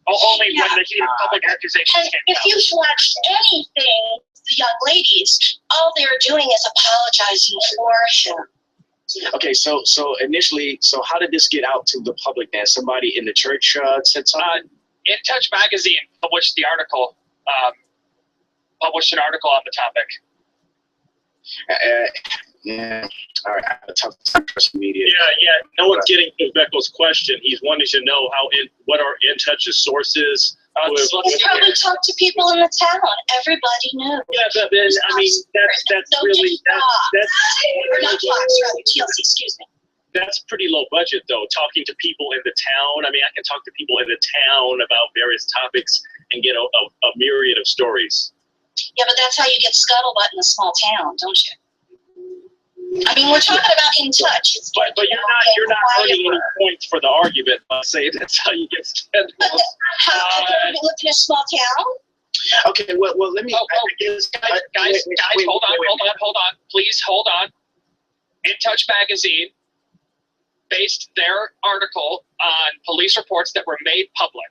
Only Yeah. when the heat of public accusations came If out. you've watched anything, the young ladies, all they're doing is apologizing for him. Okay, so initially, so how did this get out to the public then? Somebody in the church said something? In Touch magazine published the article, published an article on the topic. Yeah. All right. I have a tough time trusting media. Yeah. No one's getting to Beckel's question. He's wanting to know what are In Touch's sources. He's probably talked to people in the town. Everybody knew. Yeah, but then I mean that's So really did Fox. Or not Fox, rather, TLC, excuse me. that's pretty low budget though. Talking to people in the town. I mean, I can talk to people in the town about various topics and get a myriad of stories. Yeah, but that's how you get scuttlebutt in a small town, don't you? I mean, we're talking about In Touch. It's But you're not earning any points for the argument by saying that's how you get scheduled. But how can you live in a small town? Okay, well, let me. Guys, hold on. Please hold on. In Touch magazine based their article on police reports that were made public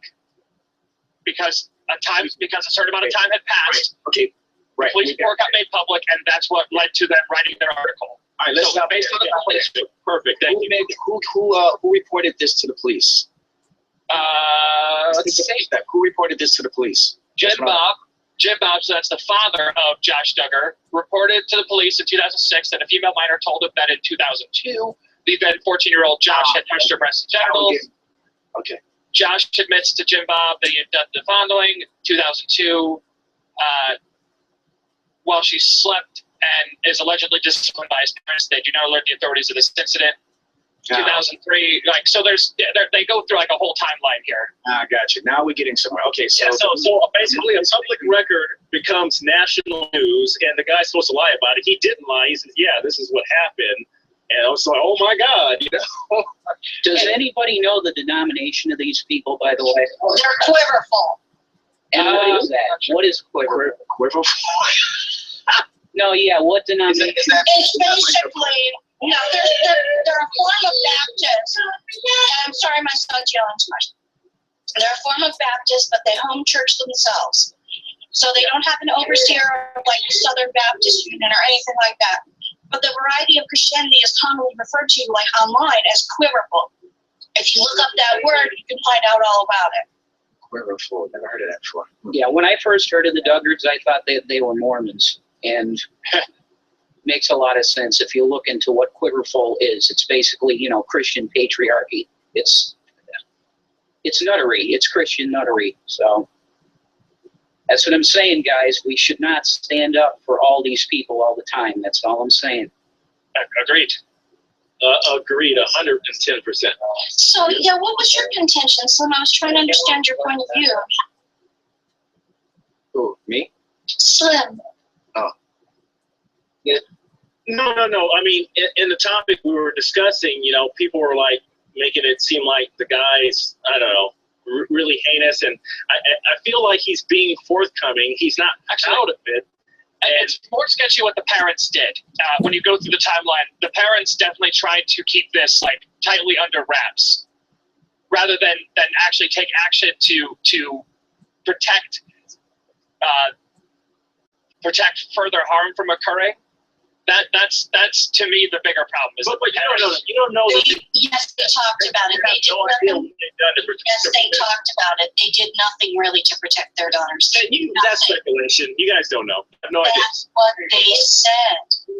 because a certain amount of time had passed. Okay, right. The police report got made public, and that's what led to them writing their article. All right, let's So based on the police. Perfect. Thank you. Who reported this to the police? Let's see. Who reported this to the police? Jim Bob, so that's the father of Josh Duggar, reported to the police in 2006 that a female minor told him that in 2002, the then 14-year-old Josh had touched her breasts and genitals. Okay. Josh admits to Jim Bob that he had done the following. 2002, while she slept and is allegedly disciplined by his parents, they do not alert the authorities of this incident. 2003, so they go through like a whole timeline here. I got you. Now we're getting somewhere. Okay, so basically a public record becomes national news, and the guy's supposed to lie about it. He didn't lie. He said, "Yeah, this is what happened," and I was like, "Oh my God!" Does anybody know the denomination of these people, by the way? They're quiverful. And what is that? What is quiver? Quiverful? No, yeah, what denomination? It's basically, no, they're a form of Baptist. I'm sorry, my son's yelling too much. They're a form of Baptist, but they home church themselves. So they don't have an overseer like the Southern Baptist Union or anything like that. But the variety of Christianity is commonly referred to, like online, as quiverful. If you look up that word, you can find out all about it. Quiverful. Never heard of that before. Yeah, when I first heard of the Duggards, I thought they were Mormons. And makes a lot of sense if you look into what quiverful is. It's basically, Christian patriarchy. It's nuttery. It's Christian nuttery. So that's what I'm saying, guys. We should not stand up for all these people all the time. That's all I'm saying. Agreed. Agreed, 110%. So, yeah, what was your contention, Slim? I was trying to understand your point of view. Who, me? Slim. Oh. Yeah. No. I mean, in the topic we were discussing, people were like making it seem like the guy's, I don't know, really heinous. And I feel like he's being forthcoming. He's not out of it. And it's more sketchy what the parents did. When you go through the timeline, the parents definitely tried to keep this like tightly under wraps, rather than actually take action to protect further harm from occurring. That's to me the bigger problem. Is but you don't know that Yes, they talked about it. They did nothing. Yes, they talked about it. They did nothing really to protect their daughters. That's speculation. You guys don't know. I have no idea. That's what they said.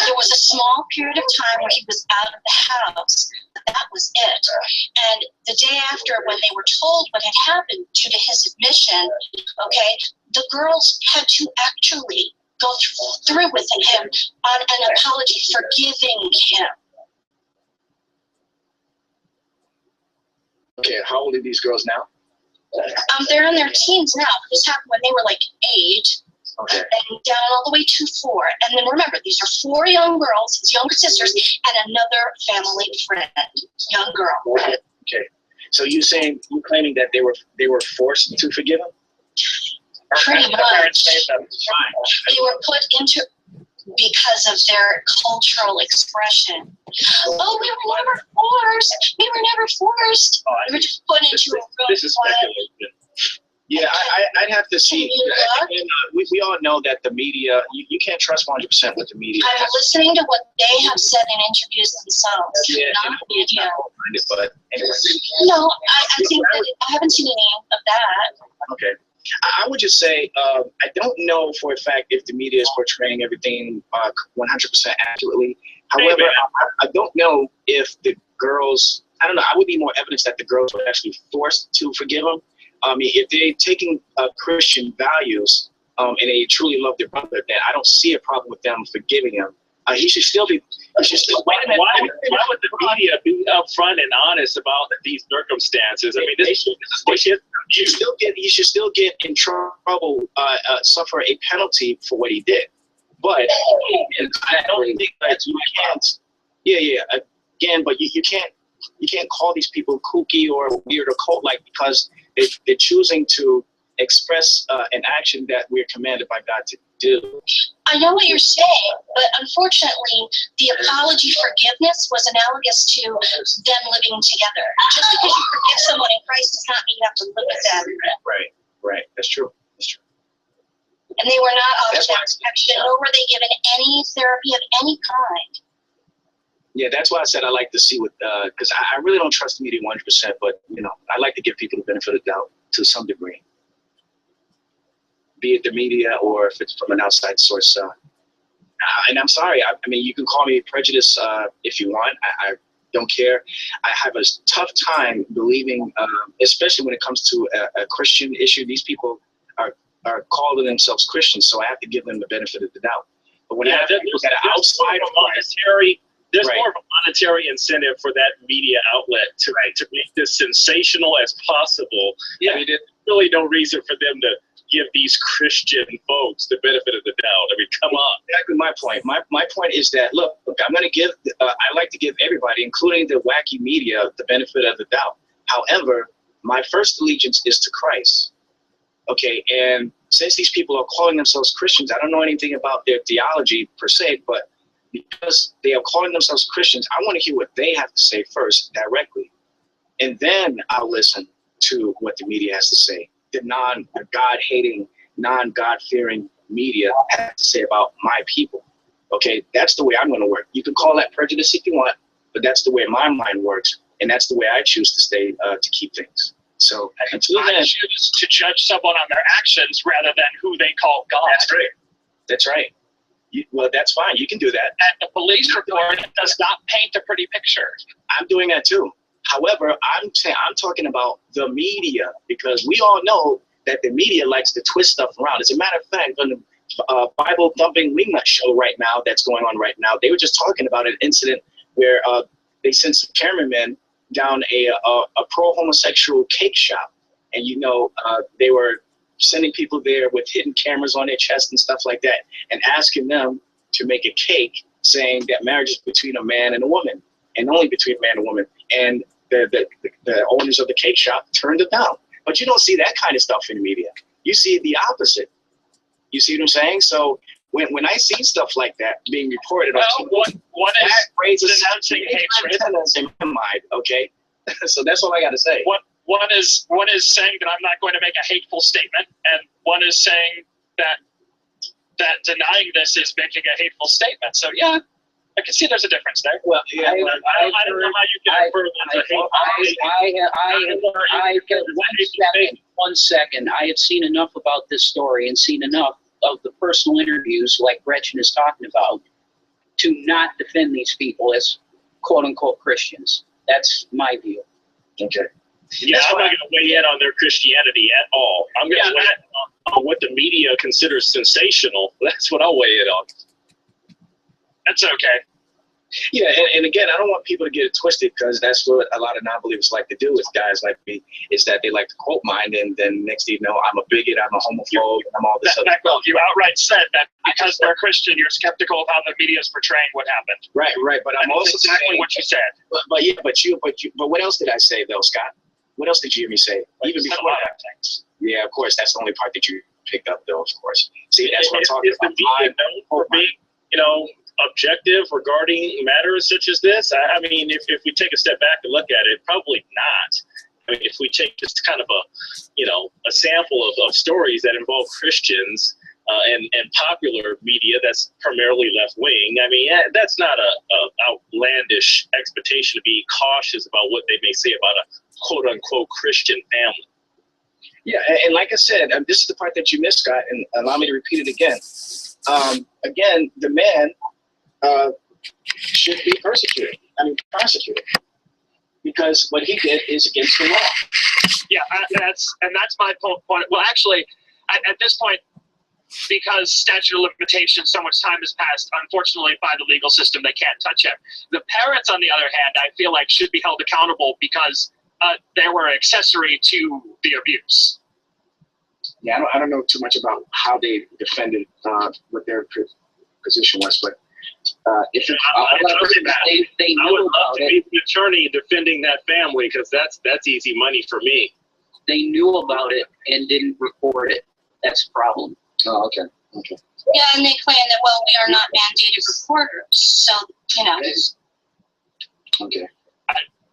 There was a small period of time where he was out of the house. That was it. And the day after, when they were told what had happened due to his admission, the girls had to actually go through with him on an apology, forgiving him. Okay, how old are these girls now? They're in their teens now. This happened when they were like 8. Okay. And down all the way to 4. And then remember, these are 4 young girls, his younger sisters, and another family friend, young girl. Okay. So you claiming that they were forced to forgive him? Pretty much. They were put into because of their cultural expression. Oh, we were never forced. We were just put into a real This is speculation. have to see. And, we all know that the media, you can't trust 100% what the media. I'm listening to what they have said in interviews themselves, Yeah, not media. But anyway. No, I think that I haven't seen any of that. Okay. I would just say, I don't know for a fact if the media is portraying everything 100% accurately. However, I don't know if the girls, I don't know, I would need more evidence that the girls were actually forced to forgive him. I mean, if they're taking Christian values and they truly love their brother, then I don't see a problem with them forgiving him. He should still be. He should still. Why would the media be upfront and honest about these circumstances? I mean, he should still get in trouble, suffer a penalty for what he did. But I don't think that you can't. Yeah. Again, but you can't call these people kooky or weird or cult-like because they're choosing to express an action that we're commanded by God to do. I know what you're saying, but unfortunately, the apology forgiveness was analogous to them living together. Just because you forgive someone in Christ does not mean you have to live with them. Right. That's true. And they were not offered that protection, nor were they given any therapy of any kind. Yeah, that's why I said I like to see what, because I really don't trust the media 100%, but, I like to give people the benefit of the doubt to some degree. Be it the media or if it's from an outside source. And I'm sorry, I mean, you can call me prejudiced if you want. I don't care. I have a tough time believing, especially when it comes to a Christian issue. These people are calling themselves Christians, so I have to give them the benefit of the doubt. But when I have people that are outside of monetary, there's more of a monetary incentive for that media outlet to make this sensational as possible. I mean, there's really no reason for them to give these Christian folks the benefit of the doubt. I mean, come on. Exactly my point. My point is that, look, I'm going to give, I like to give everybody, including the wacky media, the benefit of the doubt. However, my first allegiance is to Christ. Okay, and since these people are calling themselves Christians, I don't know anything about their theology per se, but because they are calling themselves Christians, I want to hear what they have to say first, directly. And then I'll listen to what the media has to say. The God-hating, non-God-fearing media has to say about my people. Okay, that's the way I'm going to work. You can call that prejudice if you want, but that's the way my mind works, and that's the way I choose to stay to keep things. So until then, I choose to judge someone on their actions rather than who they call God. That's right. Well, that's fine. You can do that. And the police report does not paint a pretty picture. I'm doing that too. However, I'm talking about the media, because we all know that the media likes to twist stuff around. As a matter of fact, on the Bible thumping wingnut show right now that's going on right now, they were just talking about an incident where they sent some cameramen down a pro-homosexual cake shop, and they were sending people there with hidden cameras on their chest and stuff like that, and asking them to make a cake saying that marriage is between a man and a woman, and only between a man and a woman. And the owners of the cake shop turned it down. But you don't see that kind of stuff in the media. You see the opposite. You see what I'm saying? So when I see stuff like that being reported, one is denouncing hatred in my mind. Okay, so that's all I got to say. One is saying that I'm not going to make a hateful statement, and one is saying that denying this is making a hateful statement. So yeah, I can see there's a difference there. Well, I don't know how you get further into one second. I had seen enough about this story and seen enough of the personal interviews like Gretchen is talking about to not defend these people as quote unquote Christians. That's my view. Okay. Yeah, I'm not going to weigh in on their Christianity at all. I'm going to weigh in on what the media considers sensational. That's what I'll weigh in on. That's okay. Yeah, and again, I don't want people to get it twisted, because that's what a lot of non-believers like to do with guys like me, is that they like to quote mine, and then next thing you know, I'm a bigot, I'm a homophobe, I'm all this other stuff. You outright said that because they're Christian, you're skeptical of how the media is portraying what happened. Right, but I'm also exactly saying, what you said. But what else did I say though, Scott? What else did you hear me say? Even before that. Yeah, of course, that's the only part that you picked up though, of course. See, that's what I'm talking about. The media known for being, objective regarding matters such as this? I mean, if we take a step back and look at it, probably not. I mean, if we take just kind of a sample of stories that involve Christians and popular media that's primarily left wing, I mean, that's not a outlandish expectation to be cautious about what they may say about a quote unquote Christian family. Yeah, and like I said, this is the part that you missed, Scott, and allow me to repeat it again. Again, the man should be prosecuted, because what he did is against the law. Yeah, that's my point. Well, actually, at this point, because statute of limitations, so much time has passed, unfortunately, by the legal system, they can't touch him. The parents, on the other hand, I feel like should be held accountable because they were accessory to the abuse. Yeah, I don't know too much about how they defended what their position was, but if they I would love to be the attorney defending that family, because that's easy money for me. They knew about it and didn't report it. That's the problem. Oh, okay. Yeah, and they claim that, well, we are not mandated reporters, so, you know. Okay.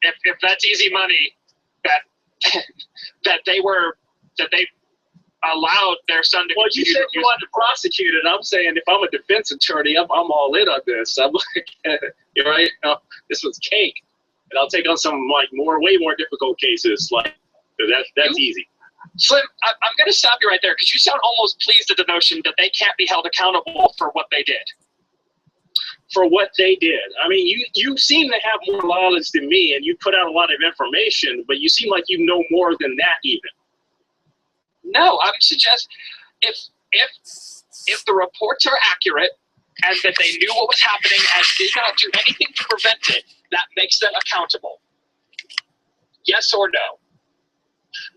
If that's easy money, that they allowed their son to. Well, you said you wanted to prosecute it. I'm saying if I'm a defense attorney, I'm all in on this. I'm like, you're right. No, this was cake, and I'll take on some way more difficult cases. Like that's easy. Slim, I'm going to stop you right there because you sound almost pleased at the notion that they can't be held accountable for what they did. For what they did. I mean, you seem to have more knowledge than me, and you put out a lot of information, but you seem like you know more than that even. No, I would suggest if the reports are accurate and that they knew what was happening and did not do anything to prevent it, that makes them accountable. Yes or no?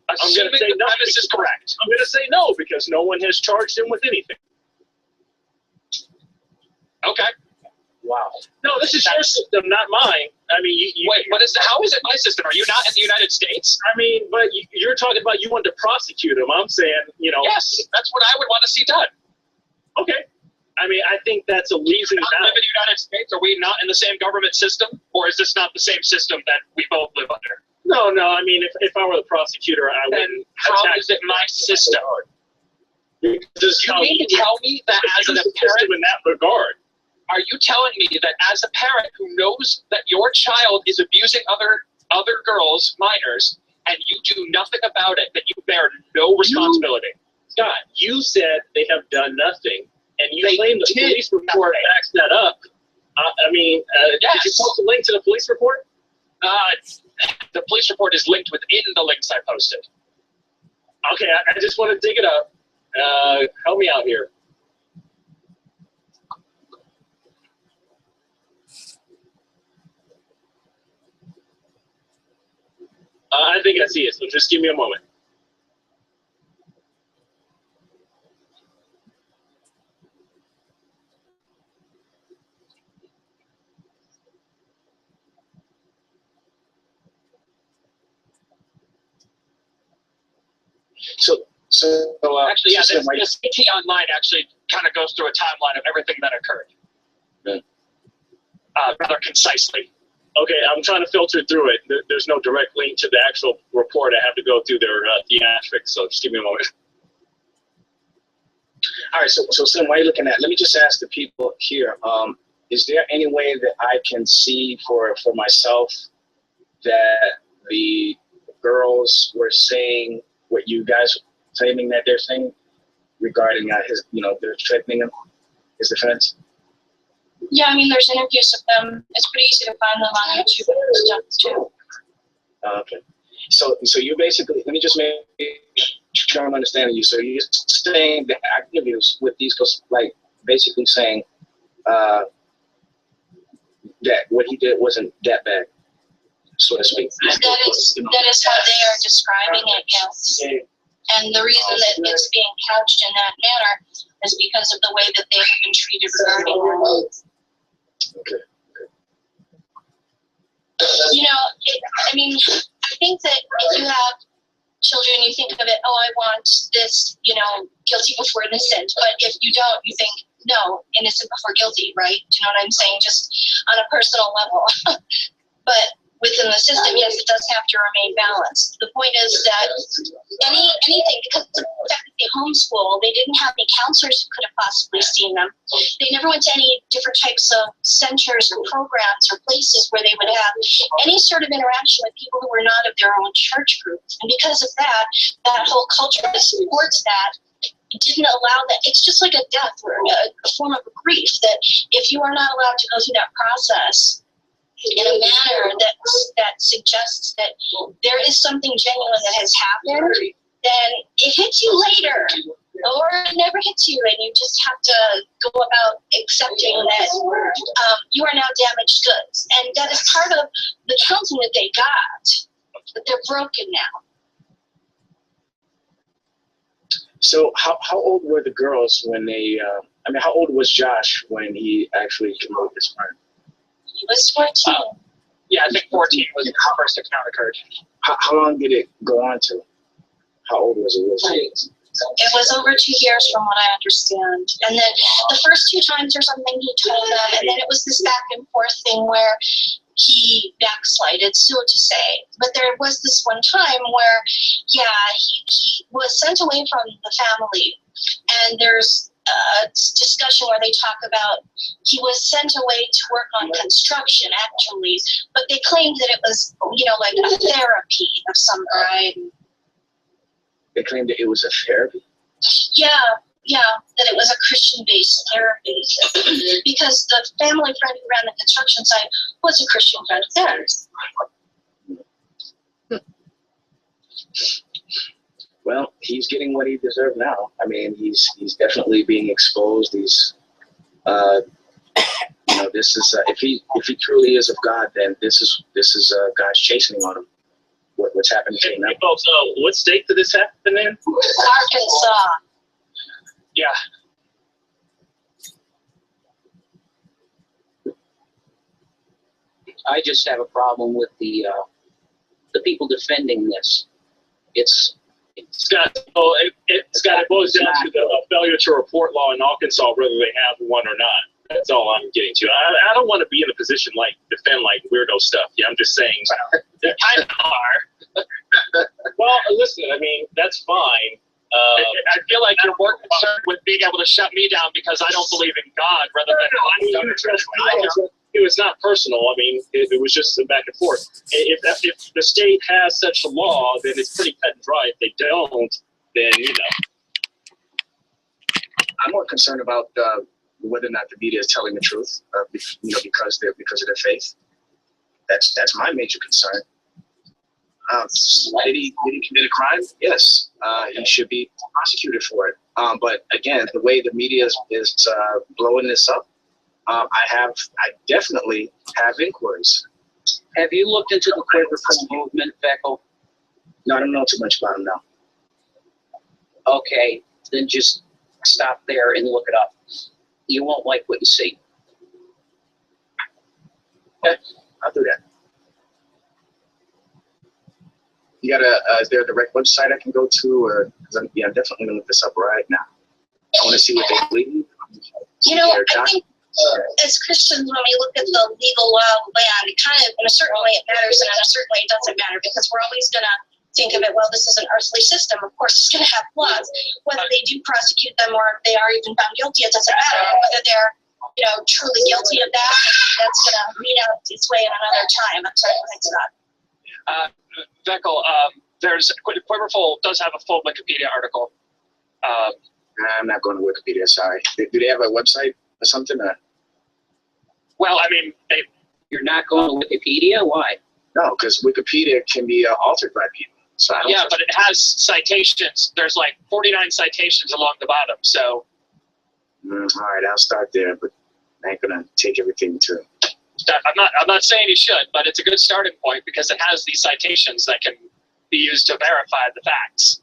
Assuming the premise is correct. I'm going to say no because no one has charged him with anything. Okay. Wow. No, this is your system, not mine. I mean, wait. How is it my system? Are you not in the United States? I mean, but you're talking about you want to prosecute him. I'm saying, Yes, that's what I would want to see done. Okay. I mean, I think that's a reason. Do we live in the United States? Are we not in the same government system, or is this not the same system that we both live under? No. I mean, if I were the prosecutor, I wouldn't. How is it my system? You mean to tell me that as a parent, in that regard? Are you telling me that as a parent who knows that your child is abusing other girls, minors, and you do nothing about it, that you bear no responsibility? Scott, you said they have done nothing, and you claim the police report backs that up. I mean, yes. Did you post a link to the police report? The police report is linked within the links I posted. Okay, I just want to dig it up. Help me out here. I think I see it, so just give me a moment. So actually, yeah, this CT Online actually kind of goes through a timeline of everything that occurred. Rather concisely. Okay, I'm trying to filter through it. There's no direct link to the actual report. I have to go through their theatrics, so just give me a moment. All right, so Slim, while you're looking at it, let me just ask the people here, is there any way that I can see for myself that the girls were saying what you guys claiming that they're saying regarding his, they're threatening him, his defense? Yeah, I mean, there's interviews of them. It's pretty easy to find them on YouTube and stuff too. Okay. So you basically, let me just make sure I'm understanding you. So you're saying that interviews with these girls, like basically saying that what he did wasn't that bad, so to speak. That is how they are describing it, yes. And the reason that it's being couched in that manner is because of the way that they have been treated regarding them. Okay. I think that if you have children, you think of it, oh, I want this, guilty before innocent. But if you don't, you think, no, innocent before guilty, right? Do you know what I'm saying? Just on a personal level. But within the system, yes, it does have to remain balanced. The point is that anything, because of the fact that they homeschool, they didn't have any counselors who could have possibly seen them. They never went to any different types of centers or programs or places where they would have any sort of interaction with people who were not of their own church group. And because of that, that whole culture that supports that, it didn't allow that. It's just like a death or a form of grief, that if you are not allowed to go through that process in a manner that suggests that there is something genuine that has happened, then it hits you later, or it never hits you, and you just have to go about accepting that you are now damaged goods. And that is part of the counseling that they got, but they're broken now. So how old were the girls when they, how old was Josh when he actually committed this crime? He was 14. Yeah, I think 14 was the first account occurred. How long did it go on to? How old was it? It was over 2 years from what I understand. And then the first 2 times or something he told them, and then it was this back and forth thing where he backslided, so to say. But there was this one time where, yeah, he was sent away from the family. And there's a discussion where they talk about he was sent away to work on construction, actually. But they claimed that it was, like a therapy of some kind. They claimed that it was a therapy? Yeah, that it was a Christian-based therapy. Because the family friend who ran the construction site was a Christian friend of theirs. Well, he's getting what he deserved now. I mean, he's definitely being exposed. He's, this is if he truly is of God, then this is God's chastening on him. What's happening to him now? Hey, folks, what state did this happen in? Arkansas. Yeah. I just have a problem with the people defending this. It boils down to the failure to report law in Arkansas, whether they have one or not. That's all I'm getting to. I don't want to be in a position defend weirdo stuff. Yeah, I'm just saying they kind of are. Well, listen, I mean, that's fine. I feel like you're more concerned with being able to shut me down because I don't believe in God rather than it was not personal. I mean, it was just a back and forth. If the state has such a law, then it's pretty cut and dry. If they don't, then I'm more concerned about whether or not the media is telling the truth, because of their faith. That's my major concern. Did he commit a crime? Yes. He should be prosecuted for it. But again, the way the media is blowing this up, I definitely have inquiries. Have you looked into the Quiverful movement, Beckel? No, I don't know too much about him now. Okay, then just stop there and look it up. You won't like what you see. Okay, I'll do that. You got is there a direct website I can go to, or I'm definitely gonna look this up right now. I want to see what they believe. I think as Christians, when we look at the legal law of land, it kind of, in a certain way, it matters, and in a certain way, it doesn't matter, because we're always gonna think of it, well, this is an earthly system. Of course, it's gonna have flaws. Whether they do prosecute them or if they are even found guilty, it doesn't matter. Whether they're truly guilty of that, that's gonna meet out its way in another time. I'm sorry, thanks God. Beckel, Quiverful does have a full Wikipedia article. I'm not going to Wikipedia, sorry. Do they have a website or something? Well, I mean, you're not going to Wikipedia? Why? No, because Wikipedia can be altered by people. So yeah, but it has citations. There's 49 citations along the bottom. So. All right, I'll start there, but I ain't gonna take everything to. I'm not saying you should, but it's a good starting point because it has these citations that can be used to verify the facts.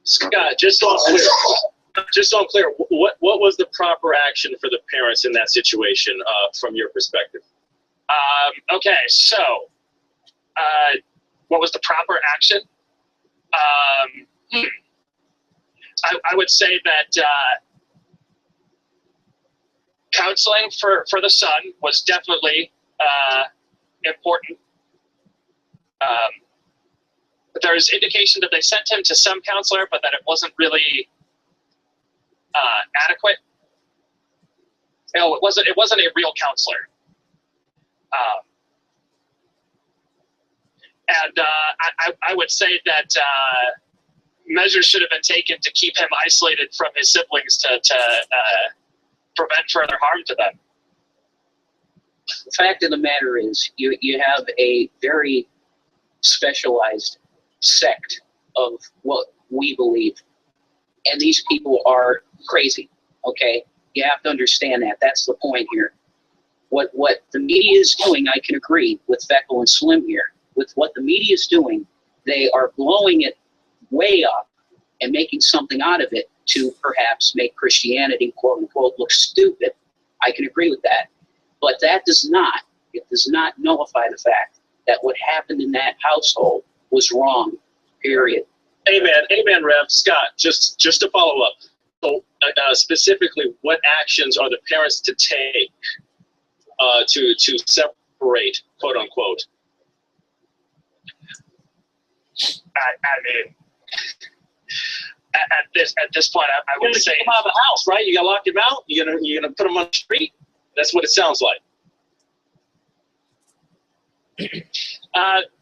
Scott, just so I'm clear, what was the proper action for the parents in that situation, from your perspective? Okay, so what was the proper action? I would say that counseling for the son was definitely important. There's indication that they sent him to some counselor, but that it wasn't really adequate. No, it wasn't a real counselor. I would say that measures should have been taken to keep him isolated from his siblings to prevent further harm to them. The fact of the matter is, you have a very specialized sect of what we believe, and these people are crazy. Okay, you have to understand that. That's the point here. What the media is doing, I can agree with Feckle and Slim here. With what the media is doing, they are blowing it way up and making something out of it to perhaps make Christianity, quote unquote, look stupid. I can agree with that. But that does not nullify the fact that what happened in that household was wrong, period. Amen, Rev. Scott, just to follow up. So specifically, what actions are the parents to take to separate, quote unquote? I mean, at this point, I would say, come out of the house, right? You gotta lock him out. You're gonna put him on the street. That's what it sounds like.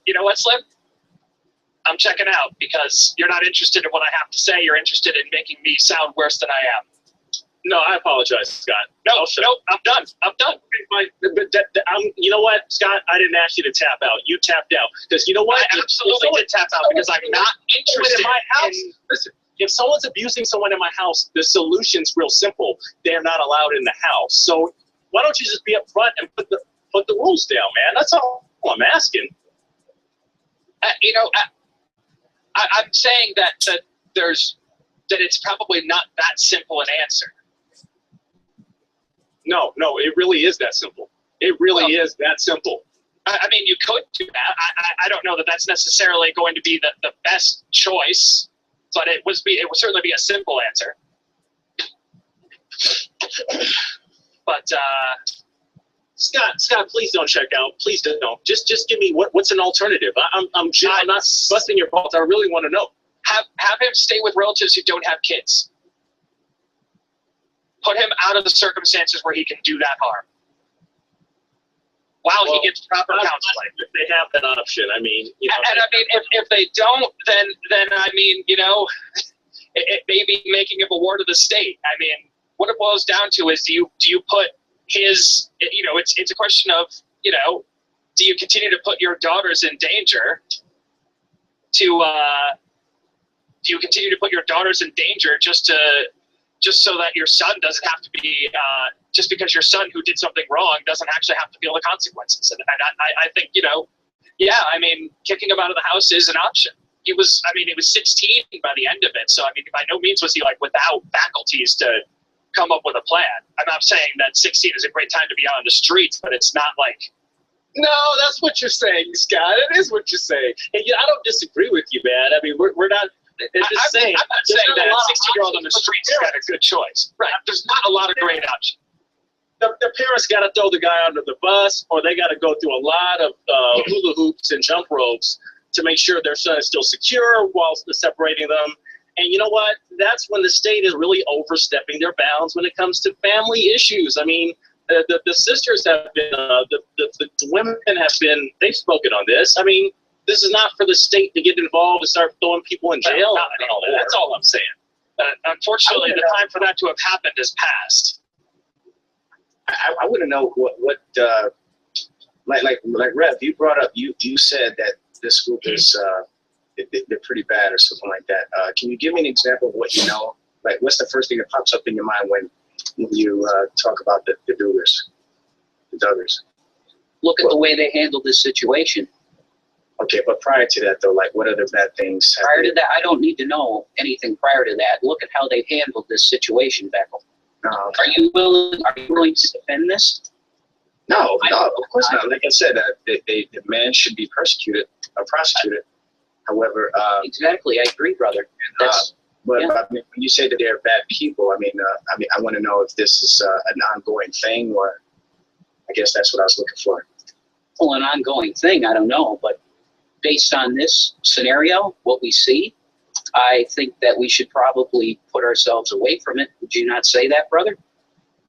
You know what, Slim? I'm checking out because you're not interested in what I have to say. You're interested in making me sound worse than I am. No, I apologize, Scott. No, I'm done. You know what, Scott? I didn't ask you to tap out. You tapped out because you know what? I absolutely did tap out because I'm not interested in my house. Listen, if someone's abusing someone in my house, the solution's real simple. They're not allowed in the house. So why don't you just be up front and put the rules down, man? That's all I'm asking. I'm saying that it's probably not that simple an answer. No, it really is that simple. It really is that simple. I mean, you could do that. I don't know that that's necessarily going to be the best choice, but it would certainly be a simple answer. But Scott, please don't check out. Please don't. Just give me what's an alternative. I'm not busting your balls. I really want to know. Have him stay with relatives who don't have kids. Put him out of the circumstances where he can do that harm. While he gets proper counseling. If they have that option, I mean, if they don't, then I mean, it may be making him a ward of the state. I mean, what it boils down to is, do you put his, it's a question of, do you continue to put your daughters in danger do you continue to put your daughters in danger just so that your son doesn't have to be, just because your son who did something wrong doesn't actually have to feel the consequences? And I think, kicking him out of the house is an option. He was 16 by the end of it. So, by no means was he without faculties to come up with a plan. I'm not saying that 16 is a great time to be out on the streets, but it's not like. No, that's what you're saying, Scott. It is what you're saying. And I don't disagree with you, man. I mean, we're not. I'm not saying that a 16-year-old on the streets got a good choice. Right. There's not a lot of great options. The parents got to throw the guy under the bus, or they got to go through a lot of hula hoops and jump ropes to make sure their son is still secure while separating them. And you know what? That's when the state is really overstepping their bounds when it comes to family issues. I mean, the sisters have been, the women have been, they've spoken on this. I mean, this is not for the state to get involved and start throwing people in jail. That's all I'm saying. Unfortunately, the time for that to have happened has passed. I want to know what like Rev, you brought up, you said that this group is they're pretty bad or something like that. Can you give me an example of what you know? Like, what's the first thing that pops up in your mind when you talk about the doers, the Duggars? Look at the way they handled this situation. Okay, but prior to that, though, like, what other bad things? Prior to that, I don't need to know anything prior to that. Look at how they handled this situation, Beckel. Okay. Are you willing to defend this? No, of course not. Like I said, the man should be persecuted or prosecuted. However, exactly, I agree, brother. But I mean, when you say that they're bad people, I want to know if this is an ongoing thing, or I guess that's what I was looking for. Well, an ongoing thing, I don't know, but based on this scenario, what we see, I think that we should probably put ourselves away from it. Would you not say that, brother?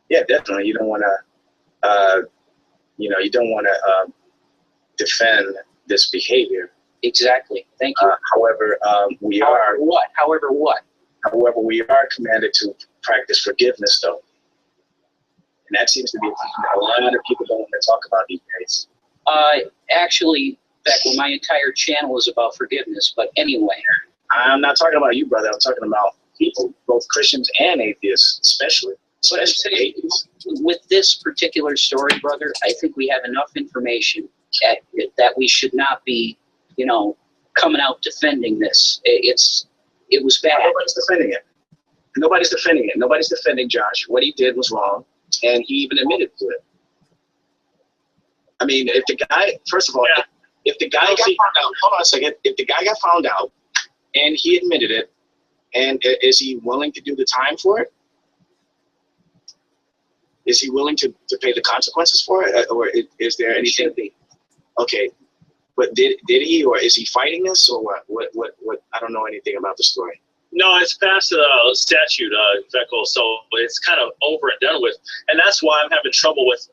Yeah, definitely. You don't want to, you don't want to defend this behavior. Exactly. Thank you. However, we are. What? However, what? However, we are commanded to practice forgiveness, though, and that seems to be a thing that a lot of people don't want to talk about these days. Actually, Beck, well, my entire channel is about forgiveness. But anyway, I'm not talking about you, brother. I'm talking about people, both Christians and atheists, especially atheists. With this particular story, brother, I think we have enough information that we should not be, coming out defending this. It was bad. Nobody's defending it. Nobody's defending it. Nobody's defending Josh. What he did was wrong, and he even admitted to it. I mean, if the guy, first of all, if the guy got found out, hold on a second. If the guy got found out and he admitted it, and is he willing to do the time for it? Is he willing to pay the consequences for it, or is there anything? Okay, but did he, or is he fighting this, or what? What? I don't know anything about the story. No, it's past the statute, Vekel, so it's kind of over and done with. And that's why I'm having trouble with,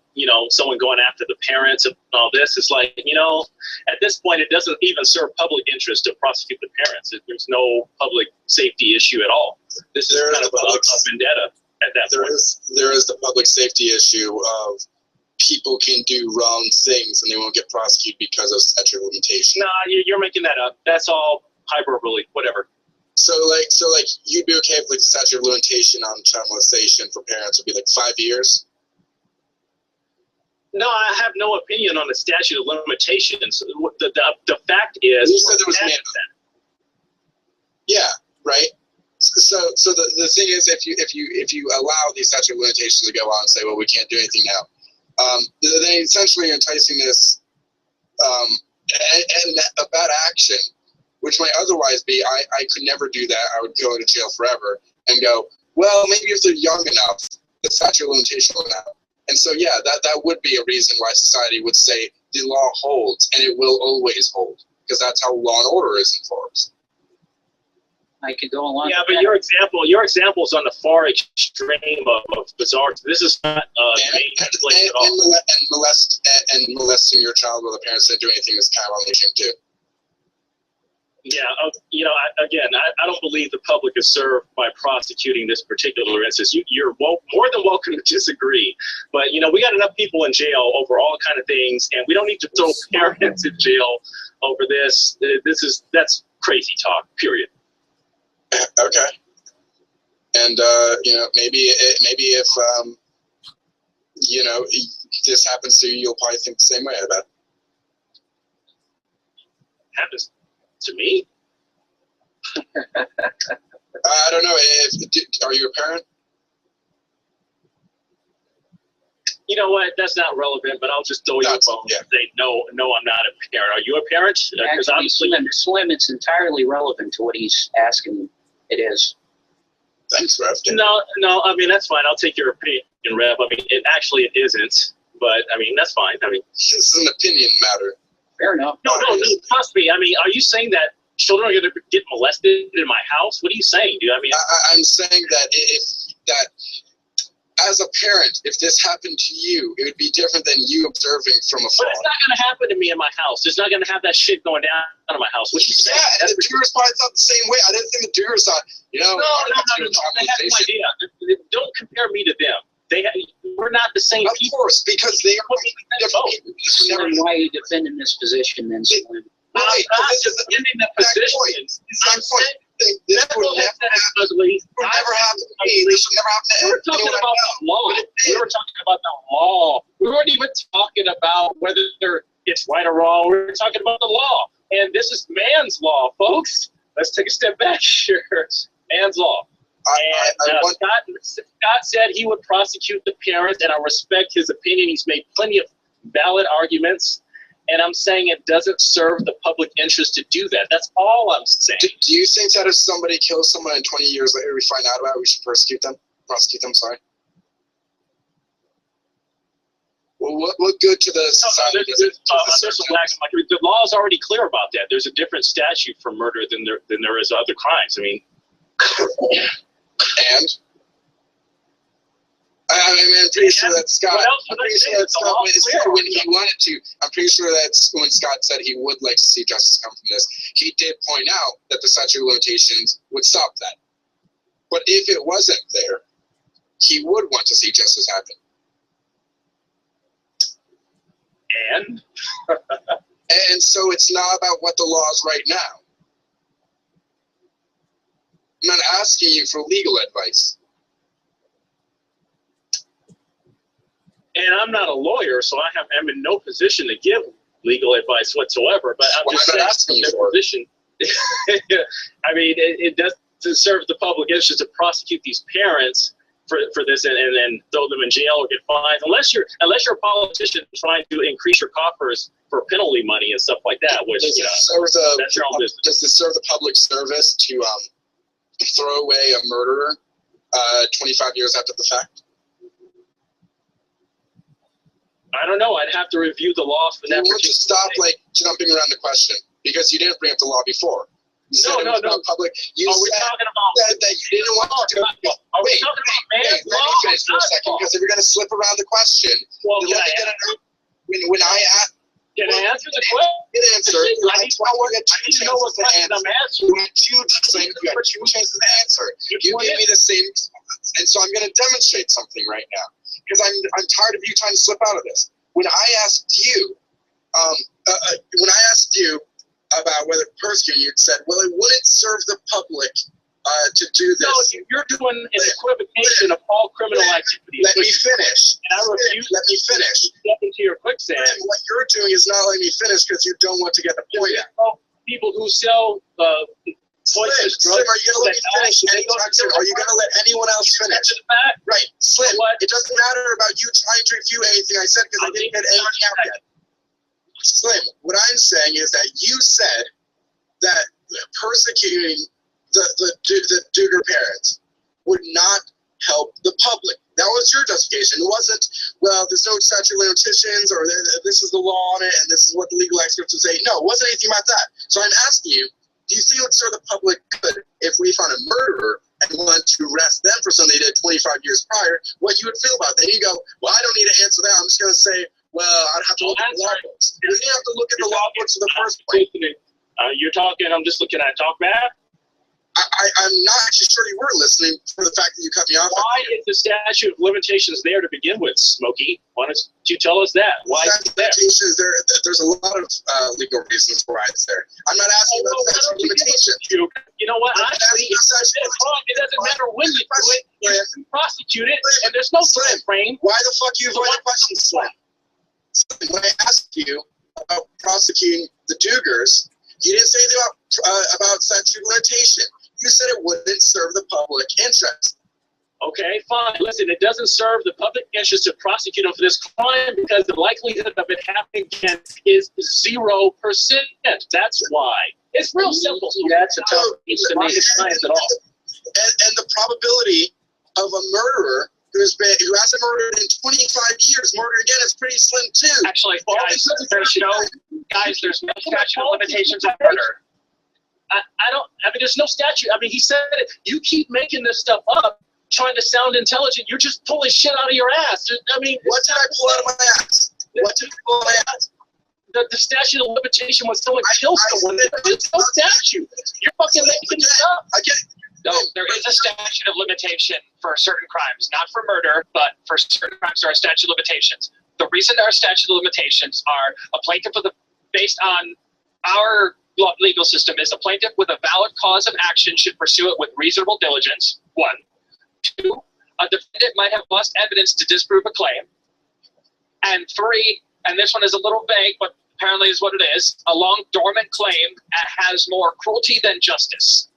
someone going after the parents and all this. It's like, at this point, it doesn't even serve public interest to prosecute the parents. There's no public safety issue at all. This is kind of a vendetta at that point. There is the public safety issue of people can do wrong things and they won't get prosecuted because of statute of limitation. Nah, you're making that up. That's all hyperbole, whatever. So you'd be okay if the statute of limitation on child molestation for parents would be 5 years? No, I have no opinion on the statute of limitations. The fact is, you said there was yeah, right. So the thing is, if you allow these statute of limitations to go on and say, well, we can't do anything now, then essentially you're enticing this and a bad action, which might otherwise be, I could never do that, I would go to jail forever, and go, well, maybe if they're young enough, the statute of limitation will out. And so, yeah, that would be a reason why society would say the law holds, and it will always hold, because that's how law and order is enforced. I could go along. Yeah, but your example is on the far extreme of bizarre. This is not at all. And molesting your child while the parents didn't do anything is kind of unleashing too. Yeah, I don't believe the public is served by prosecuting this particular instance. You're more than welcome to disagree, but we got enough people in jail over all kind of things, and we don't need to throw parents in jail over this. That's crazy talk. Period. Okay. And maybe if this happens to you, you'll probably think the same way about it. Happens to me? I don't know. Are you a parent? You know what? That's not relevant, but I'll just throw you a bone and say, no, I'm not a parent. Are you a parent? Actually, Slim, it's entirely relevant to what he's asking. It is. Thanks, Rev. No, I mean, that's fine. I'll take your opinion, Rev. I mean, it isn't, but I mean, that's fine. I mean, this is an opinion matter. Fair enough. No, trust me. I mean, are you saying that children are going to get molested in my house? What are you saying, dude? I mean, I'm saying that as a parent, if this happened to you, it would be different than you observing from afar. But it's not going to happen to me in my house. It's not going to have that shit going down in my house. What you saying? Yeah, and the jurors probably thought the same way. I didn't think the jurors thought, No. They have no idea. Don't compare me to them. We're not the same people. Of course, because they are different people. Slim, why are you defending this position then, Slim? I'm not defending the position. I'm saying this will never happen to me. This should never happen to anyone. We're talking about the law. We were talking about the law. We weren't even talking about whether it's right or wrong. We were talking about the law. And this is man's law, folks. Let's take a step back here. Man's law. Scott said he would prosecute the parents, and I respect his opinion. He's made plenty of valid arguments. And I'm saying it doesn't serve the public interest to do that. That's all I'm saying. Do you think that if somebody kills someone and 20 years later we find out about it, we should prosecute them? Sorry. Well, what good to the society does it? The law is already clear about that. There's a different statute for murder than there is other crimes. I mean, and I'm pretty sure that Scott. I'm pretty sure that Scott said when he wanted to. I'm pretty sure that's when Scott said he would like to see justice come from this. He did point out that the statute of limitations would stop that. But if it wasn't there, he would want to see justice happen. And? And so it's not about what the law is right now. I'm not asking you for legal advice. And I'm not a lawyer, so I'm in no position to give legal advice whatsoever. But I'm just saying, position. I mean, it doesn't serve the public interest to prosecute these parents for this and then throw them in jail or get fines. Unless you're a politician trying to increase your coffers for penalty money and stuff like that, which that's your own business. Does this serve the public service to throw away a murderer 25 years after the fact? I don't know. I'd have to review the law for that. You want to stop jumping around the question because you didn't bring up the law before. You said it was about public. You said that you didn't want to do it. Wait, let me finish for a second, because if you're going to slip around the question, then let me get it. When I ask, can I answer the question? Get answered. I need to know what question I'm answering. You had two chances to answer. You gave me the same, and so I'm going to demonstrate something right now, because I'm tired of you trying to slip out of this. When I asked you, about whether persecuting, you said, well, it wouldn't serve the public to do this. No, you're doing an equivocation of all criminal activity. Let me finish. And I refuse. Let me finish. Step into your quicksand. And what you're doing is not letting me finish because you don't want to get the point out. People who sell poisonous drugs. Slim, are you going to let me finish anytime soon? Are you going to let anyone else finish? Right. Slim, it doesn't matter about you trying to refute anything I said because I didn't get anything out yet. Slim, what I'm saying is that you said that persecuting the Duger parents would not help the public. That was your justification. It wasn't, well, there's no statute of limitations or this is the law on it and this is what the legal experts would say. No, it wasn't anything about that. So I'm asking you, do you think it would serve the public good if we found a murderer and wanted to arrest them for something they did 25 years prior, what you would feel about that? You go, well, I don't need to answer that. I'm just going to say, well, I'd have to look at the law books. You didn't have to look at the law books in the first place. You're talking, I'm just looking at talk back. I'm not actually sure you were listening for the fact that you cut me off. Why is the statute of limitations there to begin with, Smokey? Why don't you tell us that? Why is it there? There's a lot of legal reasons why it's there. I'm not asking about the statute of limitations. You know what? Actually, it doesn't matter when you do it. You can prosecute it, and there's no time frame. Why the fuck you avoid the question, Slim? When I asked you about prosecuting the Dugers, you didn't say anything about statute of limitation. You said it wouldn't serve the public interest. Okay, fine. Listen, it doesn't serve the public interest to prosecute them for this crime because the likelihood of it happening again is 0%. That's why. It's real simple. That's a tough piece to make science at all. And the probability of a murderer who hasn't murdered in 25 years murdered again is pretty slim too. Actually, guys, there's no statute of limitations on murder. I mean, there's no statute. I mean, he said it. You keep making this stuff up, trying to sound intelligent. You're just pulling shit out of your ass. I mean, what did I pull out of my ass? What did I pull out of my ass? The statute of limitation when someone kills someone. There's no statute. You're fucking making this up. No, there is a statute of limitation for certain crimes, not for murder, but for certain crimes there are statute of limitations. The reason there are statute of limitations are a plaintiff based on our legal system is a plaintiff with a valid cause of action should pursue it with reasonable diligence, 1. 2, a defendant might have lost evidence to disprove a claim. And 3, and this one is a little vague, but apparently is what it is, a long dormant claim has more cruelty than justice.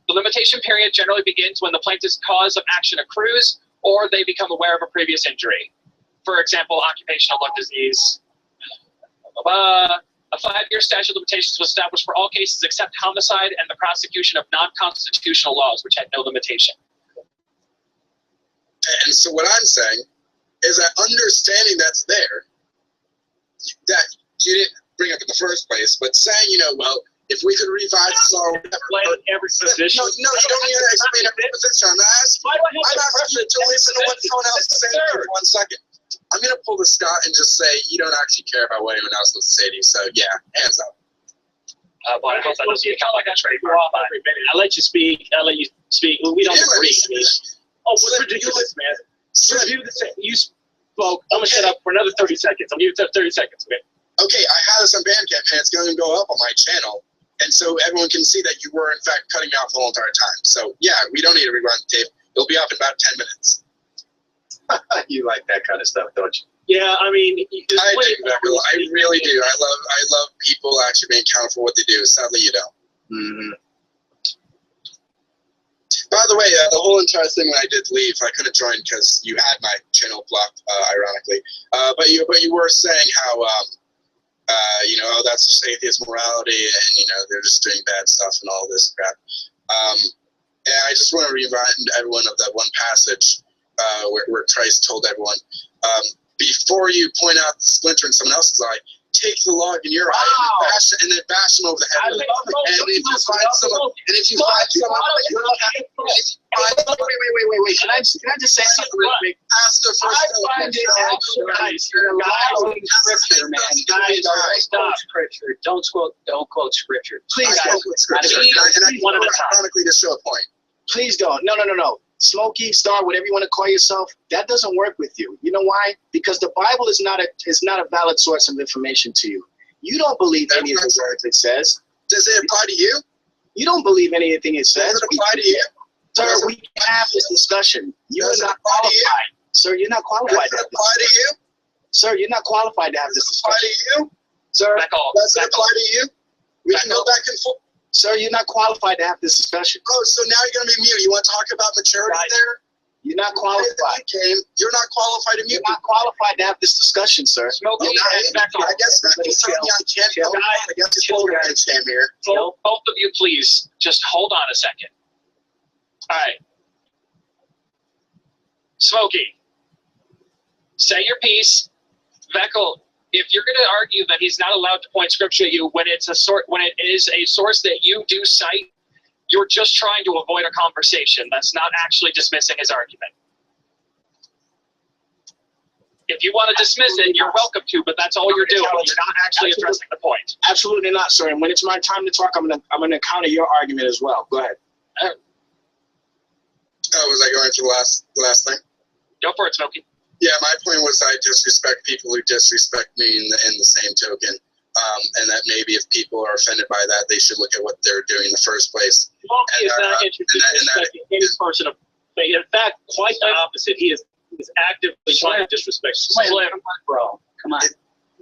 The limitation period generally begins when the plaintiff's cause of action accrues or they become aware of a previous injury. For example, occupational lung disease. A 5-year statute of limitations was established for all cases except homicide and the prosecution of non-constitutional laws, which had no limitation. And so what I'm saying is that understanding that's there, that you didn't bring up in the first place, but saying, you know, well, if we could revive the song, Explain every position. No, you don't need to explain every position. I'm asking you to listen to what someone else is saying for 1 second. I'm going to pull the Scott and just say, you don't actually care about what anyone else has to say to you, so yeah, hands up. I'll let you speak. I'll let you speak. Well, we don't agree. What's ridiculous, man? You spoke. I'm gonna shut up for another 30 seconds. I'm gonna give you 30 seconds. Okay. Okay, I have this on Bandcamp, and it's going to go up on my channel, and so everyone can see that you were in fact cutting me off the whole entire time. So yeah, we don't need to rerun the tape. It'll be up in about 10 minutes. You like that kind of stuff, don't you? Yeah, I mean, I do, Beckle. I really do. I love people actually being accountable for what they do. Sadly, you don't. Mm-hmm. By the way, the whole entire thing when I did leave, I couldn't join because you had my channel blocked, ironically. But you were saying how, you know, oh, that's just atheist morality, and you know they're just doing bad stuff and all this crap. And I just want to remind everyone of that one passage where Christ told everyone, before you point out the splinter in someone else's eye, take the log in your eye and then bash them over the head with it. And if you find someone, Wait. Can I just say something real quick? I find it actually scripture, man. Guys, stop scripture. Don't quote scripture. Please don't quote scripture. And I want to ironically to show a point. Please don't. No. Smokey, Star, whatever you want to call yourself, that doesn't work with you. You know why? Because the Bible is not a valid source of information to you. You don't believe any of the words it says. Does it apply to you? You don't believe anything it says. Does it apply to you? Sir, we can have this discussion. You are not qualified. Sir, you're not qualified. Does it apply to you? Sir, you're not qualified to have this discussion. Does it apply to you? Sir, does it apply to you? We can go back and forth. Sir, you're not qualified to have this discussion. Oh, so now you're going to be mute. You want to talk about maturity there? You're not qualified. You're not qualified to mute. You're not qualified to have this discussion, sir. Smokey, I guess that means something I can't go on. I guess it's full guys stand here. Both of you, please, just hold on a second. All right. Smokey, say your piece. Veckel, if you're going to argue that he's not allowed to point scripture at you when it is a source that you do cite, you're just trying to avoid a conversation. That's not actually dismissing his argument. If you want to dismiss it, you're welcome to, but that's all you're doing. You're not actually addressing the point. Absolutely not, sir. And when it's my time to talk, I'm gonna counter your argument as well. Go ahead. Oh, was I going for the last thing? Go for it, Smokey. Yeah, my point was I disrespect people who disrespect me in the same token, and that maybe if people are offended by that, they should look at what they're doing in the first place. Smokey is not interested in disrespecting any person. In fact, quite the opposite. He is actively trying to disrespect. Bro, come on.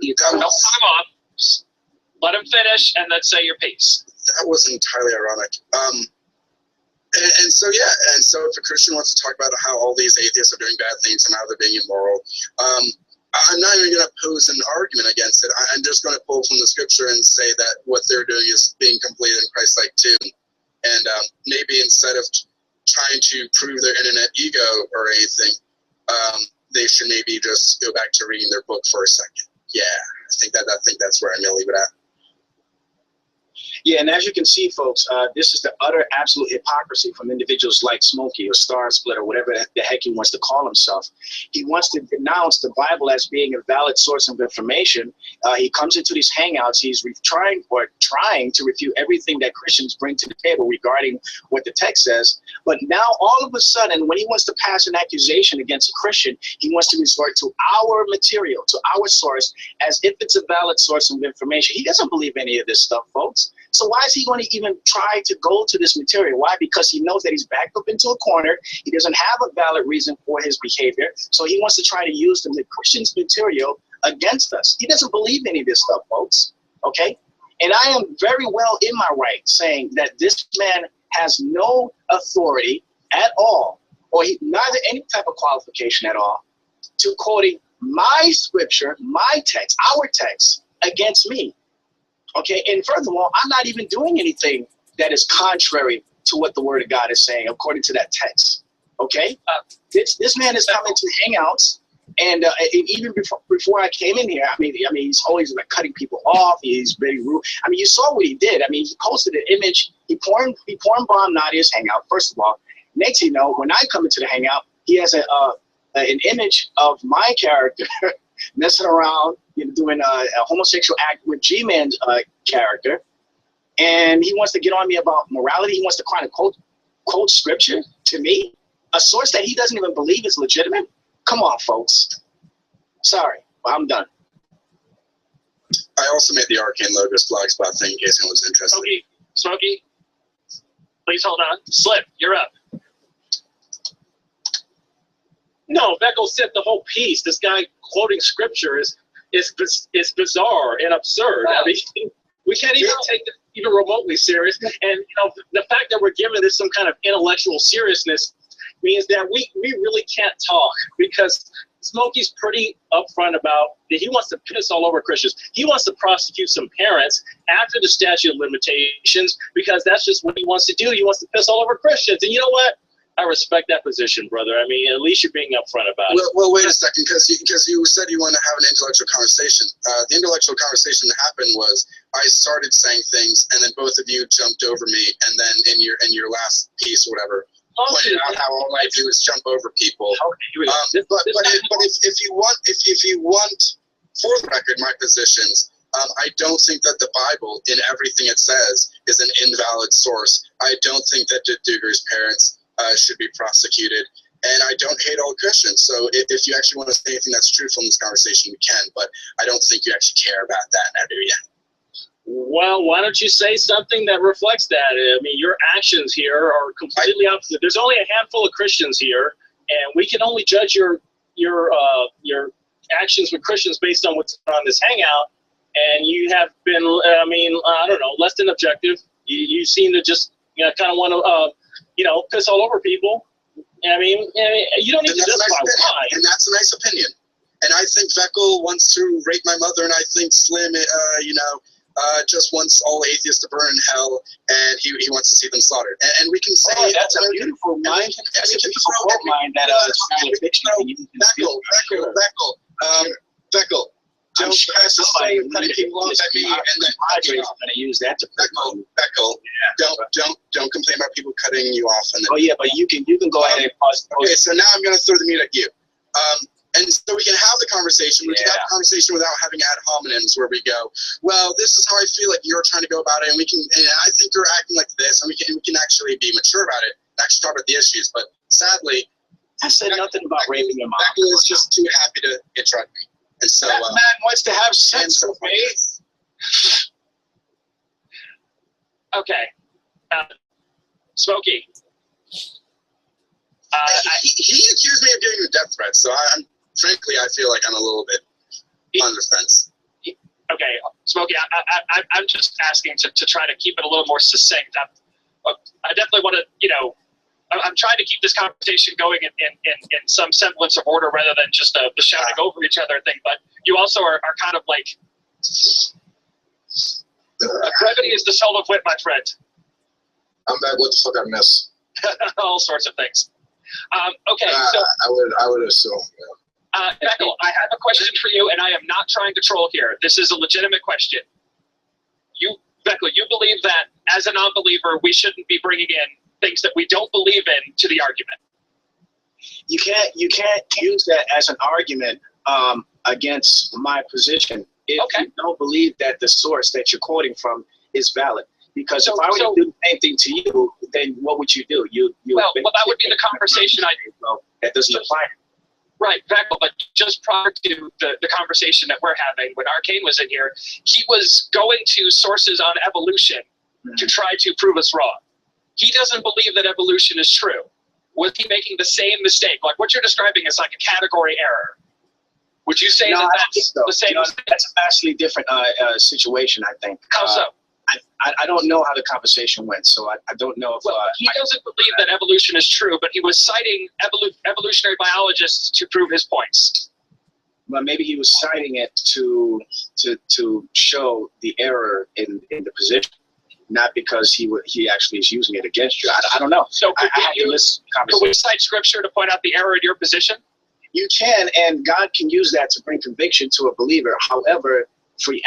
Don't cut him off. Let him finish, and then say your piece. That wasn't entirely ironic. And so if a Christian wants to talk about how all these atheists are doing bad things and how they're being immoral, I'm not even going to pose an argument against it. I'm just going to pull from the scripture and say that what they're doing is being completed in Christ-like too. And maybe instead of trying to prove their internet ego or anything, they should maybe just go back to reading their book for a second. Yeah, I think that's where I'm going to leave it at. Yeah, and as you can see, folks, this is the utter absolute hypocrisy from individuals like Smokey or Star Split or whatever the heck he wants to call himself. He wants to denounce the Bible as being a valid source of information. He comes into these hangouts. He's trying to refute everything that Christians bring to the table regarding what the text says. But now, all of a sudden, when he wants to pass an accusation against a Christian, he wants to resort to our material, to our source, as if it's a valid source of information. He doesn't believe any of this stuff, folks. So why is he going to even try to go to this material? Why? Because he knows that he's backed up into a corner. He doesn't have a valid reason for his behavior. So he wants to try to use the Christian's material against us. He doesn't believe any of this stuff, folks. Okay? And I am very well in my right saying that this man has no authority at all, or neither any type of qualification at all, to quoting my scripture, my text, our text, against me. Okay, and furthermore, I'm not even doing anything that is contrary to what the Word of God is saying, according to that text. Okay, this man is coming to hangouts, And even before I came in here, I mean, he's always like cutting people off. He's very rude. I mean, you saw what he did. I mean, he posted an image. He porn bombed Nadia's hangout. First of all, next thing you know, when I come into the hangout, he has an image of my character messing around, doing a homosexual act with G-Man's character, and he wants to get on me about morality. He wants to kind of quote scripture to me, a source that he doesn't even believe is legitimate. Come on, folks. Sorry, but I'm done. I also made the Arcane Logos flag spot thing in case anyone was interested. Smokey, please hold on. Slip, you're up. No, Beckel said the whole piece. This guy quoting scripture is bizarre and absurd. I mean, we can't even take this even remotely serious. And the fact that we're giving this some kind of intellectual seriousness means that we really can't talk, because Smokey's pretty upfront about that he wants to piss all over Christians. He wants to prosecute some parents after the statute of limitations, because that's just what he wants to do. He wants to piss all over Christians. And you know what? I respect that position, brother. I mean, at least you're being upfront about it. Well, wait a second, because you said you wanted to have an intellectual conversation. The intellectual conversation that happened was I started saying things, and then both of you jumped over me, and then in your last piece, or whatever, pointed out how all I do is jump over people. But if you want, for the record, my positions, I don't think that the Bible, in everything it says, is an invalid source. I don't think that Duger's parents should be prosecuted, and I don't hate all Christians. So if you actually want to say anything that's truthful in this conversation, we can, but I don't think you actually care about that, now do you? Well, why don't you say something that reflects that? I mean, your actions here are completely opposite. There's only a handful of Christians here, and we can only judge your actions with Christians based on what's on this hangout. And you have been, I mean, I don't know, less than objective. You seem to just kind of want to, piss all over people. I mean, you don't need to justify why. And that's a nice opinion. And I think Veckel wants to rape my mother, and I think Slim, just wants all atheists to burn in hell, and he wants to see them slaughtered. And we can say that's a beautiful mind. That's a beautiful mind that Veckel. Don't pass the same cutting people off at me, and then going to use that to Veckel. Don't complain about people cutting you off. And then, but you can go ahead and pause. Okay, so now I'm going to throw the meat at you. And so we can have the conversation. We can have the conversation without having ad hominems where we go, well, this is how I feel like you're trying to go about it, and I think you're acting like this, and we can actually be mature about it, and actually talk about the issues. But sadly, I said nothing about raping your mom. Veckel is just too happy to interrupt me. And so that man wants to have sex with me. Okay. Smokey. He accused me of giving you death threats, so frankly, I feel like I'm a little bit on the fence. Okay, Smokey, I'm just asking to try to keep it a little more succinct. I definitely want to, I'm trying to keep this conversation going in some semblance of order rather than just the shouting over each other thing. But you also are kind of like, brevity is the soul of wit, my friend. I'm back. What the fuck I missed? All sorts of things. Okay, so I would assume. Yeah. Beckel, I have a question for you, and I am not trying to troll here. This is a legitimate question. Beckel, you believe that as a non-believer, we shouldn't be bringing in things that we don't believe in to the argument? You can't use that as an argument against my position if you don't believe that the source that you're quoting from is valid. Because if I were to do the same thing to you, then what would you do? Well, that would be the conversation that doesn't apply. Right, Beckel, but just prior to the conversation that we're having, when Arcane was in here, he was going to sources on evolution to try to prove us wrong. He doesn't believe that evolution is true. Was he making the same mistake? Like what you're describing is like a category error. Would you say that's the same mistake? That's a vastly different situation, I think. How so? I don't know how the conversation went, so I don't know if... he doesn't believe that evolution is true, but he was citing evolutionary biologists to prove his points. Well, maybe he was citing it to show the error in the position, not because he actually is using it against you. I don't know. So could we cite scripture to point out the error in your position? You can, and God can use that to bring conviction to a believer. However,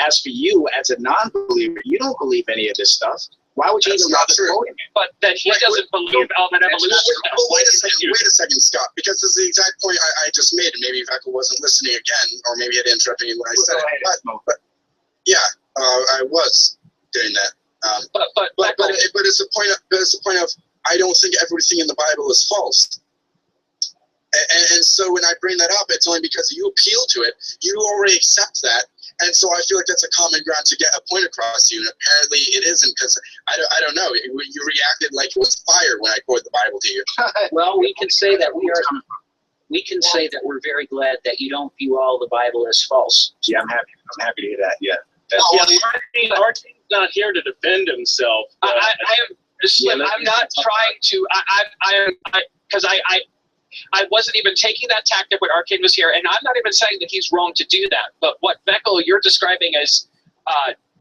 as for you as a non-believer, you don't believe any of this stuff. Why would you even bother quoting it? But that he doesn't believe that evolution. Wait a second, Scott, because this is the exact point I just made, and maybe Veckel wasn't listening again, or maybe I didn't interrupt me when I said it. But yeah, I was doing that. But it's a point. It's a point of I don't think everything in the Bible is false. And so when I bring that up, it's only because you appeal to it. You already accept that. And so I feel like that's a common ground to get a point across to you. And apparently it isn't, because I don't know. You reacted like it was fire when I quoted the Bible to you. Well, we can say that we're very glad that you don't view all the Bible as false. Yeah, I'm happy to hear that. Yeah. Our team's not here to defend himself. I am, Slim, I'm not trying to, because I wasn't even taking that tactic when Arcane was here, and I'm not even saying that he's wrong to do that. But what Veckel you're describing as,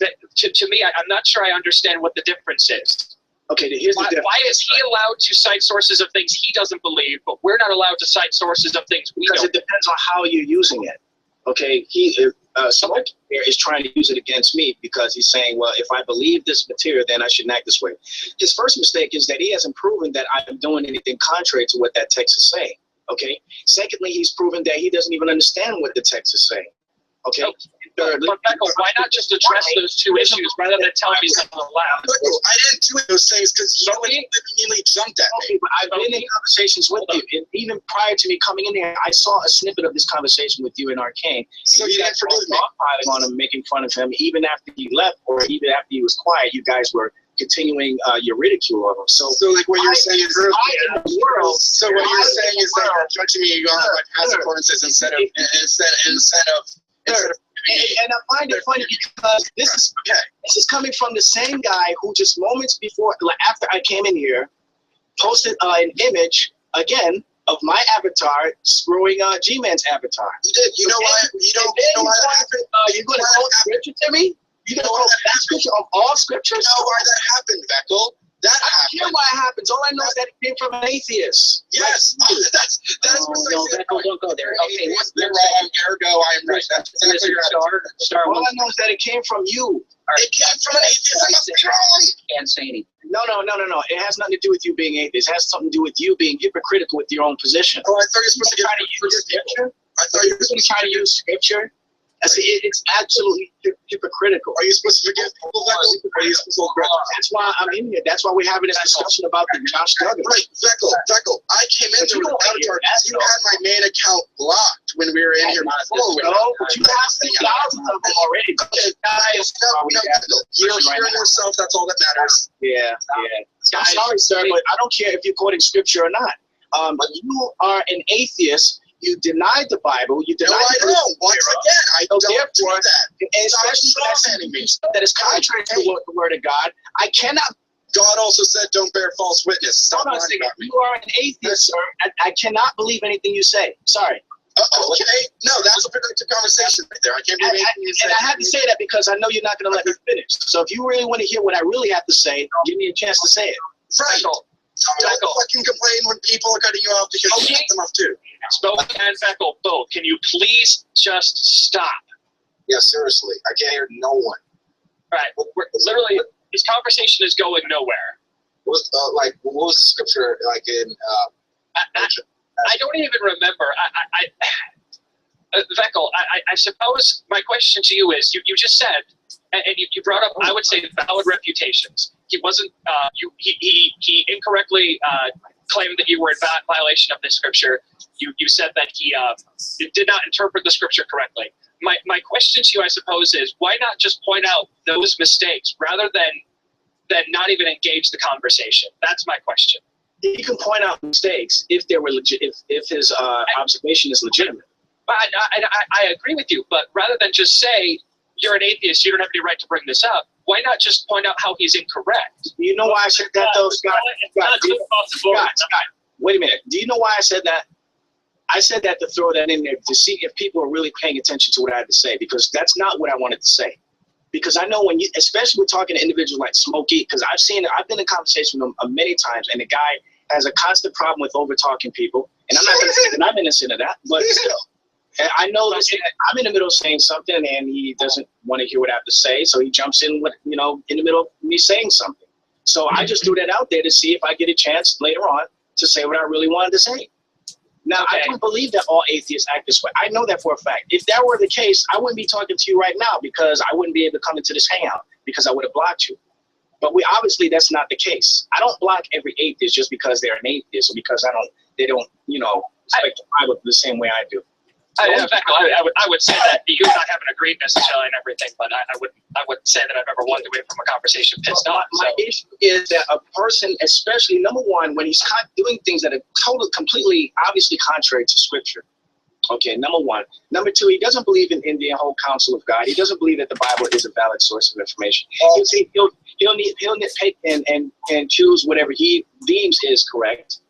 to me, I'm not sure I understand what the difference is. Okay, here's the difference. Why is he allowed to cite sources of things he doesn't believe, but we're not allowed to cite sources of things we don't? Because it depends on how you're using it. Okay, someone here is trying to use it against me because he's saying, well, if I believe this material, then I shouldn't act this way. His first mistake is that he hasn't proven that I'm doing anything contrary to what that text is saying. Okay. Secondly, he's proven that he doesn't even understand what the text is saying. Okay. Thirdly, but Veckel, why not just address those two issues rather than tell me something aloud? I didn't do those things because you immediately jumped at me. Okay, but I've been in conversations with you, and even prior to me coming in here, I saw a snippet of this conversation with you in Arcane. So you didn't forgive me. Piling on him, making fun of him, even after he left, or even after he was quiet. You guys were continuing your ridicule of him. So like what you're saying is, so what you're saying is that you're judging me on like consequences instead of. And I find it funny because this is coming from the same guy who just moments before, like after I came in here, posted an image again of my avatar screwing G-Man's avatar. You did. You know why? You don't know why that happened. You're going to quote scripture to me? You're going to quote that scripture of all scriptures? You know why that happened, Veckel? That I don't care why it happens. All I know is that it came from an atheist. Yes, that's no, Veckel, don't go there. Okay, they're wrong. Ergo, I am right. That's exactly Star. All I know is that it came from you. It came from an atheist. I must be wrong. Can't say anything. No. It has nothing to do with you being atheist. It has something to do with you being hypocritical with your own position. Oh, I thought you were supposed to try to use scripture. I thought you were supposed to try to use scripture. It's absolutely hypocritical. Are you supposed to forgive people? That's why I'm in here. That's why we're having this discussion about the Josh Duggan. Right, Veckel. I came in there with Avatar because you had my main account blocked when we were in here before. But you have thousands of them already. Okay, guys, you're hearing yourself. That's all that matters. Yeah. I'm sorry, sir, but I don't care if you're quoting scripture or not. But you are an atheist. You denied the Bible. You denied I don't. Once again, I don't do that. And especially that is contrary to the word of God. I cannot. God also said, "Don't bear false witness." Stop lying about me. You are an atheist, sir. I cannot believe anything you say. Sorry. Okay. No, that's a productive conversation right there. I can't believe anything you say. And I have to say that because I know you're not going to let me finish. So if you really want to hear what I really have to say, give me a chance to say it. Right. Don't fucking complain when people are cutting you off because you cut them off too. Spoke and Veckel, both. Can you please just stop? Yeah, seriously. I can't hear no one. All right. We're literally, this conversation is going nowhere. What was the scripture like in? I don't even remember. Veckel, I suppose my question to you is: you just said, and you brought up, I would say, valid reputations. He wasn't. He incorrectly claimed that you were in violation of the scripture. You said that he did not interpret the scripture correctly. My question to you, I suppose, is why not just point out those mistakes rather than not even engage the conversation? That's my question. You can point out mistakes if they were legit, if his observation is legitimate. I agree with you, but rather than just say you're an atheist, you don't have any right to bring this up. Why not just point out how he's incorrect? You know why I said that, though, Scott? Scott, wait a minute. Do you know why I said that? I said that to throw that in there to see if people are really paying attention to what I had to say, because that's not what I wanted to say. Because I know when you, especially with talking to individuals like Smokey, because I've been in conversation with him many times, and the guy has a constant problem with over talking people, and I'm not going to say that I'm innocent of that, but still. And I know that I'm in the middle of saying something, and he doesn't want to hear what I have to say, so he jumps in with, in the middle of me saying something. So I just threw that out there to see if I get a chance later on to say what I really wanted to say. Now, I don't believe that all atheists act this way. I know that for a fact. If that were the case, I wouldn't be talking to you right now because I wouldn't be able to come into this hangout because I would have blocked you. But obviously that's not the case. I don't block every atheist just because they're an atheist or because they don't respect the Bible the same way I do. In fact, I would say that you and I haven't agreed necessarily on everything, but I wouldn't say that I've ever walked away from a conversation pissed off. My issue is that a person, especially number one, when he's doing things that are completely, obviously contrary to Scripture. Okay, number one. Number two, he doesn't believe in the whole counsel of God. He doesn't believe that the Bible is a valid source of information. He'll nitpick and choose whatever he deems is correct,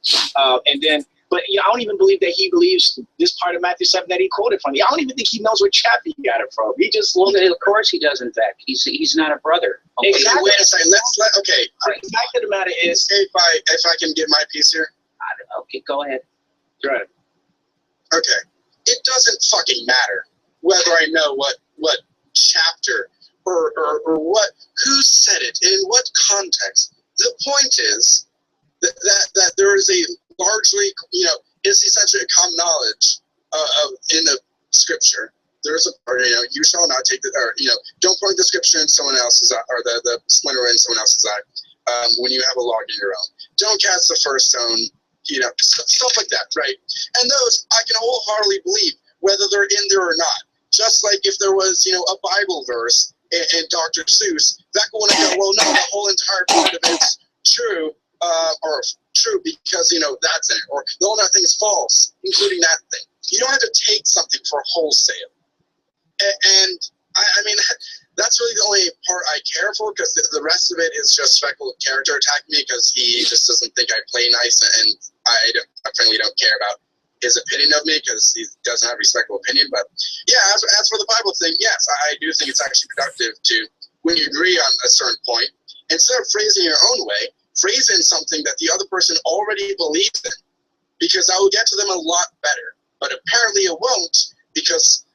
But I don't even believe that he believes this part of Matthew 7 that he quoted from. I don't even think he knows what chapter he got it from. He just of course he does. In fact, he's not a brother. Okay, exactly. Wait a second. Okay. The fact of the matter is, if I can get my piece here. Okay, go ahead. Go ahead. Okay. It doesn't fucking matter whether I know what chapter or who said it in what context. The point is that there is a largely, is essentially a common knowledge in the Scripture. There's you shall not take don't point the Scripture in someone else's eye, or the splinter in someone else's eye when you have a log in your own. Don't cast the first stone, stuff like that, right? And those I can wholeheartedly believe, whether they're in there or not. Just like if there was, a Bible verse in Dr. Seuss, that would go, well, no, the whole entire part of it's true, or true because that's in it, or the whole thing is false, including that thing. You don't have to take something for wholesale, and I mean that's really the only part I care for, because the rest of it is just speculative character attacking me because he just doesn't think I play nice, and I frankly don't care about his opinion of me because he doesn't have a respectable opinion. But yeah, as for the Bible thing, yes, I do think it's actually productive to, when you agree on a certain point, instead of phrasing it your own way, phrase in something that the other person already believes in, because that will get to them a lot better. But apparently it won't, because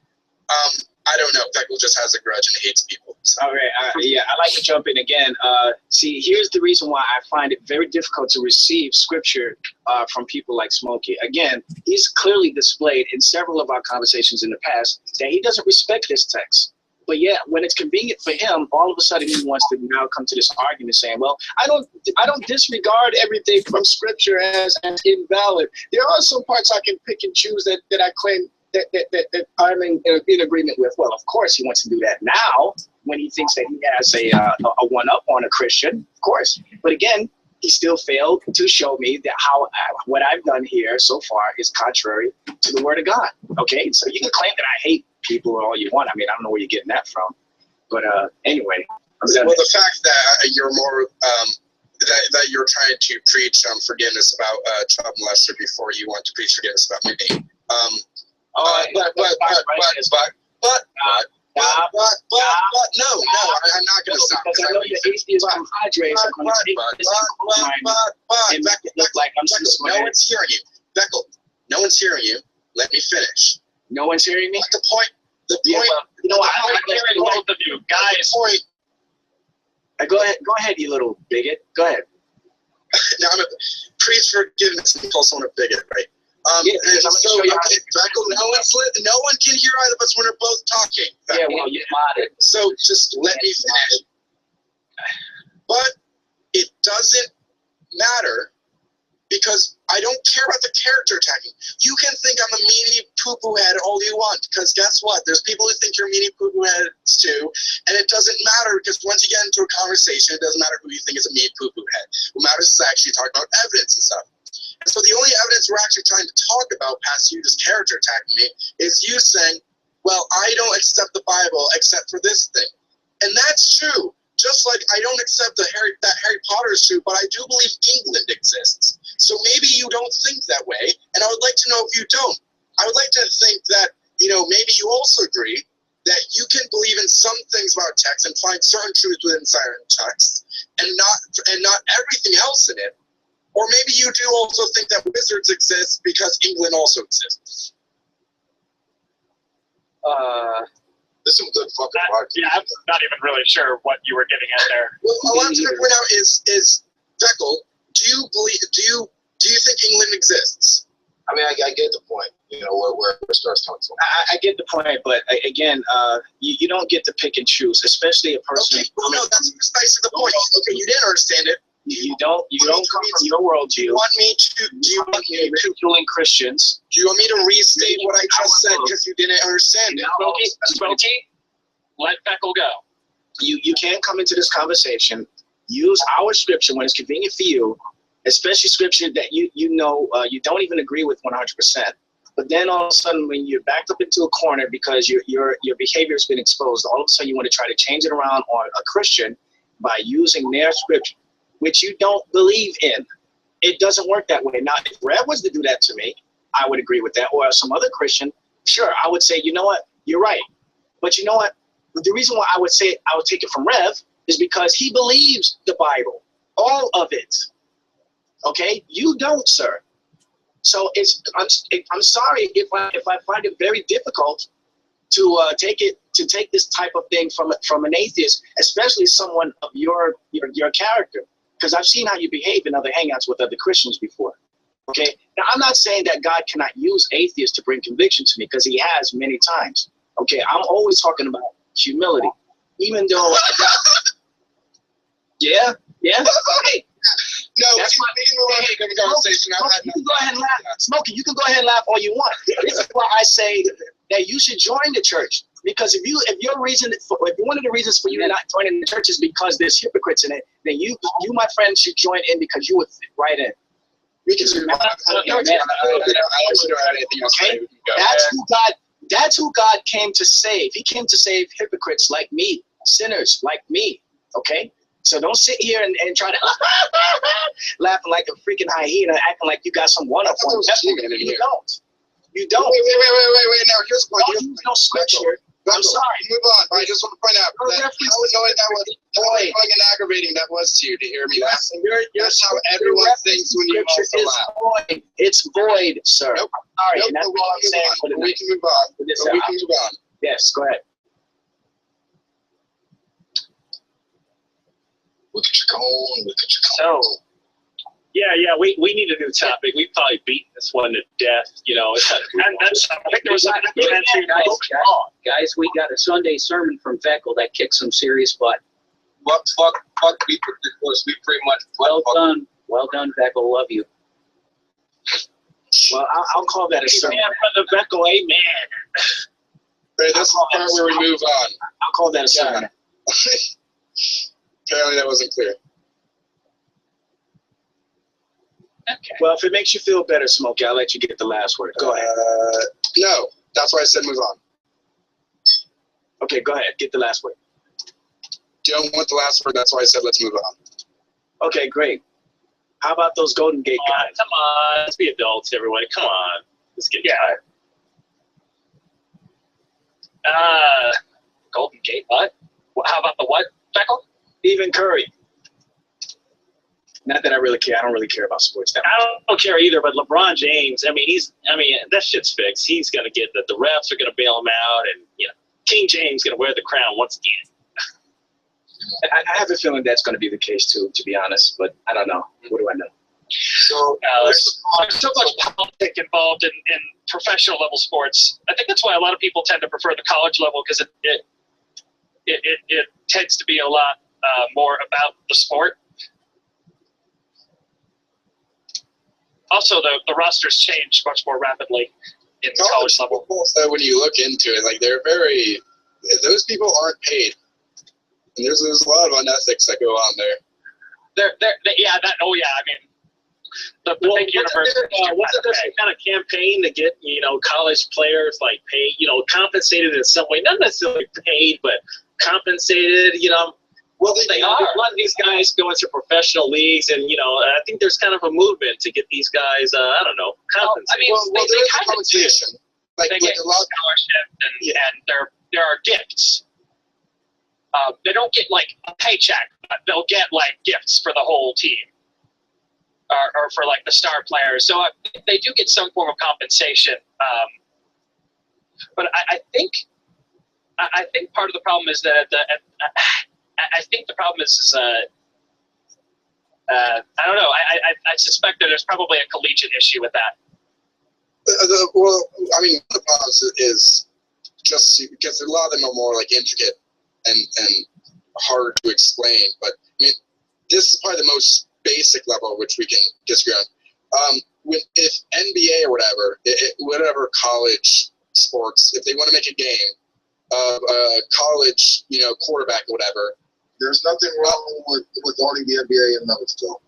I don't know, Beckle just has a grudge and hates people. So. All right, I'd like to jump in again. See, here's the reason why I find it very difficult to receive Scripture from people like Smokey. Again, he's clearly displayed in several of our conversations in the past that he doesn't respect this text. But yet, when it's convenient for him, all of a sudden he wants to now come to this argument saying, well, I don't disregard everything from Scripture as invalid. There are some parts I can pick and choose that I claim that I'm in agreement with. Well, of course he wants to do that now when he thinks that he has a one-up on a Christian, of course. But again, he still failed to show me that what I've done here so far is contrary to the Word of God. Okay, so you can claim that I hate people all you want. I mean, I don't know where you're getting that from. But anyway. Well, the fact that you're more that you're trying to preach forgiveness about child molester before you want to preach forgiveness about me. But no, I'm not going to stop. Because I know your atheist compadres are going to take this and make it look like I'm so smart. No one's hearing you. Beckle, no one's hearing you. Let me finish. No one's hearing me? The point. Yeah, well, I'm hearing both of you. Guys. Go ahead, you little bigot. Go ahead. Now, I'm a preach forgiveness and call someone a bigot, right? Beckle, no one can hear either of us when we're both talking. Beckle. Yeah, well, you modded. So just let me finish. But it doesn't matter, because I don't care about the character attacking. You can think I'm a meanie poo-poo head all you want, because guess what? There's people who think you're meanie poo-poo heads too, and it doesn't matter, because once you get into a conversation, it doesn't matter who you think is a meanie poo-poo head. What matters is actually talking about evidence and stuff. And so the only evidence we're actually trying to talk about, past you just character attacking me, is you saying, well, I don't accept the Bible except for this thing. And that's true. Just like I don't accept that Harry Potter is true, but I do believe England exists. So maybe you don't think that way, and I would like to know if you don't. I would like to think that, maybe you also agree that you can believe in some things about text and find certain truths within certain texts, and not everything else in it. Or maybe you do also think that wizards exist because England also exists. There's some good fucking parts. Yeah, I'm not even really sure what you were getting at there. Well, what I'm trying to point out is Jekyll, do you think England exists? I mean, I get the point, you know, where it starts coming from. I get the point, but again, you don't get to pick and choose, especially a person. Okay, well, no, that's precisely the point. Okay, you didn't understand it. You don't come from your worldview. Do you want me to ridiculing Christians? Do you want me to restate what I just said because you didn't understand it? Smokey, let Feckle go. You can't come into this conversation, use our scripture when it's convenient for you, especially scripture that you don't even agree with 100%. But then all of a sudden, when you're backed up into a corner because your behavior has been exposed, all of a sudden you want to try to change it around on a Christian by using their scripture, which you don't believe in. It doesn't work that way. Now, if Rev was to do that to me, I would agree with that. Or some other Christian, sure, I would say, you know what, you're right. But you know what? The reason why I would say I would take it from Rev is because he believes the Bible, all of it. Okay, you don't, sir. So I'm sorry if I find it very difficult to take this type of thing from an atheist, especially someone of your character, because I've seen how you behave in other hangouts with other Christians before. Okay, now I'm not saying that God cannot use atheists to bring conviction to me, because He has many times. Okay, I'm always talking about humility, even though. Yeah. Hey. No, we can move on to the conversation. You can go ahead and laugh. Smokey, you can go ahead and laugh all you want. This is why I say that you should join the church. Because if one of the reasons for you not joining the church is because there's hypocrites in it, then you my friend, should join in because you would fit right in. Okay? That's who God came to save. He came to save hypocrites like me, sinners like me. Okay? So don't sit here and try to laughing like a freaking hyena, acting like you got some one-up on you. You don't. Wait. Now here's the point. Don't use no scripture. I'm sorry. Move on. I just want to point out how annoying and aggravating that was to you to hear me laugh. That's how everyone thinks when you also laugh. It's void, sir. Nope. Sorry, and that's all I'm saying. We can move on. Yes, go ahead. Look at your cone. So, yeah, we need a new topic. We've probably beaten this one to death, you know. And that's, I think there was a guys, we got a Sunday sermon from Feckle that kicked some serious butt. Fuck people, because we pretty much. Well done, Feckle. Love you. Well, I'll call that a sermon. Brother Feckle, amen. Right, that's the part where we move on. I'll call that a sermon. Apparently that wasn't clear. Okay. Well, if it makes you feel better, Smokey, I'll let you get the last word. Go ahead. No, that's why I said move on. Okay, go ahead. Get the last word. You don't want the last word, that's why I said let's move on. Okay, great. How about those Golden Gate guys? Come on, let's be adults, everybody. Come on. Let's get tired. Golden Gate, what? How about the what, Feckle? Even Curry. Not that I really care. I don't really care about sports that much. I don't care either, but LeBron James, that shit's fixed. He's going to get the refs are going to bail him out, and King James going to wear the crown once again. I have a feeling that's going to be the case too, to be honest, but I don't know. What do I know? So There's so much politics involved in professional level sports. I think that's why a lot of people tend to prefer the college level, because it tends to be a lot more about the sport. Also, the rosters change much more rapidly in the college level. So when you look into it, like those people aren't paid. And there's a lot of unethics that go on there. The big university. Wasn't there some kind of campaign to get college players paid, compensated in some way? Not necessarily paid, but compensated. Well, a lot of these guys go into professional leagues, and I think there's kind of a movement to get these guys, compensated. They kind of do. They get a scholarship, and there are gifts. They don't get a paycheck, but they'll get gifts for the whole team. or for like the star players. So they do get some form of compensation. But I think part of the problem is that I think the problem is I don't know. I suspect that there's probably a collegiate issue with that. Well, I mean, one of the problems is just because a lot of them are more like intricate and hard to explain. But I mean, this is probably the most basic level which we can disagree on. If NBA or whatever college sports, if they want to make a game of a college, quarterback or whatever, there's nothing wrong with owning the NBA in and of itself.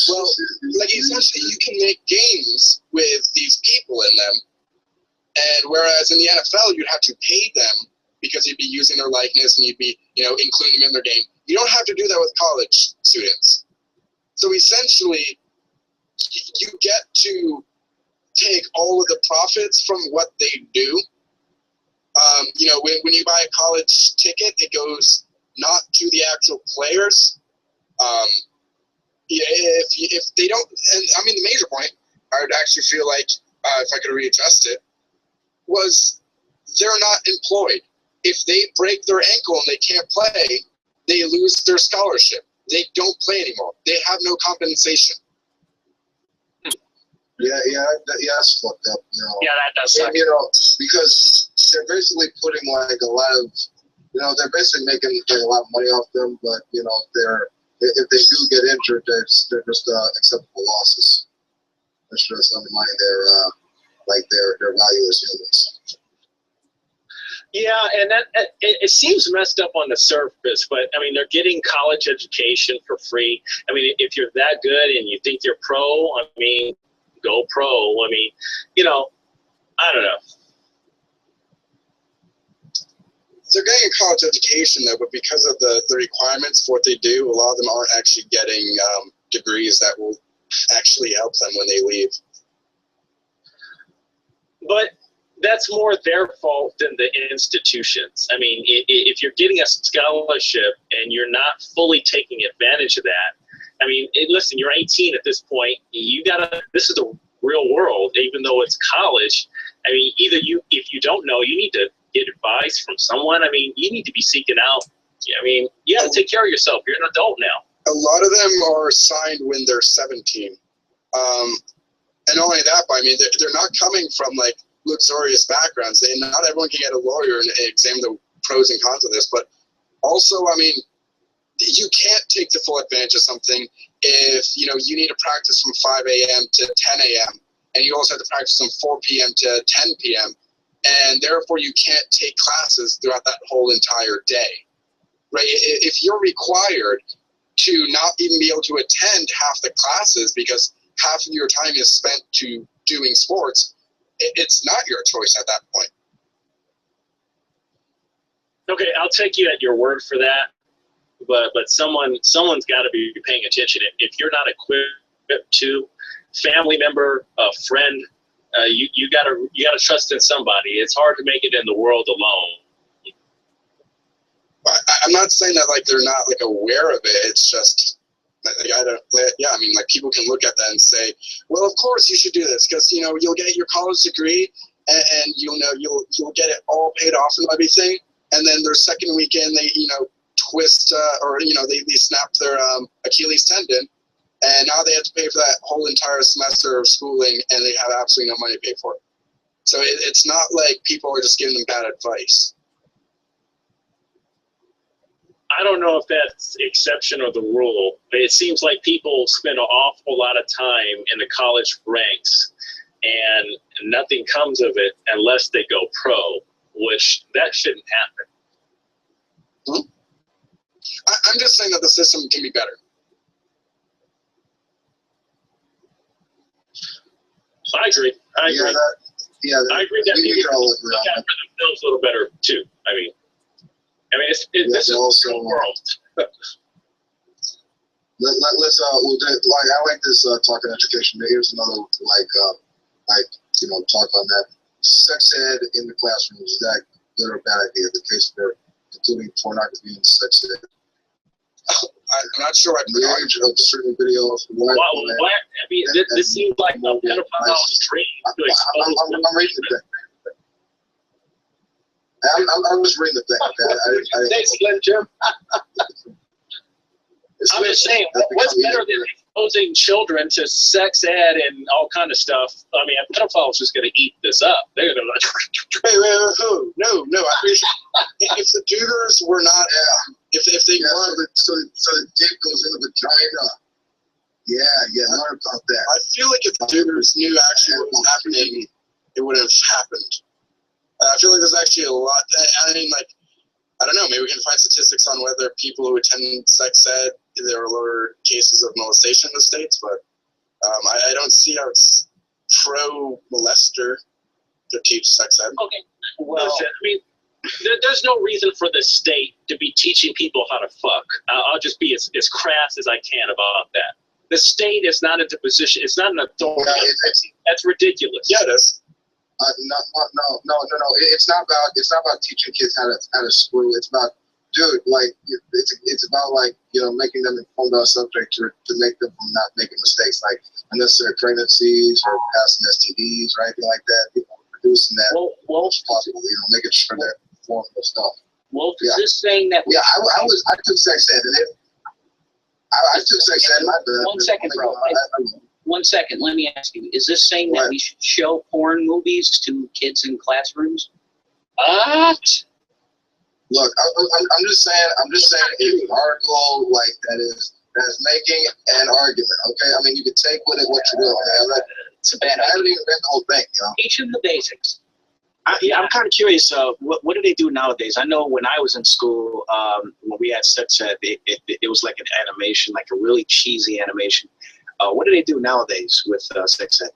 Well, like essentially, you can make games with these people in them, and whereas in the NFL, you'd have to pay them because you'd be using their likeness and you'd be, including them in their game. You don't have to do that with college students. So essentially, you get to take all of the profits from what they do. When you buy a college ticket, it goes not to the actual players. If they don't, and I mean, the major point, I would actually feel like, if I could readjust it, was they're not employed. If they break their ankle and they can't play, they lose their scholarship. They don't play anymore. They have no compensation. That's fucked up. Yeah, that does suck. Because they're basically putting like a lot of, they're basically making like a lot of money off them, but if they do get injured, they're just acceptable losses. That's just undermining their value as humans. Yeah, and that it seems messed up on the surface, but I mean, they're getting college education for free. I mean, if you're that good and you think you're pro, I mean, go pro. I mean, I don't know. They're getting a college education though, but because of the requirements for what they do, a lot of them aren't actually getting degrees that will actually help them when they leave. But that's more their fault than the institutions. I mean, if you're getting a scholarship and you're not fully taking advantage of that, I mean, listen, you're 18 at this point. This is the real world, even though it's college. I mean, if you don't know, you need to get advice from someone. I mean, you need to be seeking out. I mean, you got to take care of yourself. You're an adult now. A lot of them are signed when they're 17. And not only that, but I mean, they're not coming from like luxurious backgrounds. Not everyone can get a lawyer and examine the pros and cons of this. But also, I mean, you can't take the full advantage of something if you need to practice from 5 a.m. to 10 a.m. and you also have to practice from 4 p.m. to 10 p.m. and therefore you can't take classes throughout that whole entire day, right? If you're required to not even be able to attend half the classes because half of your time is spent to doing sports, it's not your choice at that point. Okay, I'll take you at your word for that. But someone's got to be paying attention. If you're not equipped to, family member, a friend, you gotta trust in somebody. It's hard to make it in the world alone. I'm not saying that like they're not like aware of it. It's just I mean, like people can look at that and say, well, of course you should do this because you'll get your college degree and you'll get it all paid off and everything. And then their second weekend they twist or they snap their Achilles tendon, and now they have to pay for that whole entire semester of schooling, and they have absolutely no money to pay for it. So it's not like people are just giving them bad advice. I don't know if that's the exception or the rule, but it seems like people spend an awful lot of time in the college ranks, and nothing comes of it unless they go pro, which that shouldn't happen. Hmm? I'm just saying that the system can be better. I agree. I agree that people look after themselves a little better too. I mean, this is also, the world. Let's I like this talking education. Here's another talk on that. Sex ed in the classroom, is that good or bad idea? The case for including pornography and sex ed. I'm not sure what the age of certain videos. Why, I mean, this seems like a pedophile stream to expose. I'm reading the thing. I'm just reading the thing. Okay? Thanks, Slim Jim. I'm just saying, what's better than exposing children to sex ed and all kind of stuff? I mean, a pedophile's just going to eat this up. They're going to Wait, no. I mean, if the tutors were not, if they weren't, so the dick goes in the vagina. Yeah, I heard about that. I feel like if the tutors knew actually what was happening, it would have happened. I feel like there's actually a lot. I mean, like, I don't know. Maybe we can find statistics on whether people who attend sex ed, there are lower cases of molestation in the States, but I don't see how it's pro-molester to teach sex ed. Okay. Well, listen, I mean, there's no reason for the state to be teaching people how to fuck. I'll just be as crass as I can about that. The state is not in a position. It's not an authority. That's ridiculous. Yeah, it is. No. It's not about teaching kids how to screw. It's about, dude, like it's about, like, you know, making them informed about subject to make them from not making mistakes, like unnecessary pregnancies or passing STDs or anything like that. People producing that possible, you know, making sure they're informed of stuff. Wolf, is this saying that? Yeah, I took sex ed, and I took sex ed. 1 second, bro. 1 second. Let me ask you: is this saying that we should show porn movies to kids in classrooms? What? Look, I'm just saying it's an article like that is making an argument. Okay, I mean, you can take with it what you will. It's a bad I haven't even read the whole thing. You know? Teach them the basics. I'm kind of curious. What do they do nowadays? I know when I was in school, when we had sex ed, it was like an animation, like a really cheesy animation. What do they do nowadays with sex ed?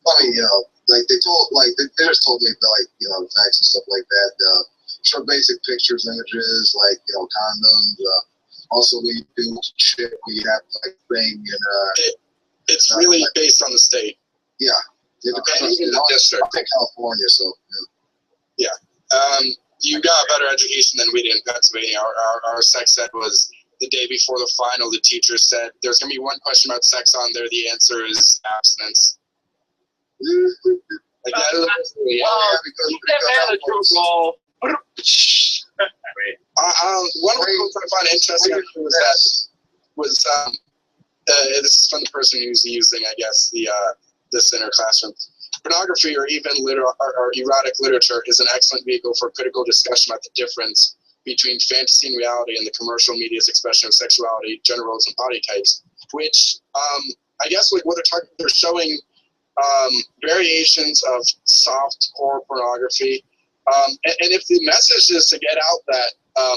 I mean, you know, like they just told me about, like, you know, facts and stuff like that. Show basic pictures, images, like, you know, condoms. Also, we do shit where you have like thing and it's really based on the state. Yeah, it depends on the district. I'm in California, so yeah. You got a better education than we did in Pennsylvania. Our sex ed was the day before the final. The teacher said there's gonna be one question about sex on there. The answer is abstinence. Like that. One of the quotes I find interesting was this is from the person who's using, I guess, this in her classroom. Pornography or even or erotic literature is an excellent vehicle for critical discussion about the difference between fantasy and reality and the commercial media's expression of sexuality, gender roles, and body types. Which I guess like what they're showing variations of soft core pornography. And if the message is to get out that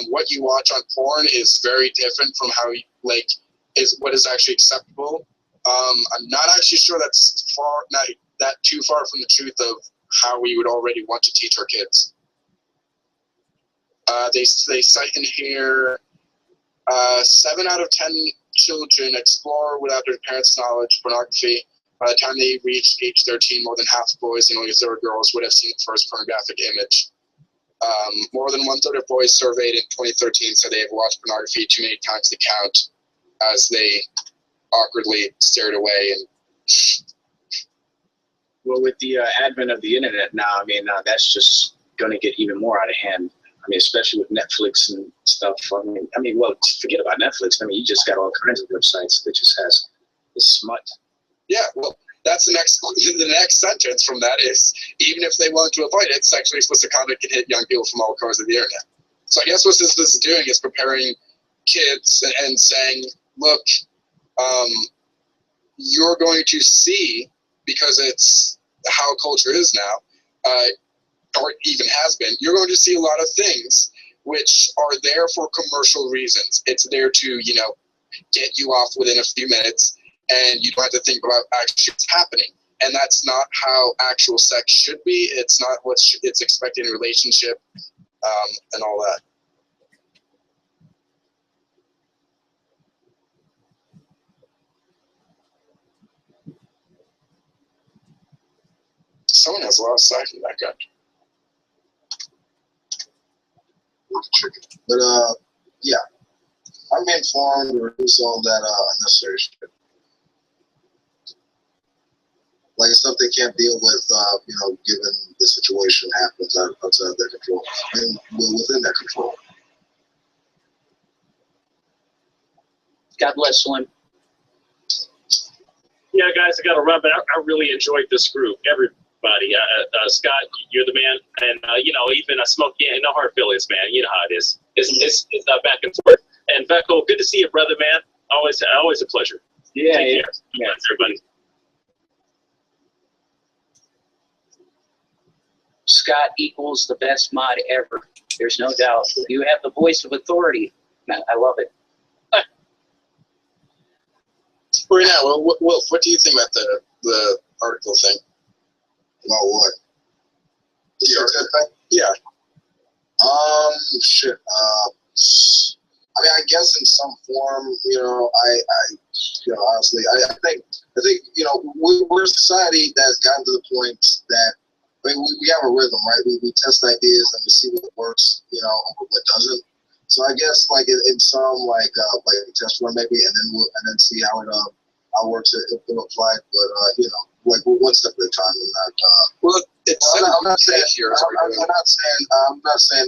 what you watch on porn is very different from how is what is actually acceptable, I'm not actually sure that's not that too far from the truth of how we would already want to teach our kids. They cite in here 7 out of 10 children explore without their parents' knowledge pornography. By the time they reach age 13, more than half of boys and only a third of girls would have seen the first pornographic image. More than 1/3 of boys surveyed in 2013 said they have watched pornography too many times to count, as they awkwardly stared away. And well, with the advent of the internet now, I mean, that's just going to get even more out of hand. I mean, especially with Netflix and stuff. I mean, well, forget about Netflix. I mean, you just got all kinds of websites that just has the smut. Yeah, well, that's the next sentence from that is, even if they want to avoid it, sexually explicit conduct can hit young people from all corners of the internet. So I guess what this is doing is preparing kids and saying, look, you're going to see, because it's how culture is now, or even has been, you're going to see a lot of things which are there for commercial reasons. It's there to, you know, get you off within a few minutes, and you don't have to think about actually what's happening. And that's not how actual sex should be. It's not it's expected in a relationship, and all that. Someone has a lot of sight in that gun. But yeah, I'm informed to reduce all that unnecessary shit. Like stuff they can't deal with, given the situation happens outside of their control, and within their control. God bless Slim. Yeah, guys, I got to run, but I really enjoyed this group. Everybody, Scott, you're the man, and even Smokey, no hard feelings, man. You know how it is. It's back and forth. And Becco, good to see you, brother, man. Always a pleasure. Yeah, Take yeah. care. Thanks, everybody. Scott equals the best mod ever. There's no doubt. You have the voice of authority. I love it. Right now, what do you think about the article thing? About what? The article? Yeah. Shit. I mean, I guess in some form, honestly, I think, we're a society that's gotten to the point that, I mean, we have a rhythm, right? We test ideas and we see what works, over what doesn't. So I guess like in some like a test run maybe, and then see how it works if it applied. But like one step at a time. I'm not saying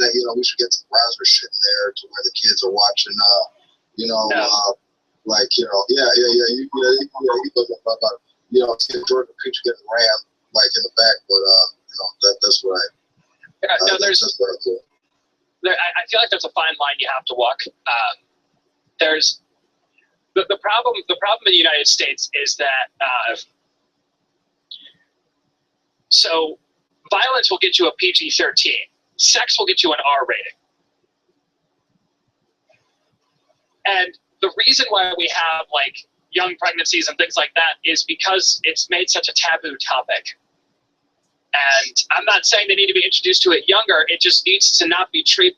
that we should get some browser shit in there to where the kids are watching you look about seeing Jordan Peach getting rammed like in the back, but that's what that's what I feel. I feel like there's a fine line you have to walk. There's the problem. The problem in the United States is that so violence will get you a PG-13. Sex will get you an R rating. And the reason why we have like young pregnancies and things like that is because it's made such a taboo topic. And I'm not saying they need to be introduced to it younger. It just needs to not be treated.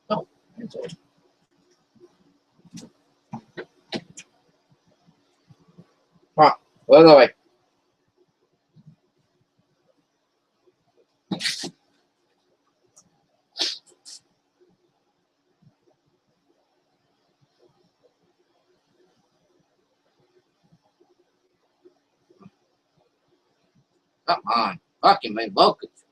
Oh, that's all. Come on, go the other way. Come on, fucking my focus.